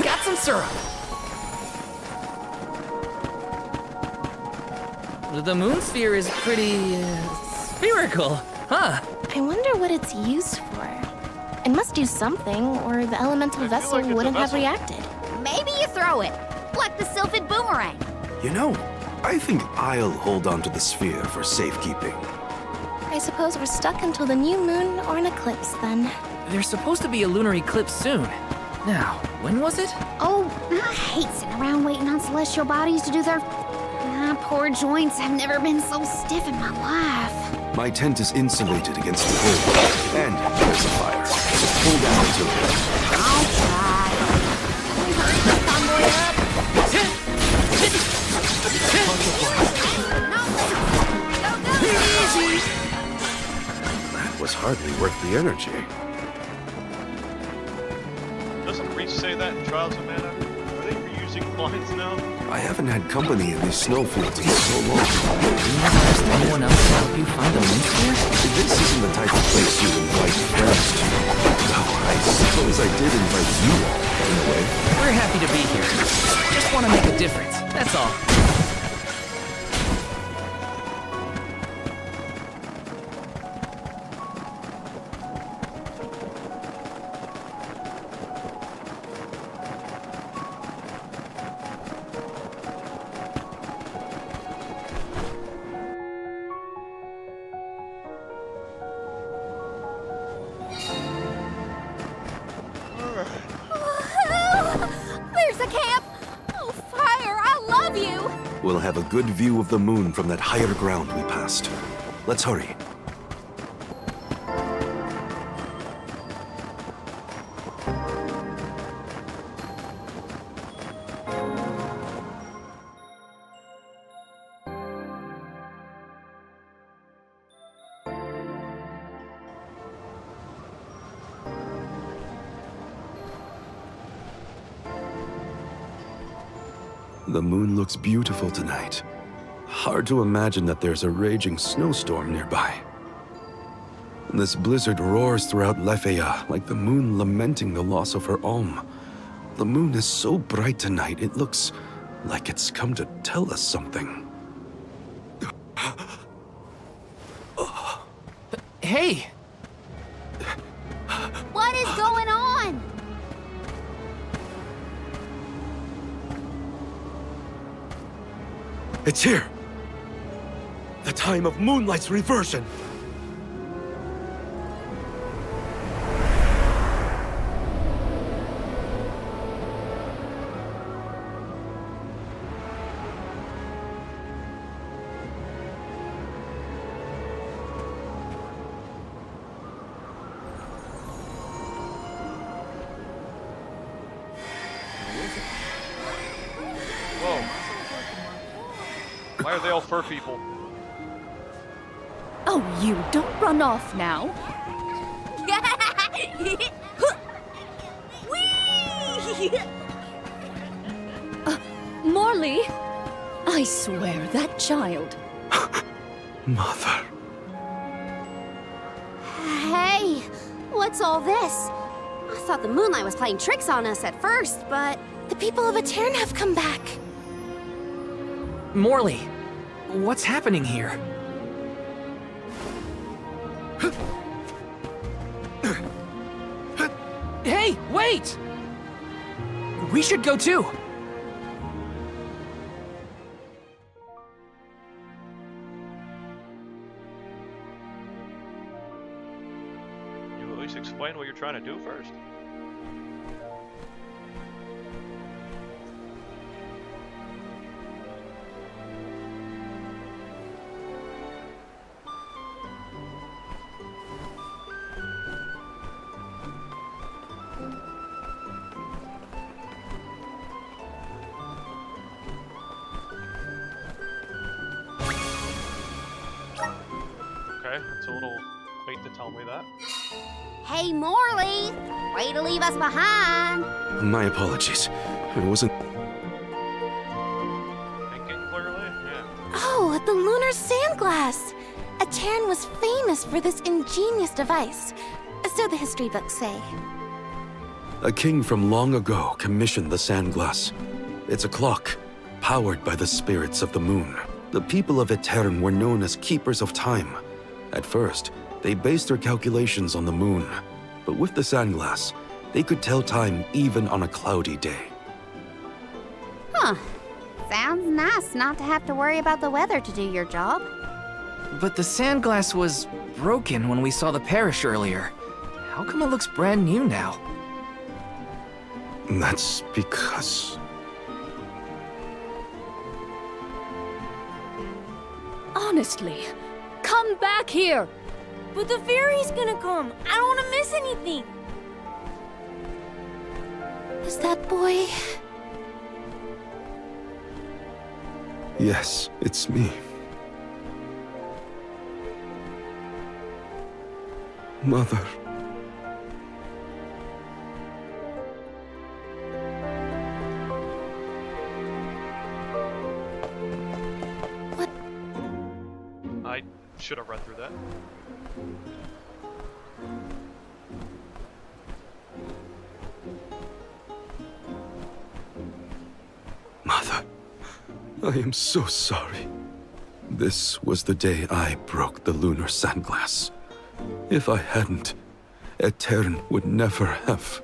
Got some syrup! The moon sphere is pretty... spherical, huh? I wonder what it's used for. It must do something, or the elemental vessel like it's a wouldn't have vessel. reacted. Maybe you throw it, like the sylphid boomerang. You know, I think I'll hold on to the sphere for safekeeping. I suppose we're stuck until the new moon or an eclipse then. There's supposed to be a lunar eclipse soon. Now, when was it? Oh, I hate sitting around waiting on celestial bodies to do their... My poor joints have never been so stiff in my life. My tent is insulated against the cold, and there's a fire. So pull down until I'll try. Hurry the tomboy up. Easy! that was hardly worth the energy. Doesn't Reach say that in Trials of Mana? Are they reusing lines now? I haven't had company in these snowfields in so long. You never asked anyone else to help you find the moon sphere? This isn't the type of place you invite friends to. Though I suppose I did invite you all, in a way. We're happy to be here. Just want to make a difference, that's all. There's a camp! Oh, fire, I love you! We'll have a good view of the moon from that higher ground we passed. Let's hurry. The moon looks beautiful tonight. Hard to imagine that there's a raging snowstorm nearby. This blizzard roars throughout Lefeya like the moon lamenting the loss of her Alm. The moon is so bright tonight, it looks like it's come to tell us something. Hey! What is going on? It's here! The time of Moonlight's reversion! Whoa. Why are they all fur people? Oh, you don't run off now. Morley, I swear that child. Mother. Hey, what's all this? I thought the moonlight was playing tricks on us at first, but The people of Etern have come back. Morley, what's happening here? Hey, wait! We should go too. You at least explain what you're trying to do first. Okay, it's a little late to tell me that. hey, Morley, way to leave us behind. My apologies. I wasn't... Thinking clearly? Yeah. Oh, the lunar sandglass! Etern was famous for this ingenious device, so the history books say. A king from long ago commissioned the sandglass. It's a clock, powered by the spirits of the moon. The people of Etern were known as keepers of time. At first, they based their calculations on the moon. But with the sandglass, they could tell time even on a cloudy day. Huh. Sounds nice not to have to worry about the weather to do your job. But the sandglass was broken when we saw the parish earlier. How come it looks brand new now? That's because... Honestly, come back here! But the fairy's gonna come. I don't want to miss anything. Is that boy? Yes, it's me. Mother. I should have read through that. Mother, I am so sorry. This was the day I broke the lunar sandglass. If I hadn't, Etern would never have.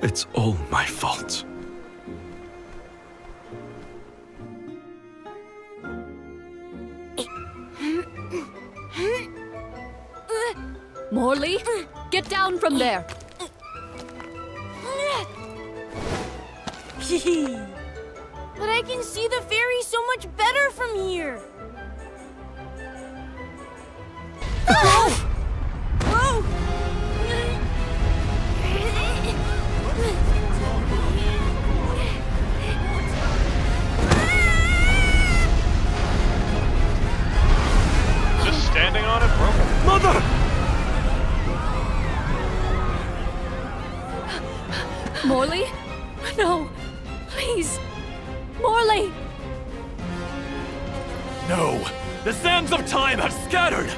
It's all my fault. Morley, get down from there! But I can see the fairy so much better from here. Whoa! Just standing on it, bro. Mother! Morley? No. Please. Morley! No! The sands of time have scattered!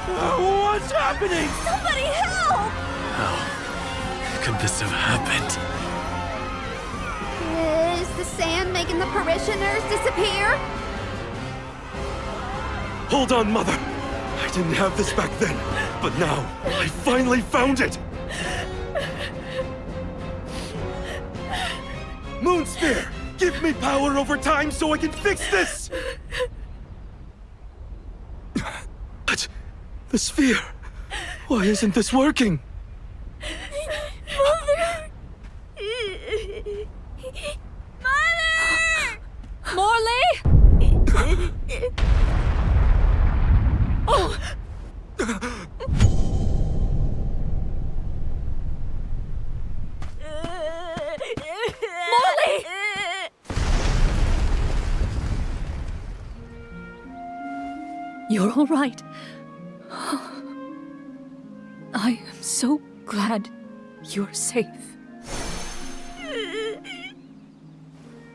What's happening? Somebody help! How could this have happened? Is the sand making the parishioners disappear? Hold on, Mother! I didn't have this back then, but now, I finally found it! Moonsphere! Give me power over time so I can fix this! But... the sphere... why isn't this working? Mother! Mother! Morley? Oh! Morley! You're all right. I am so glad you're safe.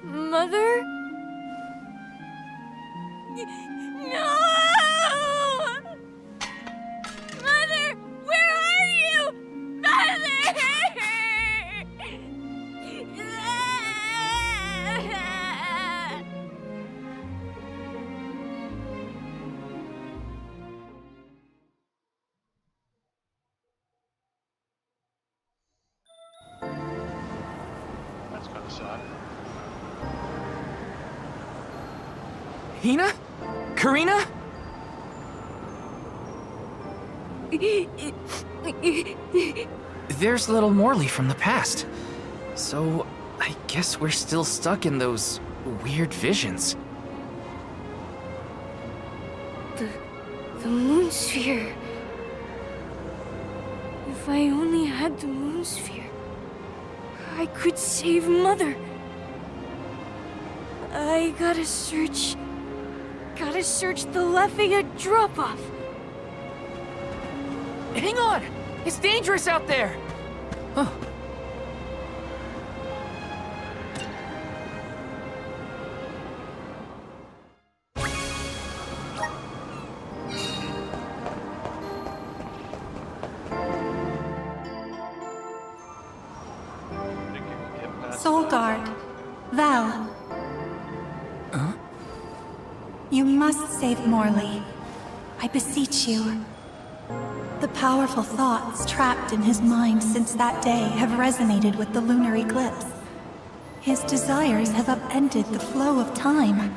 Mother? No! Mother, where are you? Mother! That's kind of sad. Hina? Karina? There's little Morley from the past. So, I guess we're still stuck in those weird visions. The moon sphere. If I only had the moon sphere, I could save Mother. I gotta search the Lafayette drop-off. Hang on! It's dangerous out there! Huh. Soul Guard. Val. Huh? You must save Morley. I beseech you. The powerful thoughts trapped in his mind since that day have resonated with the lunar eclipse. His desires have upended the flow of time.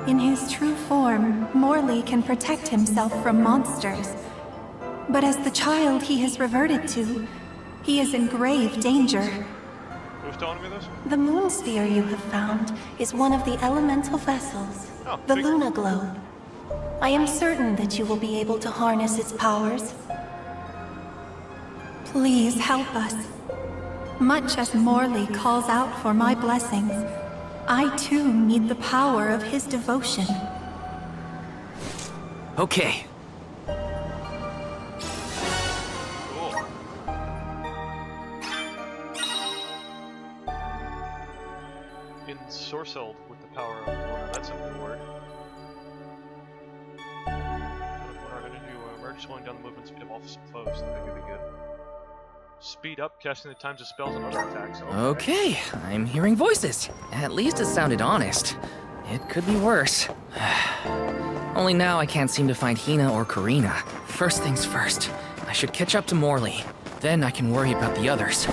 In his true form, Morley can protect himself from monsters. But as the child he has reverted to, he is in grave danger. Who's telling me this? The moon sphere you have found is one of the elemental vessels, the Luna Globe. I am certain that you will be able to harness its powers. Please help us. Much as Morley calls out for my blessings, I too need the power of his devotion. Okay. Ensorcelled with the power of Luna. That's a new word. When our energy will emerge, slowing down the movement speed of all foes. That could be good. Speed up casting the times of spells and other attacks. Okay, I'm hearing voices. At least it sounded honest. It could be worse. Only now I can't seem to find Hina or Karina. First things first, I should catch up to Morley. Then I can worry about the others.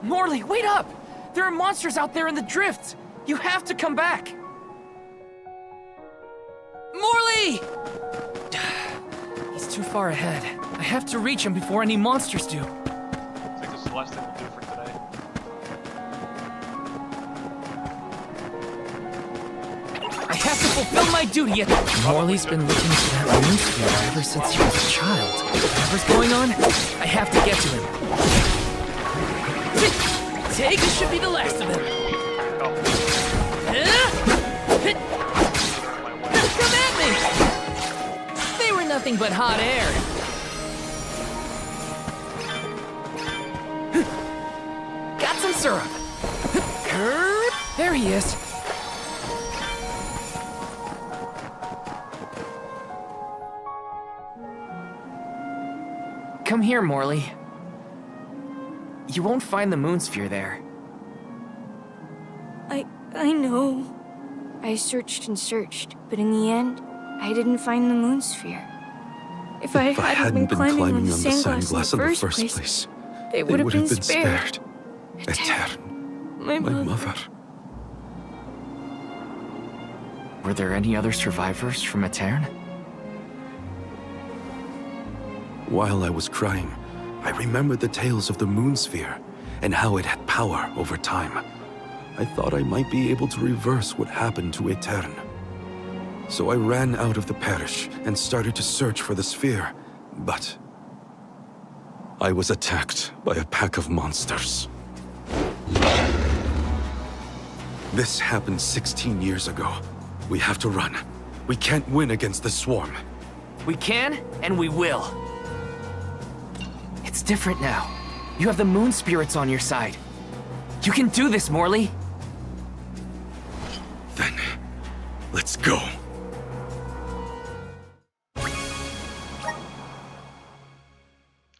Morley, wait up! There are monsters out there in the drifts! You have to come back! Morley! He's too far ahead. I have to reach him before any monsters do. I think this is the last thing we'll do for today. fulfill my duty. Morley's been looking for that moon sphere ever since he was a child. Whatever's going on, I have to get to him. Take this should be the last of them. Come at me! They were nothing but hot air. Got some syrup. There he is. Come here, Morley. You won't find the moon sphere there. I know. I searched and searched, but in the end, I didn't find the moon sphere. If I hadn't been climbing on the sandglass in the first place, they would have been spared. Etern, My mother. Were there any other survivors from Etern? While I was crying, I remembered the tales of the moon sphere and how it had power over time. I thought I might be able to reverse what happened to Etern. So I ran out of the parish and started to search for the sphere, but I was attacked by a pack of monsters. This happened 16 years ago. We have to run. We can't win against the swarm. We can, and we will. It's different now. You have the moon spirits on your side. You can do this, Morley. Then, let's go.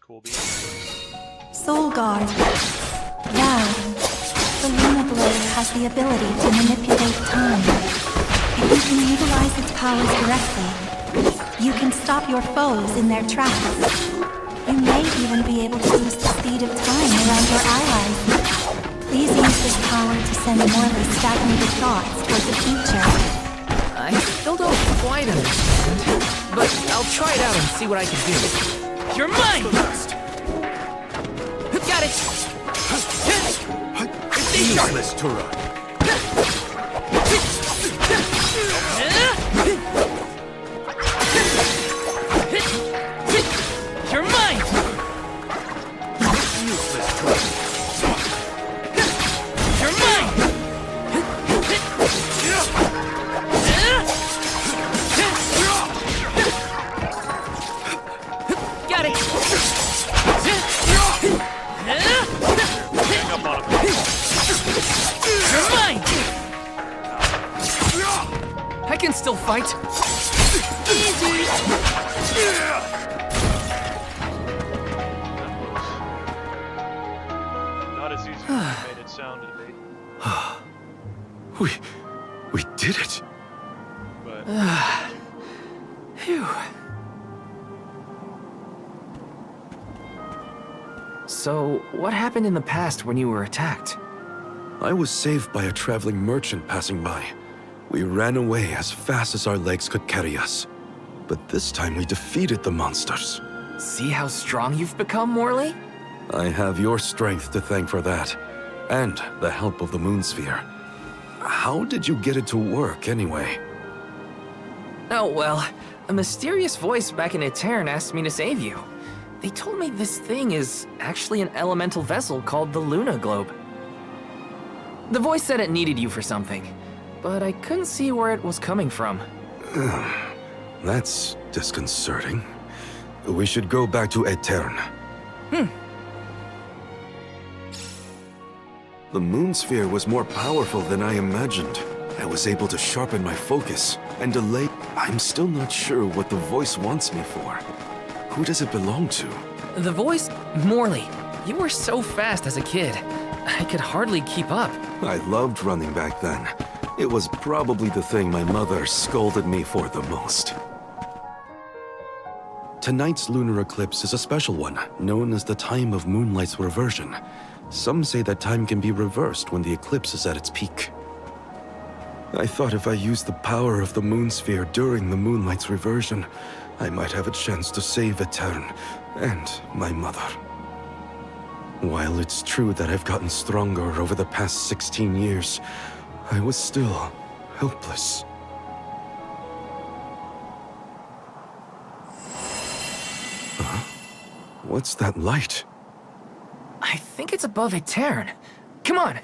Cool Soul Guard. Thou. The Luna Blade has the ability to manipulate time. If you can utilize its powers directly, you can stop your foes in their tracks. You may even be able to boost the speed of time around your allies. Please use this power to send Morley stagnated thoughts toward the future. I still don't quite understand, but I'll try it out and see what I can do. You're mine! Got it! Useless, Tura. You're mine! Useless, Tura. You're mine! Got it! You're mine! I can still fight. Easy! Not as easy as you made it sound to me. We did it. But Phew. So, what happened in the past when you were attacked? I was saved by a traveling merchant passing by. We ran away as fast as our legs could carry us. But this time we defeated the monsters. See how strong you've become, Morley? I have your strength to thank for that, and the help of the moon sphere. How did you get it to work, anyway? Oh, well, a mysterious voice back in Etern asked me to save you. They told me this thing is actually an elemental vessel called the Luna Globe. The voice said it needed you for something, but I couldn't see where it was coming from. That's disconcerting. We should go back to Etern. The moon sphere was more powerful than I imagined. I was able to sharpen my focus and delay. I'm still not sure what the voice wants me for. Who does it belong to? The voice? Morley, you were so fast as a kid. I could hardly keep up. I loved running back then. It was probably the thing my mother scolded me for the most. Tonight's lunar eclipse is a special one, known as the time of moonlight's reversion. Some say that time can be reversed when the eclipse is at its peak. I thought if I used the power of the moon sphere during the moonlight's reversion, I might have a chance to save Etern and my mother. While it's true that I've gotten stronger over the past 16 years, I was still helpless. What's that light? I think it's above Etern. Come on!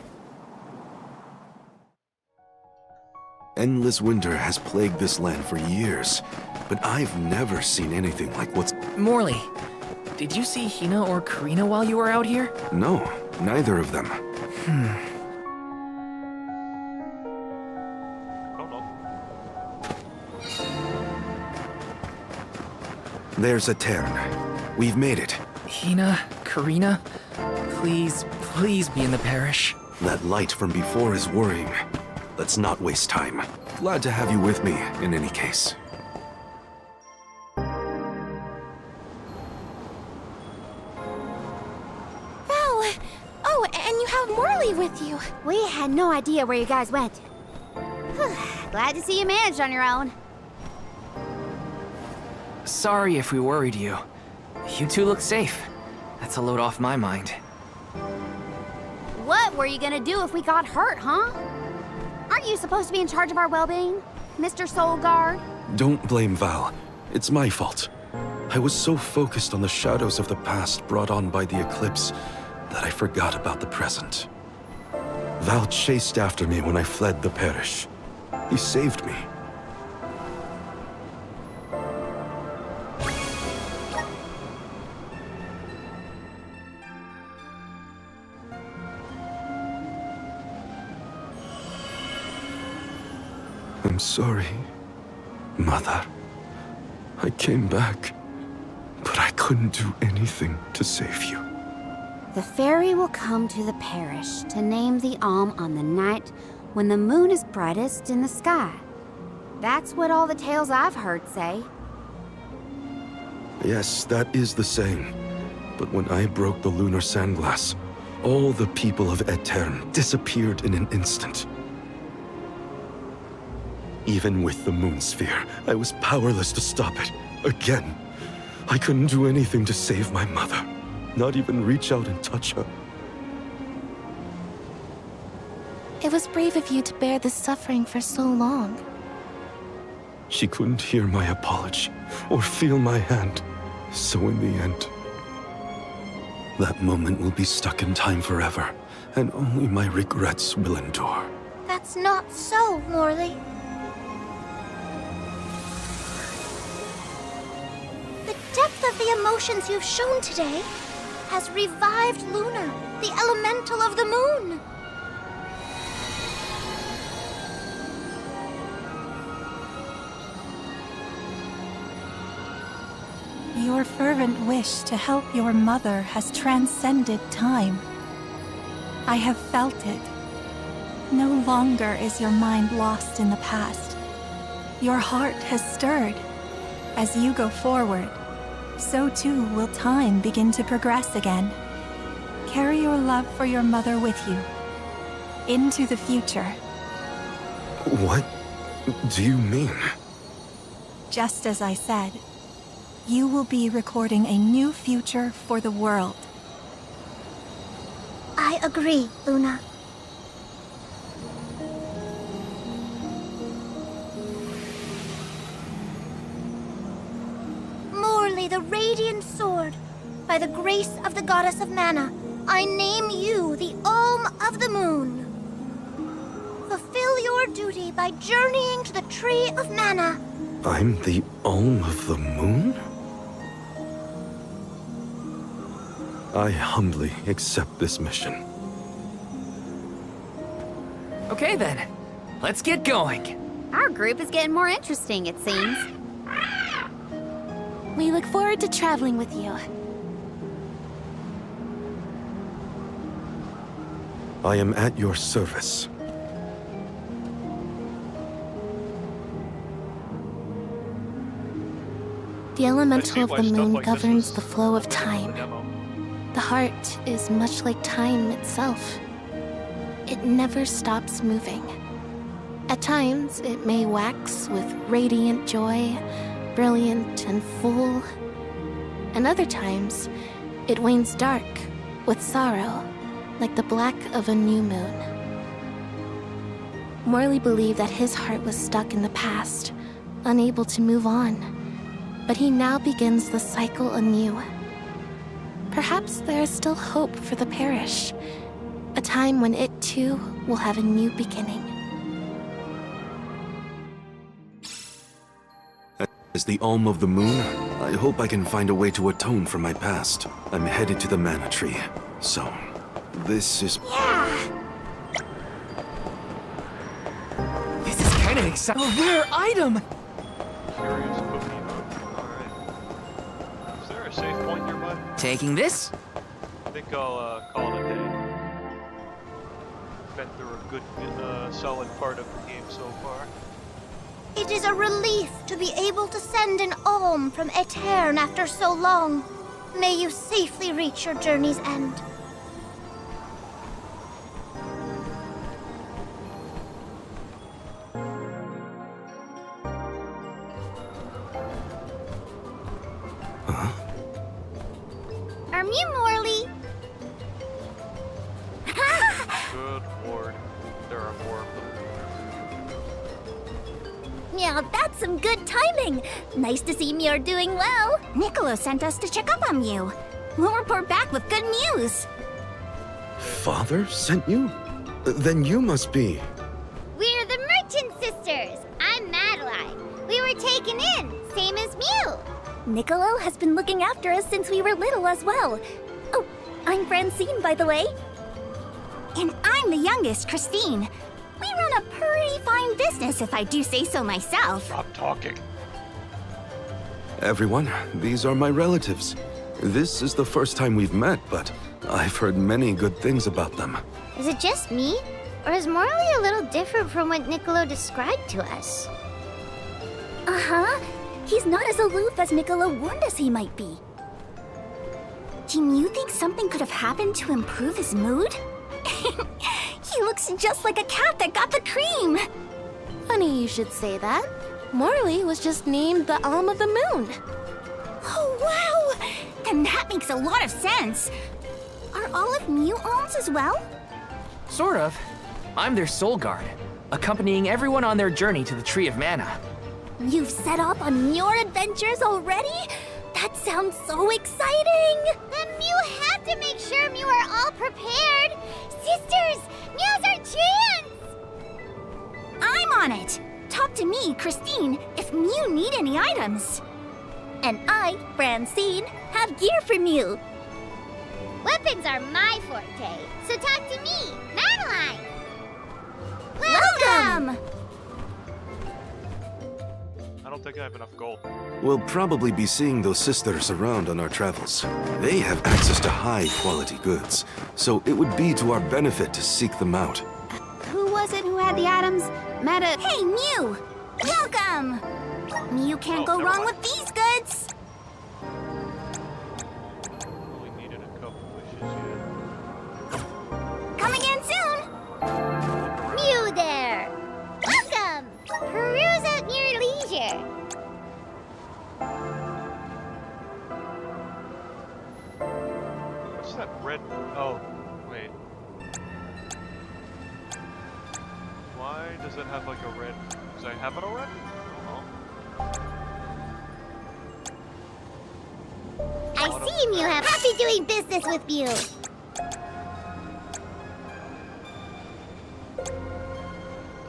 Endless winter has plagued this land for years, but I've never seen anything like what's... Morley, did you see Hina or Karina while you were out here? No, neither of them. There's Etern. We've made it. Hina, Karina, please, please be in the parish. That light from before is worrying. Let's not waste time. Glad to have you with me, in any case. Val! Oh, and you have Morley with you. We had no idea where you guys went. Glad to see you managed on your own. Sorry if we worried you. You two look safe. That's a load off my mind. What were you gonna do if we got hurt, huh? Aren't you supposed to be in charge of our well-being, Mr. Soul Guard? Don't blame Val. It's my fault. I was so focused on the shadows of the past brought on by the eclipse that I forgot about the present. Val chased after me when I fled the parish. He saved me. I'm sorry, Mother. I came back, but I couldn't do anything to save you. The fairy will come to the parish to name the on the night when the moon is brightest in the sky. That's what all the tales I've heard say. Yes, that is the saying. But when I broke the lunar sandglass, all the people of Etern disappeared in an instant. Even with the moon sphere, I was powerless to stop it. Again. I couldn't do anything to save my mother. Not even reach out and touch her. It was brave of you to bear this suffering for so long. She couldn't hear my apology or feel my hand. So in the end, that moment will be stuck in time forever, and only my regrets will endure. That's not so, Morley. The depth of the emotions you've shown today has revived Luna, the elemental of the moon. Your fervent wish to help your mother has transcended time. I have felt it. No longer is your mind lost in the past. Your heart has stirred. As you go forward, so too will time begin to progress again. Carry your love for your mother with you into the future. What do you mean? Just as I said, you will be recording a new future for the world. I agree, Luna. Morley, the Radiant Sword, by the grace of the Goddess of Mana, I name you the Alm of the Moon. Fulfill your duty by journeying to the Tree of Mana. I'm the Alm of the Moon? I humbly accept this mission. Okay then, let's get going. Our group is getting more interesting, it seems. We look forward to traveling with you. I am at your service. The elemental of the moon governs the flow of time. The heart is much like time itself. It never stops moving. At times, it may wax with radiant joy, brilliant and full. And other times, it wanes dark with sorrow, like the black of a new moon. Morley believed that his heart was stuck in the past, unable to move on. But he now begins the cycle anew. Perhaps there is still hope for the parish. A time when it too will have a new beginning. As the Alm of the Moon, I hope I can find a way to atone for my past. I'm headed to the Mana Tree, so this is... This is kind of exciting. A rare item! Curious cookie mode. Alright. Is there a safe point nearby? Taking this? I think I'll call it a day. Been through a good, solid part of the game so far. It is a relief to be able to send an alm from Aetern after so long. May you safely reach your journey's end. Are you Morley? Good lord. There are more of them. Yeah, that's some good timing. Nice to see Muir doing well. Niccolo sent us to check up on you. We'll report back with good news. Father sent you? Then you must be... We're the Merchant Sisters. I'm Madeline. We were taken in, same as Mew. Niccolo has been looking after us since we were little as well. Oh, I'm Francine, by the way. And I'm the youngest, Christine. We run a pretty fine business, if I do say so myself. Stop talking. Everyone, these are my relatives. This is the first time we've met, but I've heard many good things about them. Is it just me? Or is Morley a little different from what Niccolo described to us? Uh-huh. He's not as aloof as Niccolo warned us he might be. Do you think something could have happened to improve his mood? He looks just like a cat that got the cream. Funny you should say that. Morley was just named the Alm of the Moon. Oh, wow! Then that makes a lot of sense. Are all of Mew alms as well? Sort of. I'm their soul guard, accompanying everyone on their journey to the Tree of Mana. You've set off on your adventures already? That sounds so exciting! Then Mew have to make sure Mew are all prepared. Sisters, now's our chance! I'm on it! Talk to me, Christine, if Mew need any items. And I, Francine, have gear for Mew. Weapons are my forte, so talk to me, Madeline! Welcome! I don't think I have enough gold. We'll probably be seeing those sisters around on our travels. They have access to high-quality goods, so it would be to our benefit to seek them out. Who was it who had the items? Hey, Mew! Welcome! Mew can't go wrong with these goods! Only needed a couple wishes yet. Come again soon! Mew there! Welcome! Peruse at your leisure. What's that red? Oh, wait. Why does it have like a red? Does I have it already? I see Mew have happy doing business with you.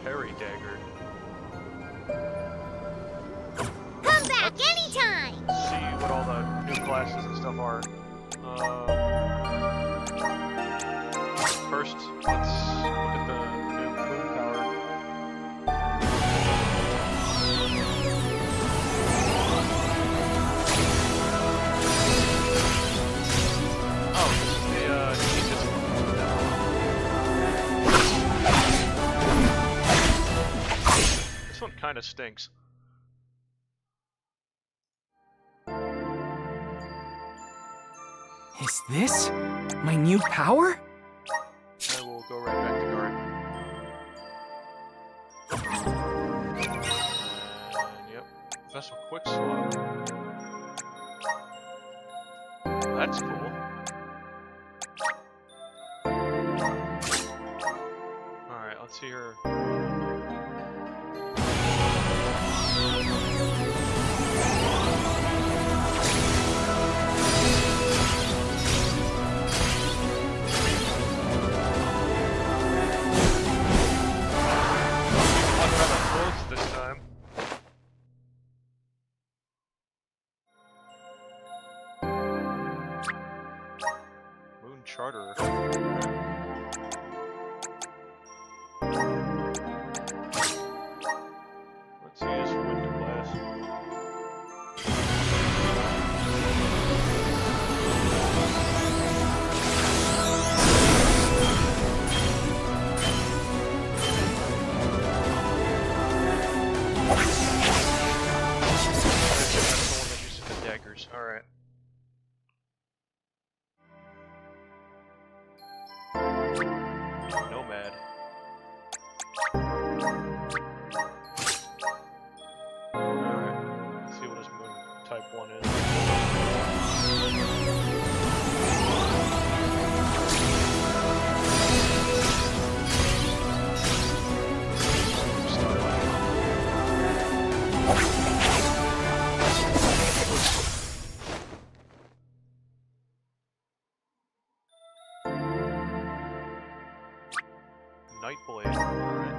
Parry dagger. Come back anytime. See what all the new classes and stuff are. First, let's look at the new moon power. Oh, this is the cheapest one. This one kind of stinks. Is this my new power? I will go right back to guard. Yep, vessel quick swap. That's cool. Alright, let's see her. Nightblade. Alright.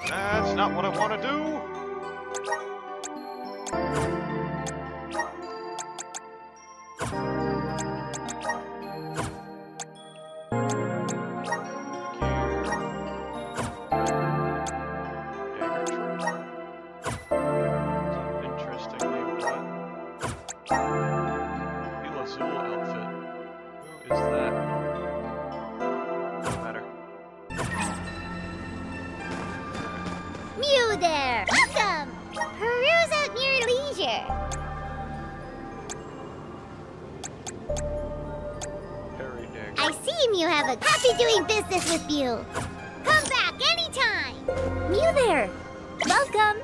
That's not what I want to do! Interesting name for that. Azul outfit. Who is that? Doesn't matter. Mew there! Welcome! Peruse at your leisure. I see Mew have a happy doing business with you. Come back anytime. Mew there! Welcome!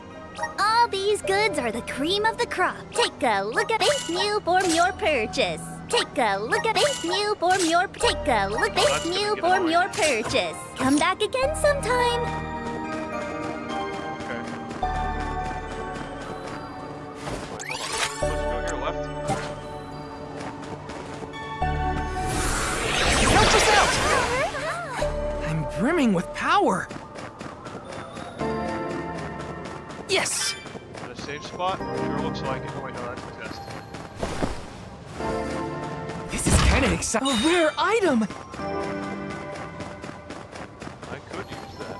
All these goods are the cream of the crop. Take a look at Thank Mew for your purchase. Take a look at Thank Mew for your Take a look at Thank Mew for your purchase. Come back again sometime. Help us out! I'm brimming with power. Yes! At a safe spot? Sure looks like it. Oh wait, no, that's a test. This is kind of exciting. A rare item! I could use that.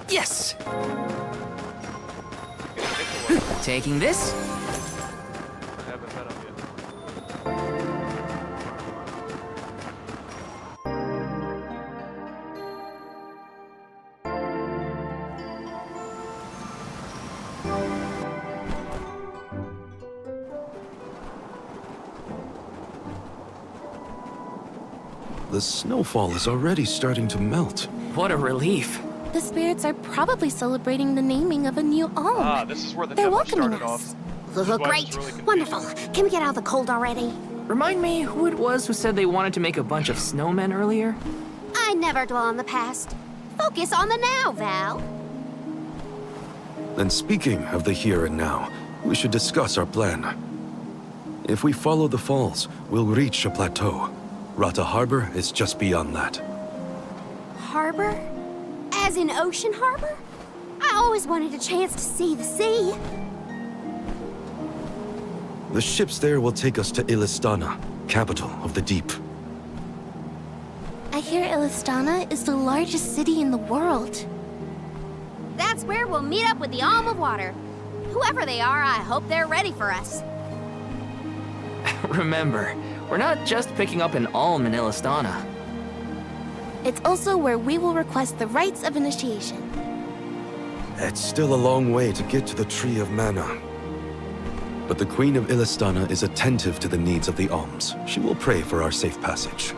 Yes! Taking this? I haven't met him yet. The snowfall is already starting to melt. What a relief. The spirits are probably celebrating the naming of a new alm. Ah, this is where the They're demo welcoming started us. off. Great! Wonderful! Can we get out of the cold already? Remind me who it was who said they wanted to make a bunch of snowmen earlier? I never dwell on the past. Focus on the now, Val. And speaking of the here and now, we should discuss our plan. If we follow the falls, we'll reach a plateau. Rata Harbor is just beyond that. Harbor? As in Ocean Harbor? I always wanted a chance to see the sea. The ships there will take us to Illistana, capital of the deep. I hear Illistana is the largest city in the world. That's where we'll meet up with the Alm of Water. Whoever they are, I hope they're ready for us. Remember, we're not just picking up an alm in Illistana. It's also where we will request the rites of initiation. It's still a long way to get to the Tree of Mana. But the Queen of Illistana is attentive to the needs of the alms. She will pray for our safe passage.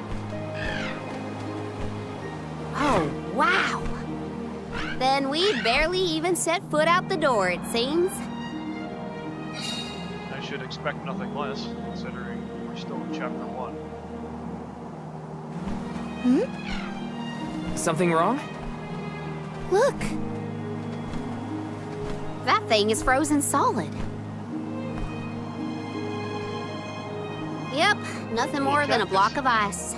Oh, wow. Then we barely even set foot out the door, it seems. I should expect nothing less, considering we're still in Chapter 1. Hmm? Something wrong? Look. That thing is frozen solid. Yep, nothing more than a block of ice.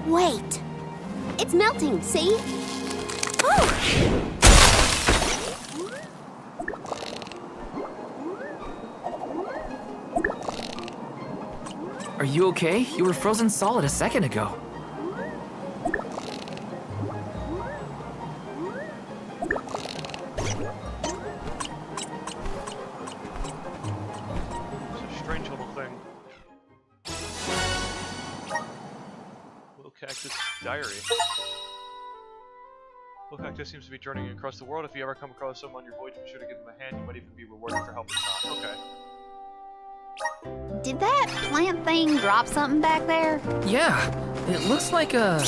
Wait. It's melting, see? Oh! Are you okay? You were frozen solid a second ago. It's a strange little thing. Little cactus diary. Look how Cactus seems to be journeying across the world. If you ever come across him on your voyage, be sure to give him a hand. You might even be rewarded for helping him out. Okay. Did that plant thing drop something back there? Yeah, it looks like a...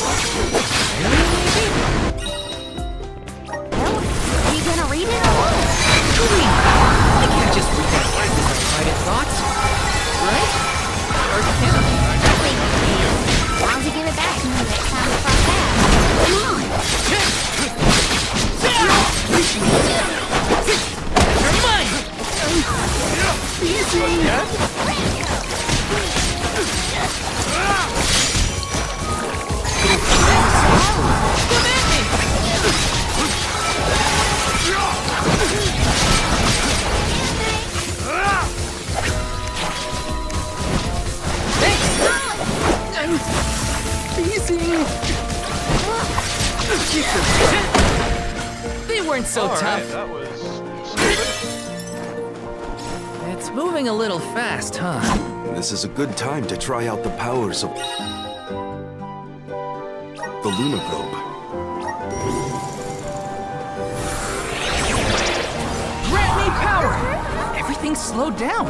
Well, are you gonna read it or what? I can't just read that cactus' private thoughts, right? Or can I? I think you can. As long as you give it back to me next time we cross paths. Come on! You're mine! They weren't so All tough. right, that was stupid. It's moving a little fast, huh? This is a good time to try out the powers of the Luna Globe. Grant me power! Everything slowed down.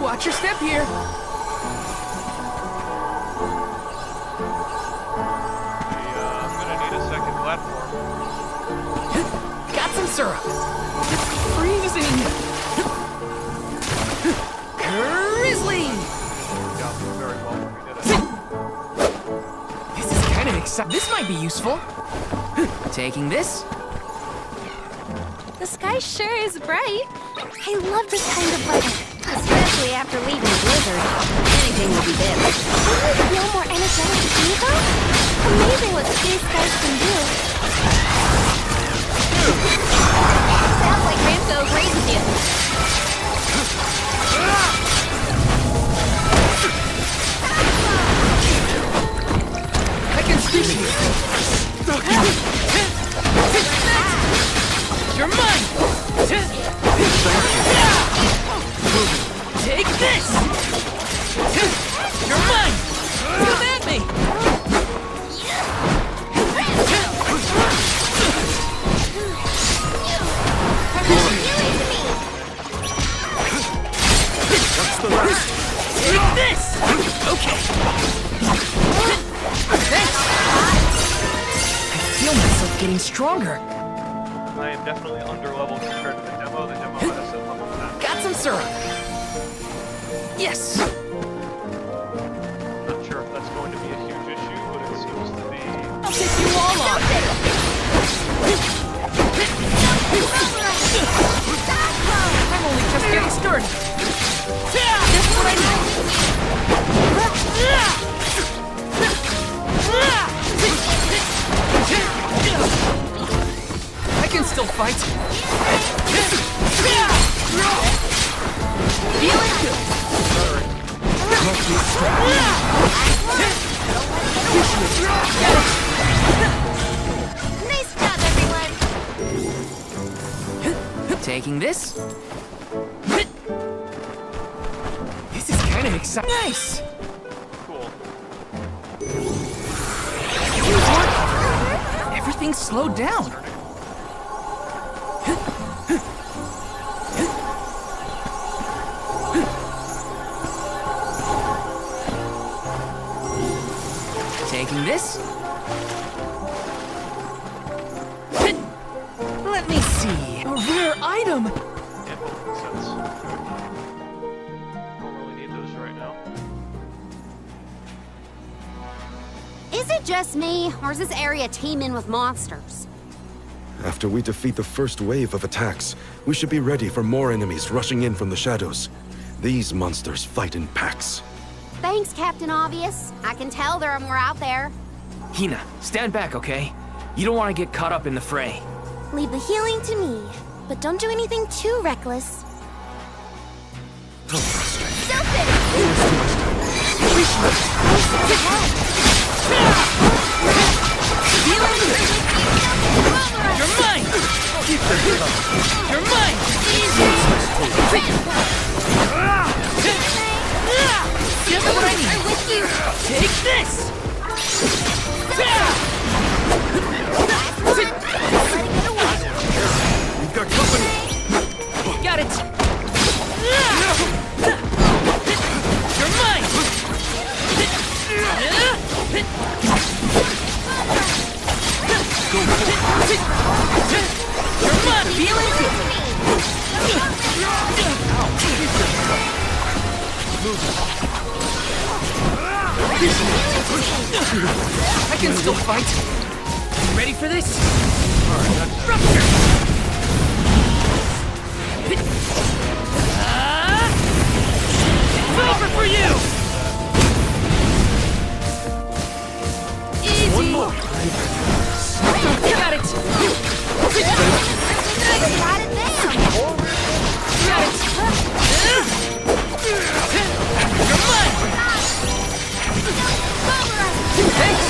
Watch your step here. I'm gonna need a second platform. Got some syrup. It's freezing. Grizzly! Very well when we did it. This is kind of exciting. This might be useful. Taking this. The sky sure is bright. I love this kind of weather. Especially after leaving Blizzard. Anything will be better. Don't you feel more energetic either? Amazing what space skies can do. Sounds like Ramco agrees with you. I can speak you. You're mine! Take this! You're mine! Come at me! What's the rest? Take this! Okay. Thanks! I feel myself getting stronger. I am definitely under level compared to the demo. The demo had us at level 10. Got some syrup. Yes! Not sure if that's going to be a huge issue, but it seems to be. I'll take you all on! I'm only just getting started. Just what I need. I can still fight. Feeling good. Nice job, everyone! Taking this. This is kind of exciting. Nice! Cool. Everything slowed down. Taking this. Let me see. A rare item. Yeah, both make sense. Don't really need those right now. Is it just me, or is this area teeming with monsters? After we defeat the first wave of attacks, we should be ready for more enemies rushing in from the shadows. These monsters fight in packs. Thanks, Captain Obvious. I can tell there are more out there. Hina, stand back, okay? You don't want to get caught up in the fray. Leave the healing to me, but don't do anything too reckless. You're mine! You're mine! Just what I need. I'm with you. Take this! We've got company! Got it! You're mine! You're mine! Feeling good! I can still fight! Ready for this? Rupture! It's over for you! Easy! One more! Got it! Got it down! Got it! You're mine! Thanks!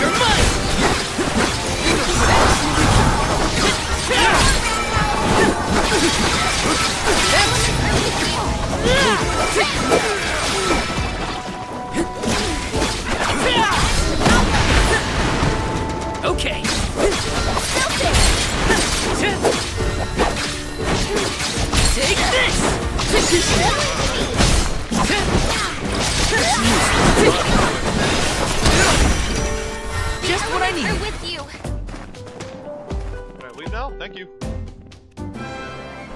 You're mine! Okay. Take this! Just what I need. We're with you. Can I leave now? Thank you.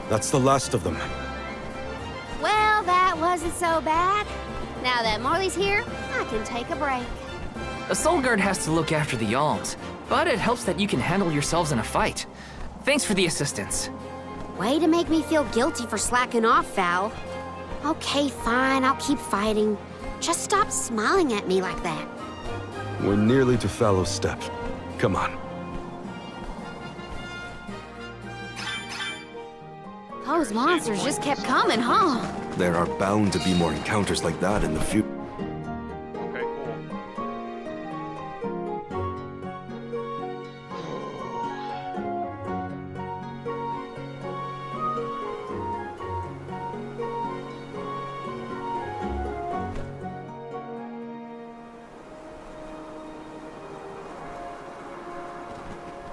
That's the last of them. Well, that wasn't so bad. Now that Morley's here, I can take a break. A soul guard has to look after the alms, but it helps that you can handle yourselves in a fight. Thanks for the assistance. Way to make me feel guilty for slacking off, Val. Okay, fine, I'll keep fighting. Just stop smiling at me like that. We're nearly to Fallow's Step. Come on. Those monsters just kept coming, huh? There are bound to be more encounters like that in the future. Okay, cool.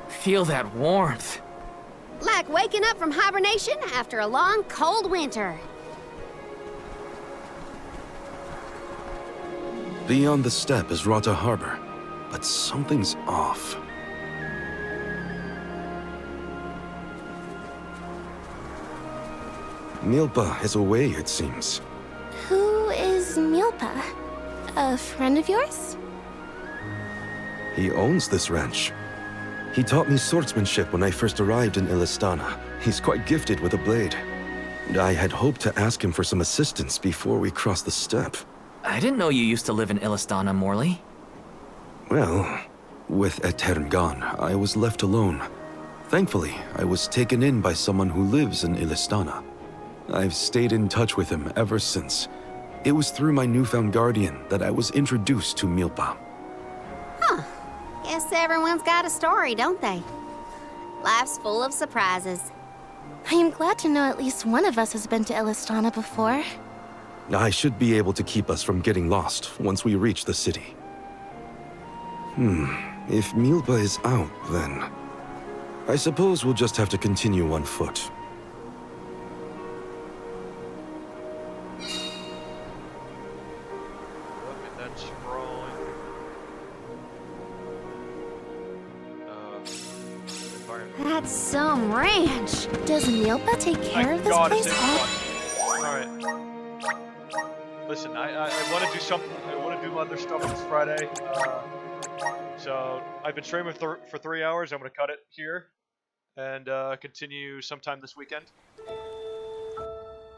Feel that warmth. Like waking up from hibernation after a long, cold winter. Beyond the steppe is Rata Harbor, but something's off. Milpa is away, it seems. Who is Milpa? A friend of yours? He owns this ranch. He taught me swordsmanship when I first arrived in Illistana. He's quite gifted with a blade. And I had hoped to ask him for some assistance before we crossed the steppe. I didn't know you used to live in Illistana, Morley. Well, with Etern gone, I was left alone. Thankfully, I was taken in by someone who lives in Illistana. I've stayed in touch with him ever since. It was through my newfound guardian that I was introduced to Milpa. Huh. Guess everyone's got a story, don't they? Life's full of surprises. I am glad to know at least one of us has been to Illistana before. I should be able to keep us from getting lost once we reach the city. If Milpa is out, then I suppose we'll just have to continue on foot. Look at that sprawling environment. That's some ranch. Does Milpa take care of this God, place it's all? Alright. Listen, I want to do something. I want to do other stuff this Friday. So I've been streaming for 3 hours. I'm going to cut it here and continue sometime this weekend.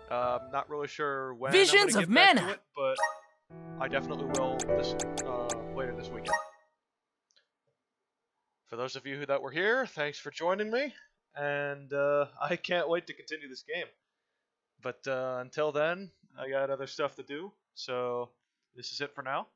Not really sure when. Visions I'm of gonna get back to mana. it, but I definitely will this later this weekend. For those of you that were here, thanks for joining me, and I can't wait to continue this game. But until then, I got other stuff to do, so this is it for now.